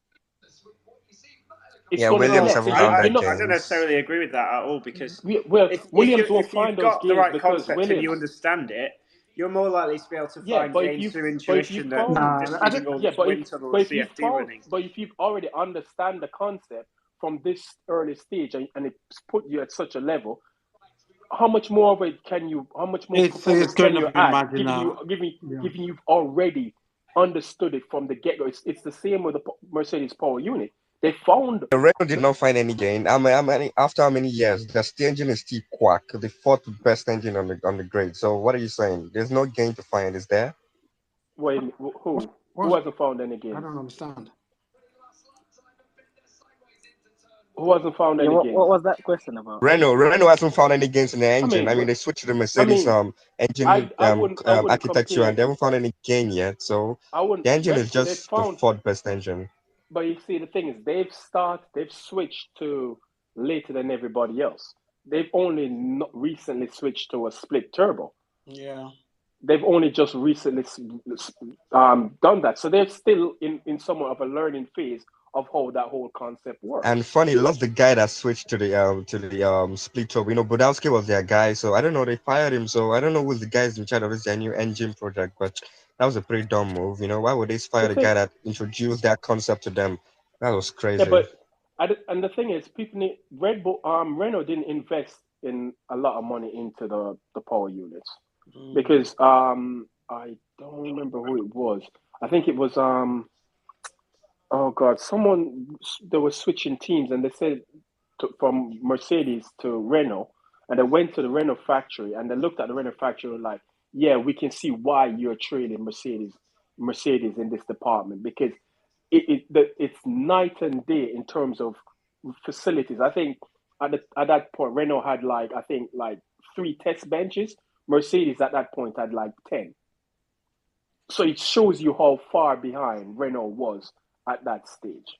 Speaker 1: It's going to be
Speaker 14: Williams
Speaker 1: less.
Speaker 14: haven't
Speaker 1: So
Speaker 14: found
Speaker 13: I
Speaker 14: that
Speaker 13: don't
Speaker 14: gains.
Speaker 13: necessarily agree with that at all because
Speaker 1: Williams won't
Speaker 13: if
Speaker 1: find
Speaker 13: you've
Speaker 1: those
Speaker 13: got the
Speaker 1: gains
Speaker 13: right
Speaker 1: because
Speaker 13: concept and you understand it, you're more likely to be able to find
Speaker 1: but
Speaker 13: gains through intuition than just
Speaker 5: I
Speaker 13: using
Speaker 5: think
Speaker 13: all this wind tunnel and CFD running.
Speaker 1: But if you've already understand the concept from this early stage and it's put you at such a level, how much more of it can you? How much more performance
Speaker 5: it's going
Speaker 1: can
Speaker 5: to
Speaker 1: you
Speaker 5: be
Speaker 1: add?
Speaker 5: marginal.
Speaker 1: Given you've already understood it from the get go. It's the same with the Mercedes power unit. They found
Speaker 14: Renault did not find any gain. After how many years? The engine is still quack, the fourth best engine on the grade. So what are you saying? There's no gain to find, is there?
Speaker 1: Wait, who hasn't found any gains?
Speaker 5: I don't understand.
Speaker 1: Who hasn't found any gains?
Speaker 9: What was that question about?
Speaker 14: Renault hasn't found any gains in the engine. They switched to the Mercedes engine architecture, and they haven't found any gain yet. So the engine is just the fourth best engine.
Speaker 1: But you see, the thing is, they've switched to later than everybody else. They've only recently switched to a split turbo.
Speaker 5: Yeah.
Speaker 1: They've only just recently done that. So they're still in somewhat of a learning phase of how that whole concept works.
Speaker 14: And funny, lost the guy that switched to the split turbo. Budowski was their guy, so I don't know. They fired him, so I don't know who's the guys in charge of this new engine project. But that was a pretty dumb move. Why would they fire the guy that introduced that concept to them? That was crazy.
Speaker 1: Yeah, and the thing is, Renault didn't invest in a lot of money into the power units because I don't remember who it was. I think it was oh god, they were switching teams and they said from Mercedes to Renault, and they went to the Renault factory and they looked at the Renault factory like, yeah, we can see why you're trading Mercedes in this department because it's night and day in terms of facilities. I think at that point Renault had like 3 test benches. Mercedes at that point had like 10. So it shows you how far behind Renault was at that stage.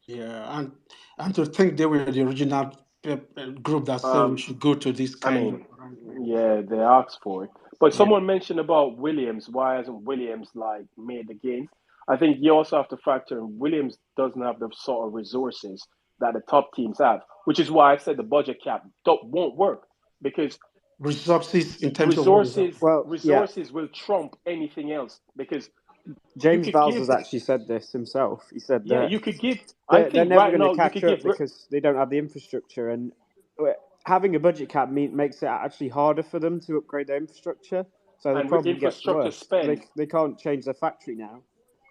Speaker 5: Yeah, and to think they were the original group that said we should go to this kind of.
Speaker 1: Yeah, they asked for it. But someone mentioned about Williams. Why hasn't Williams made the gains? I think you also have to factor in Williams doesn't have the sort of resources that the top teams have, which is why I said the budget cap won't work because
Speaker 5: resources in terms
Speaker 1: resources will trump anything else because
Speaker 13: James Vowles has actually said this himself. He said that
Speaker 1: you could give.
Speaker 13: They're never going to catch up because they don't have the infrastructure, and having a budget cap makes it actually harder for them to upgrade their infrastructure. So the problem gets worse. They can't change their factory now.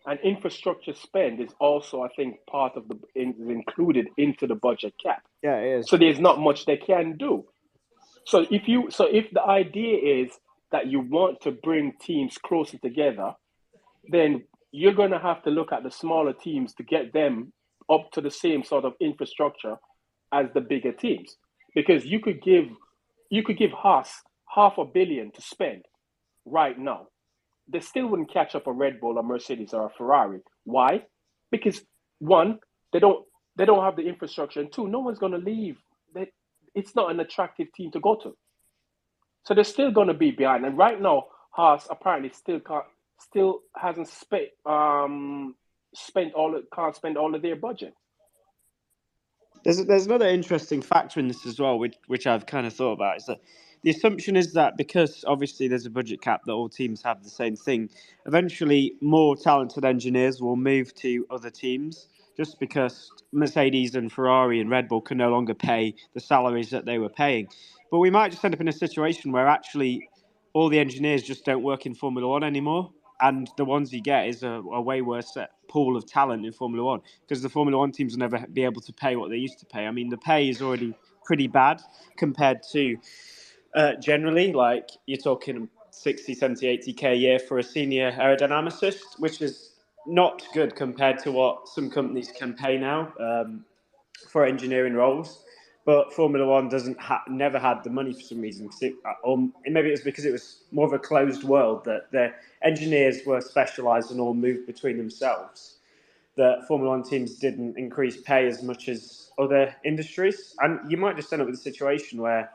Speaker 1: And infrastructure spend is also, I think, part of is included into the budget cap.
Speaker 13: Yeah, it is.
Speaker 1: So there's not much they can do. So if the idea is that you want to bring teams closer together, then you're going to have to look at the smaller teams to get them up to the same sort of infrastructure as the bigger teams. Because you could give Haas
Speaker 2: $500 million to spend right now, they still wouldn't catch up a Red Bull, a Mercedes, or a Ferrari. Why? Because one, they don't have the infrastructure, and two, no one's going to leave. It's not an attractive team to go to, so they're still going to be behind. And right now, Haas apparently still hasn't can't spend all of their budget.
Speaker 13: There's another interesting factor in this as well, which I've kind of thought about, is that the assumption is that because obviously there's a budget cap that all teams have the same thing, eventually more talented engineers will move to other teams just because Mercedes and Ferrari and Red Bull can no longer pay the salaries that they were paying. But we might just end up in a situation where actually all the engineers just don't work in Formula One anymore, and the ones you get is a way worse pool of talent in Formula One, because the Formula One teams will never be able to pay what they used to pay. I mean, the pay is already pretty bad compared to generally, like you're talking 60, 70, 80K a year for a senior aerodynamicist, which is not good compared to what some companies can pay now for engineering roles. But Formula One never had the money for some reason. Or maybe it was because it was more of a closed world, that the engineers were specialised and all moved between themselves. That Formula One teams didn't increase pay as much as other industries. And you might just end up with a situation where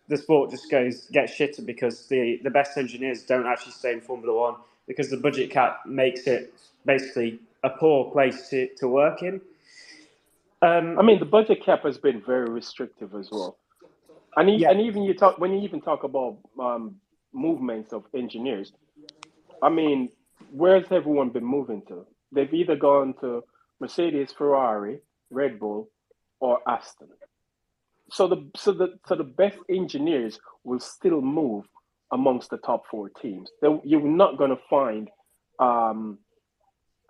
Speaker 13: the sport just gets shitted because the best engineers don't actually stay in Formula One because the budget cap makes it basically a poor place to work in.
Speaker 2: I mean, the budget cap has been very restrictive as well, and even when you even talk about movements of engineers. I mean, where's everyone been moving to? They've either gone to Mercedes, Ferrari, Red Bull, or Aston. So the best engineers will still move amongst the top four teams. You're not going to find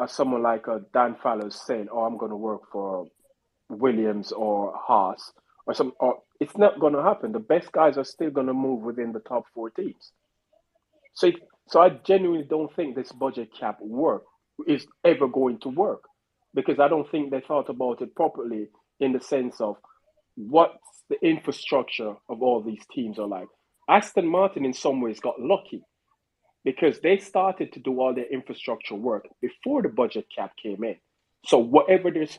Speaker 2: someone like Dan Fallows saying, "Oh, I'm going to work for Williams or Haas or some." Or it's not going to happen. The best guys are still going to move within the top four teams. So I genuinely don't think this budget cap is ever going to work, because I don't think they thought about it properly in the sense of what's the infrastructure of all these teams are like. Aston Martin in some ways got lucky because they started to do all their infrastructure work before the budget cap came in. So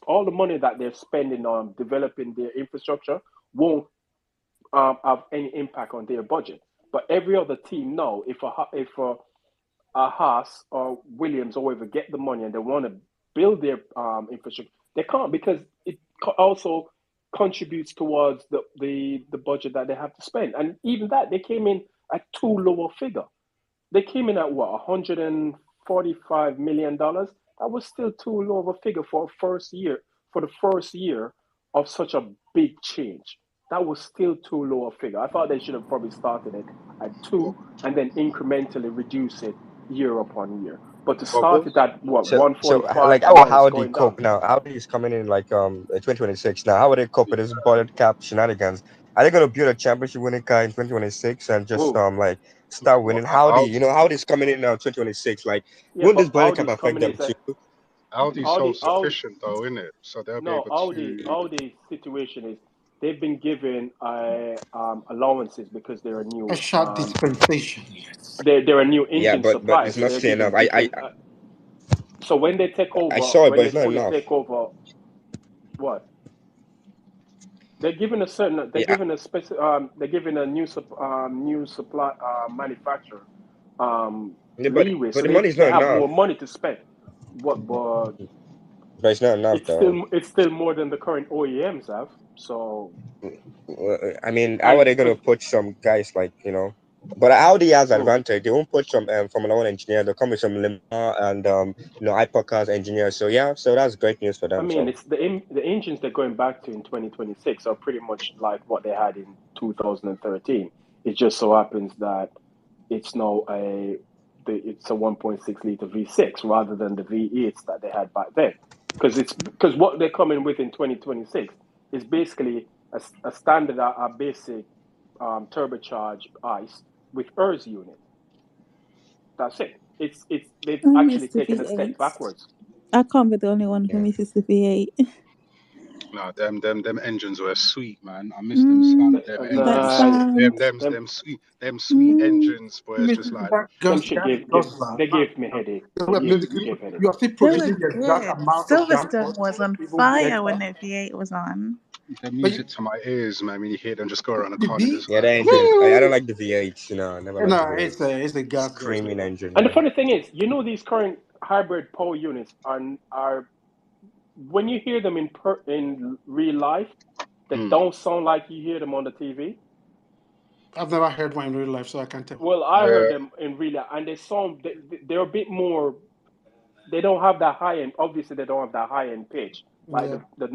Speaker 2: all the money that they're spending on developing their infrastructure won't have any impact on their budget. But every other team now, if a Haas or Williams or whoever get the money and they want to build their infrastructure, they can't, because it also contributes towards the budget that they have to spend. And even that, they came in at too low a figure. They came in at what, $145 million? That was still too low of a figure for the first year of such a big change. That was still too low a figure. I thought they should have probably started it at 2 and then incrementally reduce it year upon year. But to start it at what,
Speaker 14: So
Speaker 2: 145,
Speaker 14: like
Speaker 2: and now it's
Speaker 14: how do you
Speaker 2: going down.
Speaker 14: cope now? Audi is coming in like 2026 now. How would they cope with this budget cap shenanigans? Are they gonna build a championship winning car in 2026 and just
Speaker 2: Whoa.
Speaker 14: like start
Speaker 3: Well,
Speaker 14: winning? Audi's coming in now 2026. Like,
Speaker 2: Yeah,
Speaker 14: won't
Speaker 2: but
Speaker 14: this budget cap
Speaker 2: Audi's
Speaker 14: affect
Speaker 2: coming
Speaker 14: them
Speaker 2: in.
Speaker 14: too?
Speaker 3: Audi's
Speaker 2: Audi,
Speaker 3: self-sufficient though, isn't it? So they'll be
Speaker 2: no,
Speaker 3: able to.
Speaker 2: Audi's situation is they've been given allowances because they're a
Speaker 1: A
Speaker 2: new
Speaker 1: short dispensation, yes.
Speaker 2: they're a new
Speaker 14: Yeah,
Speaker 2: engine
Speaker 14: but
Speaker 2: supplier,
Speaker 14: it's
Speaker 2: so
Speaker 14: not
Speaker 2: they're
Speaker 14: still enough.
Speaker 2: given different. So when they take
Speaker 14: I
Speaker 2: over,
Speaker 14: saw it,
Speaker 2: when
Speaker 14: but
Speaker 2: they
Speaker 14: it's not
Speaker 2: fully
Speaker 14: enough.
Speaker 2: take over, what they're given
Speaker 14: Yeah,
Speaker 2: they're given a new supply manufacturer
Speaker 14: yeah,
Speaker 2: leeway,
Speaker 14: but
Speaker 2: so
Speaker 14: the
Speaker 2: they
Speaker 14: money's
Speaker 2: they
Speaker 14: not
Speaker 2: have
Speaker 14: enough.
Speaker 2: more money to spend. But
Speaker 14: But it's not enough though.
Speaker 2: it's still more than the current OEMs have. So
Speaker 14: I mean, how are
Speaker 2: and
Speaker 14: they gonna put some guys like But Audi has
Speaker 2: oh,
Speaker 14: advantage. They won't put some Formula One engineer. They'll come with some Lima and hypercars engineers. So yeah, so that's great news for
Speaker 2: I
Speaker 14: them.
Speaker 2: mean,
Speaker 14: So
Speaker 2: it's the engines they're going back to in 2026 are pretty much like what they had in 2013. It just so happens that it's now it's a 1.6 liter V6 rather than the V8s that they had back then. Because what they're coming with in 2026 is basically a standard, a basic turbocharged ICE with ERS unit. That's it. They've
Speaker 4: I miss
Speaker 2: actually
Speaker 4: the
Speaker 2: taken a step
Speaker 4: V8.
Speaker 2: backwards.
Speaker 4: I can't be the only one who
Speaker 14: yeah,
Speaker 4: misses the V8.
Speaker 3: No, them engines were sweet, man. I miss them sound. Them
Speaker 4: That
Speaker 3: engines,
Speaker 4: sound.
Speaker 3: them sweet engines, boy. It's just like
Speaker 1: That
Speaker 2: Them
Speaker 1: gas,
Speaker 2: shit
Speaker 1: gas guzzler.
Speaker 2: they gave me headache.
Speaker 1: I mean,
Speaker 2: They gave headache.
Speaker 1: you are still
Speaker 4: They were
Speaker 1: producing the exact
Speaker 4: good.
Speaker 1: amount of
Speaker 4: Silverstone
Speaker 1: downforce,
Speaker 4: was on
Speaker 1: even
Speaker 4: fire when
Speaker 1: better.
Speaker 4: the V8 was on.
Speaker 3: the
Speaker 1: But you,
Speaker 3: music to my ears, man. When you hear them just go around the
Speaker 1: the
Speaker 3: corner,
Speaker 1: V,
Speaker 3: just
Speaker 14: Yeah,
Speaker 3: like,
Speaker 14: the engines. I don't like the V8s. You know, I never like the
Speaker 1: no,
Speaker 14: V8s.
Speaker 1: it's a gas guzzler.
Speaker 14: Screaming engine.
Speaker 2: And the
Speaker 14: Yeah.
Speaker 2: funny thing is, these current hybrid power units are when you hear them in real life, they don't sound like you hear them on the TV.
Speaker 1: I've never heard one in real life, so I can't tell.
Speaker 2: Well, I
Speaker 3: yeah,
Speaker 2: heard them in real life, and they're a bit more. They don't have that high end. Obviously, they don't have that high end pitch like
Speaker 1: Yeah.
Speaker 2: the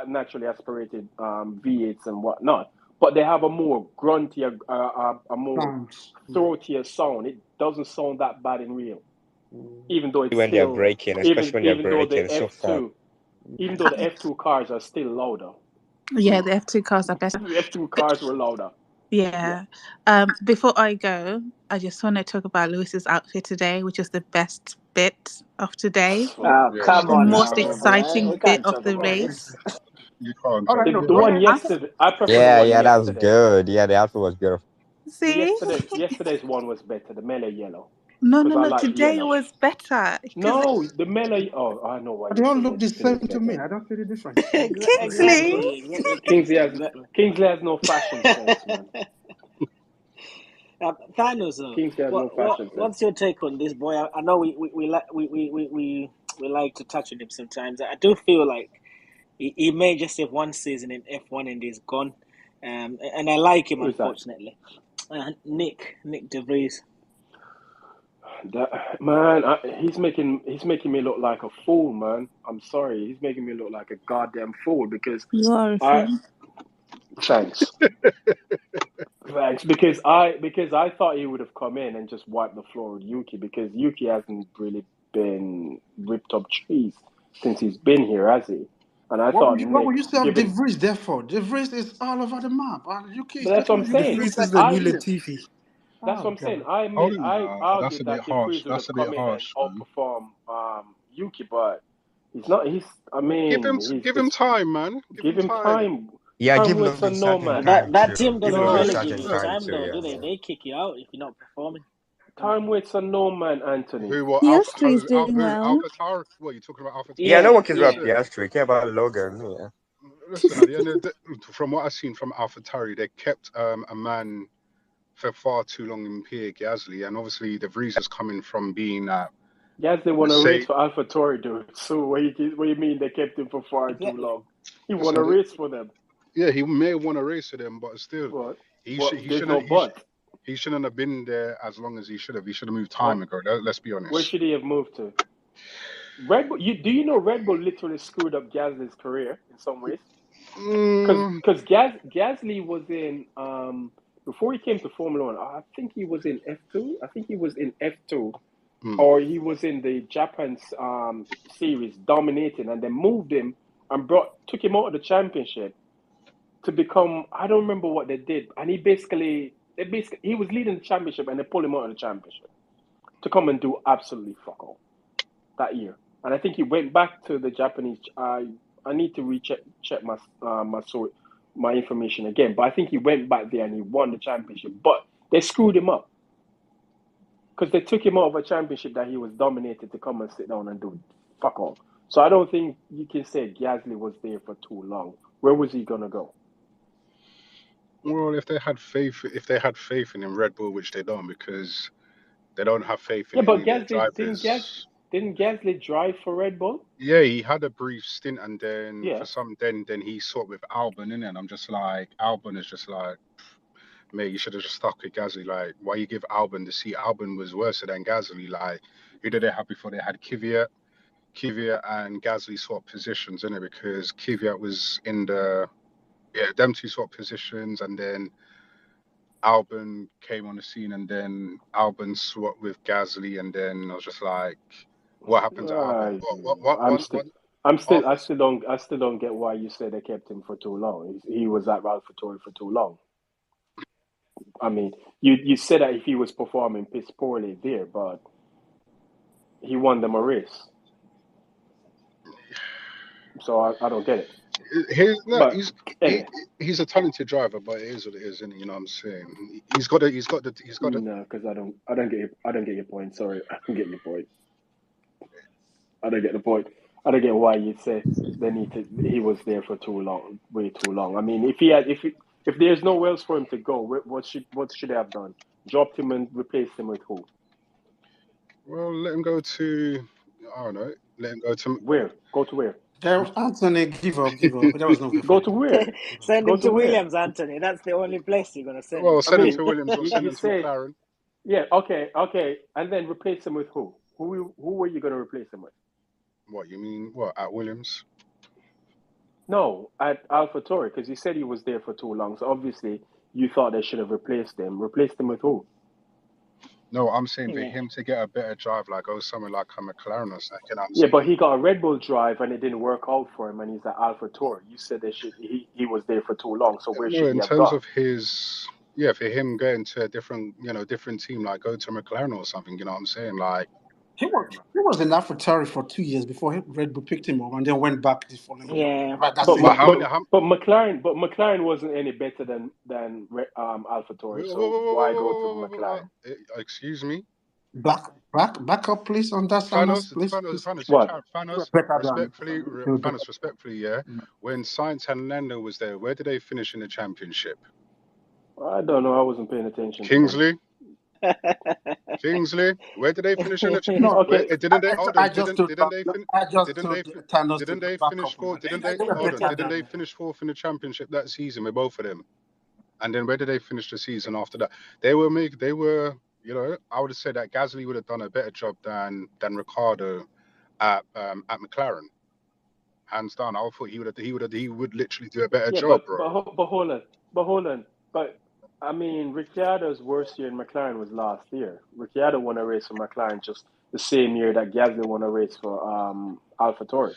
Speaker 2: naturally aspirated V8s and whatnot. But they have a more gruntier, a more
Speaker 1: Sounds.
Speaker 2: throatier sound. It doesn't sound that bad in real, even though it's
Speaker 14: When they're
Speaker 2: still
Speaker 14: braking, especially when they're
Speaker 2: even though the
Speaker 14: braking so fast.
Speaker 2: Even though the F2 cars are still louder.
Speaker 4: Yeah, the F2 cars are better.
Speaker 2: The F2 cars were louder.
Speaker 4: Yeah. Before I go, I just want to talk about Lewis's outfit today, which is the best bit of today.
Speaker 9: Oh,
Speaker 3: yeah.
Speaker 9: come
Speaker 4: The
Speaker 9: on
Speaker 3: Stop,
Speaker 4: most
Speaker 9: now,
Speaker 3: stop.
Speaker 9: Robbie.
Speaker 4: exciting
Speaker 9: We
Speaker 4: bit
Speaker 9: can't
Speaker 4: of
Speaker 9: talk
Speaker 4: the
Speaker 9: about
Speaker 4: race.
Speaker 9: this.
Speaker 3: You can't
Speaker 1: All
Speaker 3: talk
Speaker 1: right, no,
Speaker 2: The
Speaker 1: go
Speaker 3: about
Speaker 2: one
Speaker 1: ahead.
Speaker 2: yesterday, I prefer the
Speaker 14: Yeah,
Speaker 2: one
Speaker 14: yeah, that was
Speaker 2: yesterday.
Speaker 14: good. Yeah, the outfit was beautiful.
Speaker 4: See?
Speaker 2: Yesterday's one was better, the mellow yellow,
Speaker 4: No,
Speaker 2: because I like
Speaker 4: today
Speaker 2: yellow.
Speaker 4: was better. Because
Speaker 2: No, the mellow. Oh, I know why
Speaker 1: They
Speaker 2: you're
Speaker 1: all
Speaker 2: saying
Speaker 1: look
Speaker 2: it.
Speaker 1: the
Speaker 2: It is
Speaker 1: same to me.
Speaker 2: better.
Speaker 1: I don't see the difference.
Speaker 4: Kingsley.
Speaker 9: Exactly, Kingsley.
Speaker 2: Kingsley has no fashion sense, man.
Speaker 9: Thanos,
Speaker 2: Kingsley has no fashion sense.
Speaker 9: what's your take on this boy? I know we like to touch on him sometimes. I do feel like he may just have one season in F1 and he's gone. And I like him,
Speaker 2: Who's that?
Speaker 9: unfortunately. Nick DeVries.
Speaker 2: Man, he's making me look like a fool, man. I'm sorry, he's making me look like a goddamn fool because
Speaker 4: You are a fool.
Speaker 2: Thanks. Thanks, because I thought he would have come in and just wiped the floor with Yuki because Yuki hasn't really been ripped up trees since he's been here, has he? And I thought
Speaker 1: What
Speaker 2: Nick,
Speaker 1: would you say of De
Speaker 2: given,
Speaker 1: Vries there for? De Vries is all over the map. And UK
Speaker 2: but
Speaker 1: is
Speaker 2: that's
Speaker 1: taking
Speaker 2: what I'm
Speaker 1: on
Speaker 6: The
Speaker 1: UK.
Speaker 2: saying.
Speaker 1: Looks
Speaker 6: freeze is
Speaker 1: like
Speaker 6: the
Speaker 1: a
Speaker 6: new
Speaker 2: I
Speaker 1: idiot.
Speaker 6: Latifi.
Speaker 2: That's what
Speaker 1: Oh
Speaker 2: I'm saying.
Speaker 1: god.
Speaker 2: I
Speaker 3: Nah, that's a
Speaker 2: argued
Speaker 3: bit
Speaker 2: that De
Speaker 3: harsh.
Speaker 2: Vries would
Speaker 3: That's
Speaker 2: have
Speaker 3: a bit
Speaker 2: come in and
Speaker 3: harsh, man.
Speaker 2: outperformed Yuki, but he's not. I mean,
Speaker 3: Give him time, man. Give
Speaker 2: give
Speaker 3: him
Speaker 2: him
Speaker 3: time.
Speaker 2: time.
Speaker 14: Yeah,
Speaker 2: Time
Speaker 14: give
Speaker 2: waits on
Speaker 14: Logan
Speaker 2: no
Speaker 14: certain
Speaker 2: man.
Speaker 14: time
Speaker 9: That
Speaker 14: too.
Speaker 9: team
Speaker 14: Give
Speaker 9: doesn't
Speaker 14: Logan
Speaker 9: really
Speaker 2: No,
Speaker 9: give
Speaker 14: certain
Speaker 9: you
Speaker 14: time
Speaker 9: time,
Speaker 14: too.
Speaker 9: though,
Speaker 14: Yeah,
Speaker 9: do they?
Speaker 14: yeah.
Speaker 9: They kick you out if you're not performing.
Speaker 2: time waits on no man, Anthony.
Speaker 3: Who? What?
Speaker 4: Piastri is doing
Speaker 3: Who?
Speaker 4: well.
Speaker 3: Alpha Tower? What you talking about? Alpha Tower?
Speaker 14: Yeah,
Speaker 9: Yeah,
Speaker 14: no one cares about
Speaker 9: yeah.
Speaker 3: Listen,
Speaker 14: Piastri. Care about Logan. Yeah.
Speaker 3: listen. At the end of the, from what I've seen from Alpha Tower, they kept a man for far too long in Pierre Gasly, and obviously the Vries is coming from being
Speaker 2: Gasly won a race
Speaker 3: Mercedes.
Speaker 2: for AlphaTauri, dude. So what you mean they kept him for far too
Speaker 9: Exactly.
Speaker 2: long? He won a
Speaker 3: Listen,
Speaker 2: race for them.
Speaker 3: yeah, he may have won a race with them, but still,
Speaker 2: But
Speaker 3: he
Speaker 2: but
Speaker 3: should he
Speaker 2: there's no
Speaker 3: shouldn't
Speaker 2: but.
Speaker 3: he shouldn't have been there as long as he should have. He should have moved
Speaker 2: Well,
Speaker 3: time ago. Let's be
Speaker 2: where
Speaker 3: honest.
Speaker 2: should he have moved to? Red Bull. Do you know Red Bull literally screwed up Gasly's career in some ways?
Speaker 3: Mm,
Speaker 2: Because Gasly was in before he came to Formula One. I think he was in F2. I think he was in F2, or he was in the Japan series dominating, and they moved him and took him out of the championship to become. I don't remember what they did, and he was leading the championship, and they pulled him out of the championship to come and do absolutely fuck all that year. And I think he went back to the Japanese. I need to recheck my my information again, but I think he went back there and he won the championship. But they screwed him up because they took him out of a championship that he was dominated to come and sit down and do fuck all. So I don't think you can say Gasly was there for too long. Where was he gonna go?
Speaker 3: well, if they had faith in him, Red Bull, which they don't, because they don't have faith in
Speaker 2: Yeah,
Speaker 3: any
Speaker 2: but
Speaker 3: of their
Speaker 2: Gasly
Speaker 3: drivers.
Speaker 2: didn't Gasly drive for Red Bull?
Speaker 3: Yeah, he had a brief stint, and then
Speaker 2: Yeah.
Speaker 3: for some, then he swapped with Albon, and I'm just like, Albon is just like, mate, you should have just stuck with Gasly. Like, why you give Albon the seat? Albon was worse than Gasly. Like, who did they have before? They had Kvyat. Kvyat and Gasly swapped positions, innit? Because Kvyat was in them two swapped positions, and then Albon came on the scene, and then Albon swapped with Gasly, and then I was just like, what happened to Albon?
Speaker 2: I still don't get why you say they kept him for too long. He was at AlphaTauri for too long. I mean, you said that if he was performing piss poorly there, but he won them a race. So I don't get it. But anyway,
Speaker 3: he's a talented driver, but it is what it is, and you know what I'm saying. He's got a.
Speaker 2: no, because I don't get your point. Sorry, I don't get your point. I don't get the point. I don't get why you'd say he was there for too long, way too long. I mean, if there's nowhere else for him to go, what should they have done? Dropped him and replaced him with who?
Speaker 3: Well, let him go to. I don't know. Let him go to
Speaker 2: where? Go to where?
Speaker 1: Anthony, give up. There was no way
Speaker 2: Go to where?
Speaker 9: Send
Speaker 2: Go
Speaker 9: him
Speaker 2: to
Speaker 9: to
Speaker 2: where?
Speaker 9: Williams, Anthony. That's the only place you're gonna send him.
Speaker 3: Well,
Speaker 9: To.
Speaker 3: send him to Williams or send
Speaker 2: you
Speaker 3: him to
Speaker 2: say,
Speaker 3: McLaren.
Speaker 2: yeah, okay, and then replace him with who? Who were you going to replace him with?
Speaker 3: What you mean? What at Williams?
Speaker 2: No, at AlphaTauri, because you said he was there for too long. So obviously, you thought they should have replaced him. Replaced him with who?
Speaker 3: No, I'm saying for him to get a better drive, like go somewhere like a McLaren or something. You know what I'm
Speaker 2: Yeah,
Speaker 3: saying?
Speaker 2: but he got a Red Bull drive and it didn't work out for him, and he's at AlphaTauri. You said he was there for too long. So where
Speaker 3: No,
Speaker 2: should he
Speaker 3: in
Speaker 2: have
Speaker 3: terms
Speaker 2: gone?
Speaker 3: of his, yeah, for him going to a different team, like go to McLaren or something. You know what I'm saying? Like
Speaker 1: he was in AlphaTauri for 2 years before Red Bull picked him up, and then went back the following year.
Speaker 9: Yeah,
Speaker 1: But that's
Speaker 2: But
Speaker 1: it.
Speaker 2: McLaren wasn't any better than AlphaTauri. So why go to McLaren?
Speaker 3: Excuse me.
Speaker 1: Back up, please, on that,
Speaker 3: Thanos,
Speaker 1: please.
Speaker 2: What?
Speaker 3: respectfully, yeah. When Sainz and Lando was there, where did they finish in the championship?
Speaker 2: I don't know. I wasn't paying attention.
Speaker 3: Kingsley. Kingsley, where did they finish in the championship?
Speaker 2: No, okay.
Speaker 3: Didn't they? Hold on. Didn't they finish fourth? Didn't they finish fourth in the championship that season with both of them? And then where did they finish the season after that? They were. You know, I would have said that Gasly would have done a better job than Ricciardo at McLaren. Hands down, I thought he would literally do a better job, bro.
Speaker 2: But hold on. But I mean, Ricciardo's worst year in McLaren was last year. Ricciardo won a race for McLaren just the same year that Gasly won a race for AlphaTauri.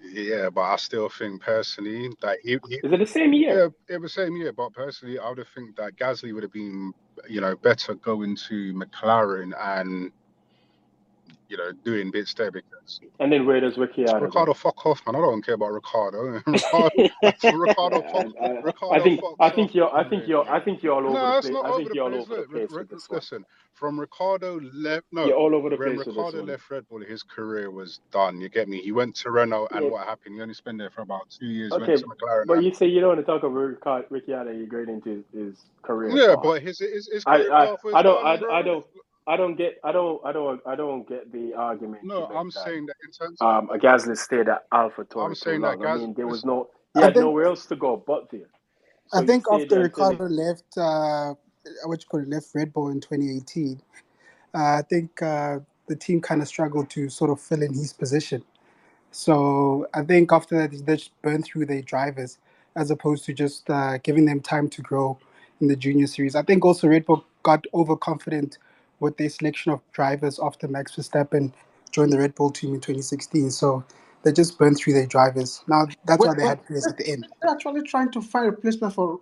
Speaker 3: Yeah, but I still think personally that
Speaker 2: is it the same year?
Speaker 3: Yeah, it was the same year. But personally, I would have think that Gasly would have been, better going to McLaren and, doing bits there because.
Speaker 2: And then where does Ricciardo go?
Speaker 3: Fuck off, man! I don't care about Ricardo. Ricardo,
Speaker 2: I think you're all over the place. I think you're all over the place with this one.
Speaker 3: Listen, from Ricardo left. No,
Speaker 2: you're all over the place
Speaker 3: when Ricardo left Red Bull, his career was done. You get me? He went to Renault, and what happened? He only spent there for about 2 years.
Speaker 2: Okay,
Speaker 3: went to McLaren.
Speaker 2: But you say you don't want to talk about Ricciardo. You're going into his career.
Speaker 3: Yeah,
Speaker 2: path.
Speaker 3: but his career path was done,
Speaker 2: I don't get the argument.
Speaker 3: No, I'm saying that in terms
Speaker 2: of Gasly stayed at AlphaTauri.
Speaker 3: I'm saying that
Speaker 2: I mean, there was he had nowhere else to go but there. So
Speaker 18: I think after Ricardo left, left Red Bull in 2018, I think the team kind of struggled to sort of fill in his position. So I think after that, they just burned through their drivers as opposed to just giving them time to grow in the junior series. I think also Red Bull got overconfident with their selection of drivers after Max Verstappen joined the Red Bull team in 2016. So they just burned through their drivers. Now that's why they had players at the end.
Speaker 1: They're actually trying to find a replacement for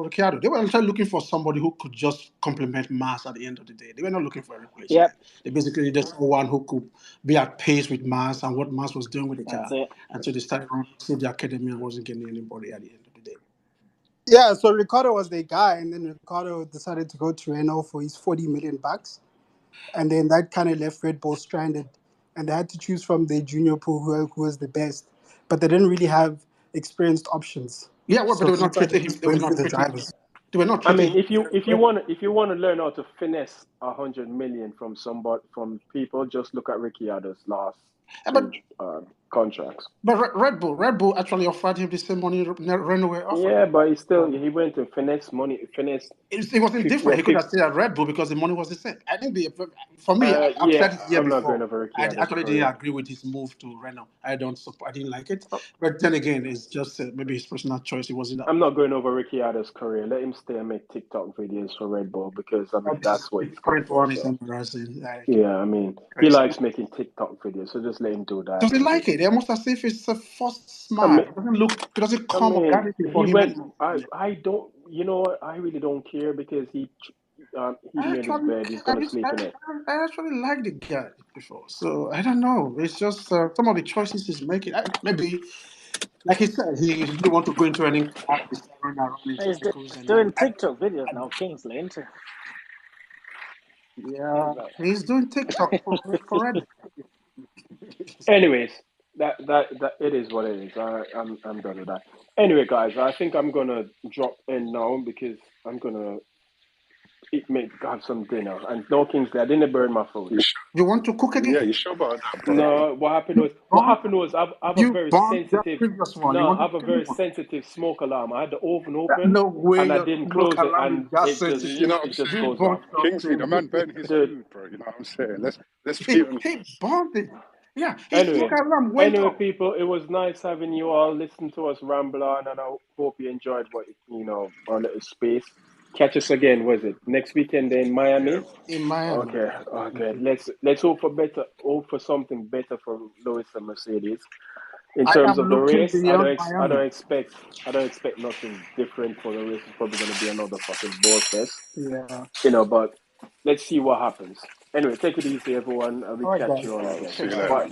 Speaker 1: Ricciardo. They were actually looking for somebody who could just complement Mas at the end of the day. They were not looking for a replacement.
Speaker 9: Yep.
Speaker 1: They basically just one who could be at pace with Mas and what Mas was doing with the car. And so they started running through the academy and wasn't getting anybody at the end of the day.
Speaker 18: Yeah, so Ricardo was the guy, and then Ricardo decided to go to Renault for his $40 million. And then that kind of left Red Bull stranded. And they had to choose from their junior pool who was the best. But they didn't really have experienced options.
Speaker 1: Yeah, well, but they were not treating him. They were not
Speaker 18: the drivers.
Speaker 1: They were not.
Speaker 2: I mean, if you want to learn how to finesse $100 million from people, just look at Ricciardo's last contracts.
Speaker 1: But Red Bull actually offered him the same money Renault offered.
Speaker 2: Yeah, but he went to finesse money.
Speaker 1: It wasn't different. He could have stayed at Red Bull because the money was the same. I think for me, I've said it here before. I actually didn't agree with his move to Renault. I didn't like it. But then again, it's just maybe his personal choice. It wasn't.
Speaker 2: I'm not going over Ricciardo's career. Let him stay and make TikTok videos for Red Bull because that's what he's going for. Yeah, I mean, he likes making TikTok videos, so just let him do that.
Speaker 1: Does he like it? Almost as if it's a first smile. It doesn't look. Does it come organically for him?
Speaker 2: I don't. You know what? I really don't care because he made his bed. He's gonna sleep in it.
Speaker 1: I actually like the guy before, so I don't know. It's just some of the choices he's making. Maybe Like he said, he didn't want to go into any car. He started running around in
Speaker 9: He's
Speaker 1: circles, and
Speaker 9: doing
Speaker 1: then
Speaker 9: TikTok videos now, Kingsley, isn't
Speaker 1: yeah, he's doing TikTok for Red.
Speaker 2: Anyways, that it is what it is. I'm done with that. Anyway, guys, I think I'm gonna drop in now because I'm gonna have some dinner. And no, Kingsley, I didn't burn my food.
Speaker 1: You want to cook again?
Speaker 19: Yeah, you sure about that, bro?
Speaker 2: No, what happened was I have a
Speaker 1: You
Speaker 2: very
Speaker 1: burned the
Speaker 2: sensitive.
Speaker 1: previous one. You
Speaker 2: No,
Speaker 1: want
Speaker 2: I have
Speaker 1: to
Speaker 2: a
Speaker 1: cook a new
Speaker 2: very
Speaker 1: one?
Speaker 2: sensitive smoke alarm. I had the oven open
Speaker 1: No way
Speaker 2: and I
Speaker 1: your
Speaker 2: didn't
Speaker 1: smoke
Speaker 2: close it,
Speaker 1: alarm is
Speaker 2: and
Speaker 1: that
Speaker 19: You
Speaker 1: sensitive.
Speaker 19: know what I'm
Speaker 2: it just
Speaker 19: saying?
Speaker 2: goes off.
Speaker 19: Kingsley, the man burnt his
Speaker 2: Dude,
Speaker 19: food, bro. You know what I'm saying? Let's be
Speaker 1: He
Speaker 19: honest.
Speaker 1: burned it. Yeah, his smoke alarm went
Speaker 2: Anyway,
Speaker 1: off.
Speaker 2: people, it was nice having you all listen to us ramble on, and I hope you enjoyed our little space. Catch us again. Was it next weekend in Miami?
Speaker 1: In Miami.
Speaker 2: Okay. Let's hope for something better for Lewis and Mercedes. In
Speaker 1: I
Speaker 2: terms
Speaker 1: am
Speaker 2: of the
Speaker 1: looking
Speaker 2: race, I
Speaker 1: beyond
Speaker 2: don't
Speaker 1: Miami.
Speaker 2: expect nothing different for the race. It's probably going to be another fucking ball fest.
Speaker 1: Yeah.
Speaker 2: But let's see what happens. Anyway, take it easy, everyone.
Speaker 1: All
Speaker 2: We
Speaker 1: right,
Speaker 2: catch
Speaker 1: guys.
Speaker 2: you all again.
Speaker 19: See you
Speaker 1: Cheers.
Speaker 19: later.
Speaker 2: Bye.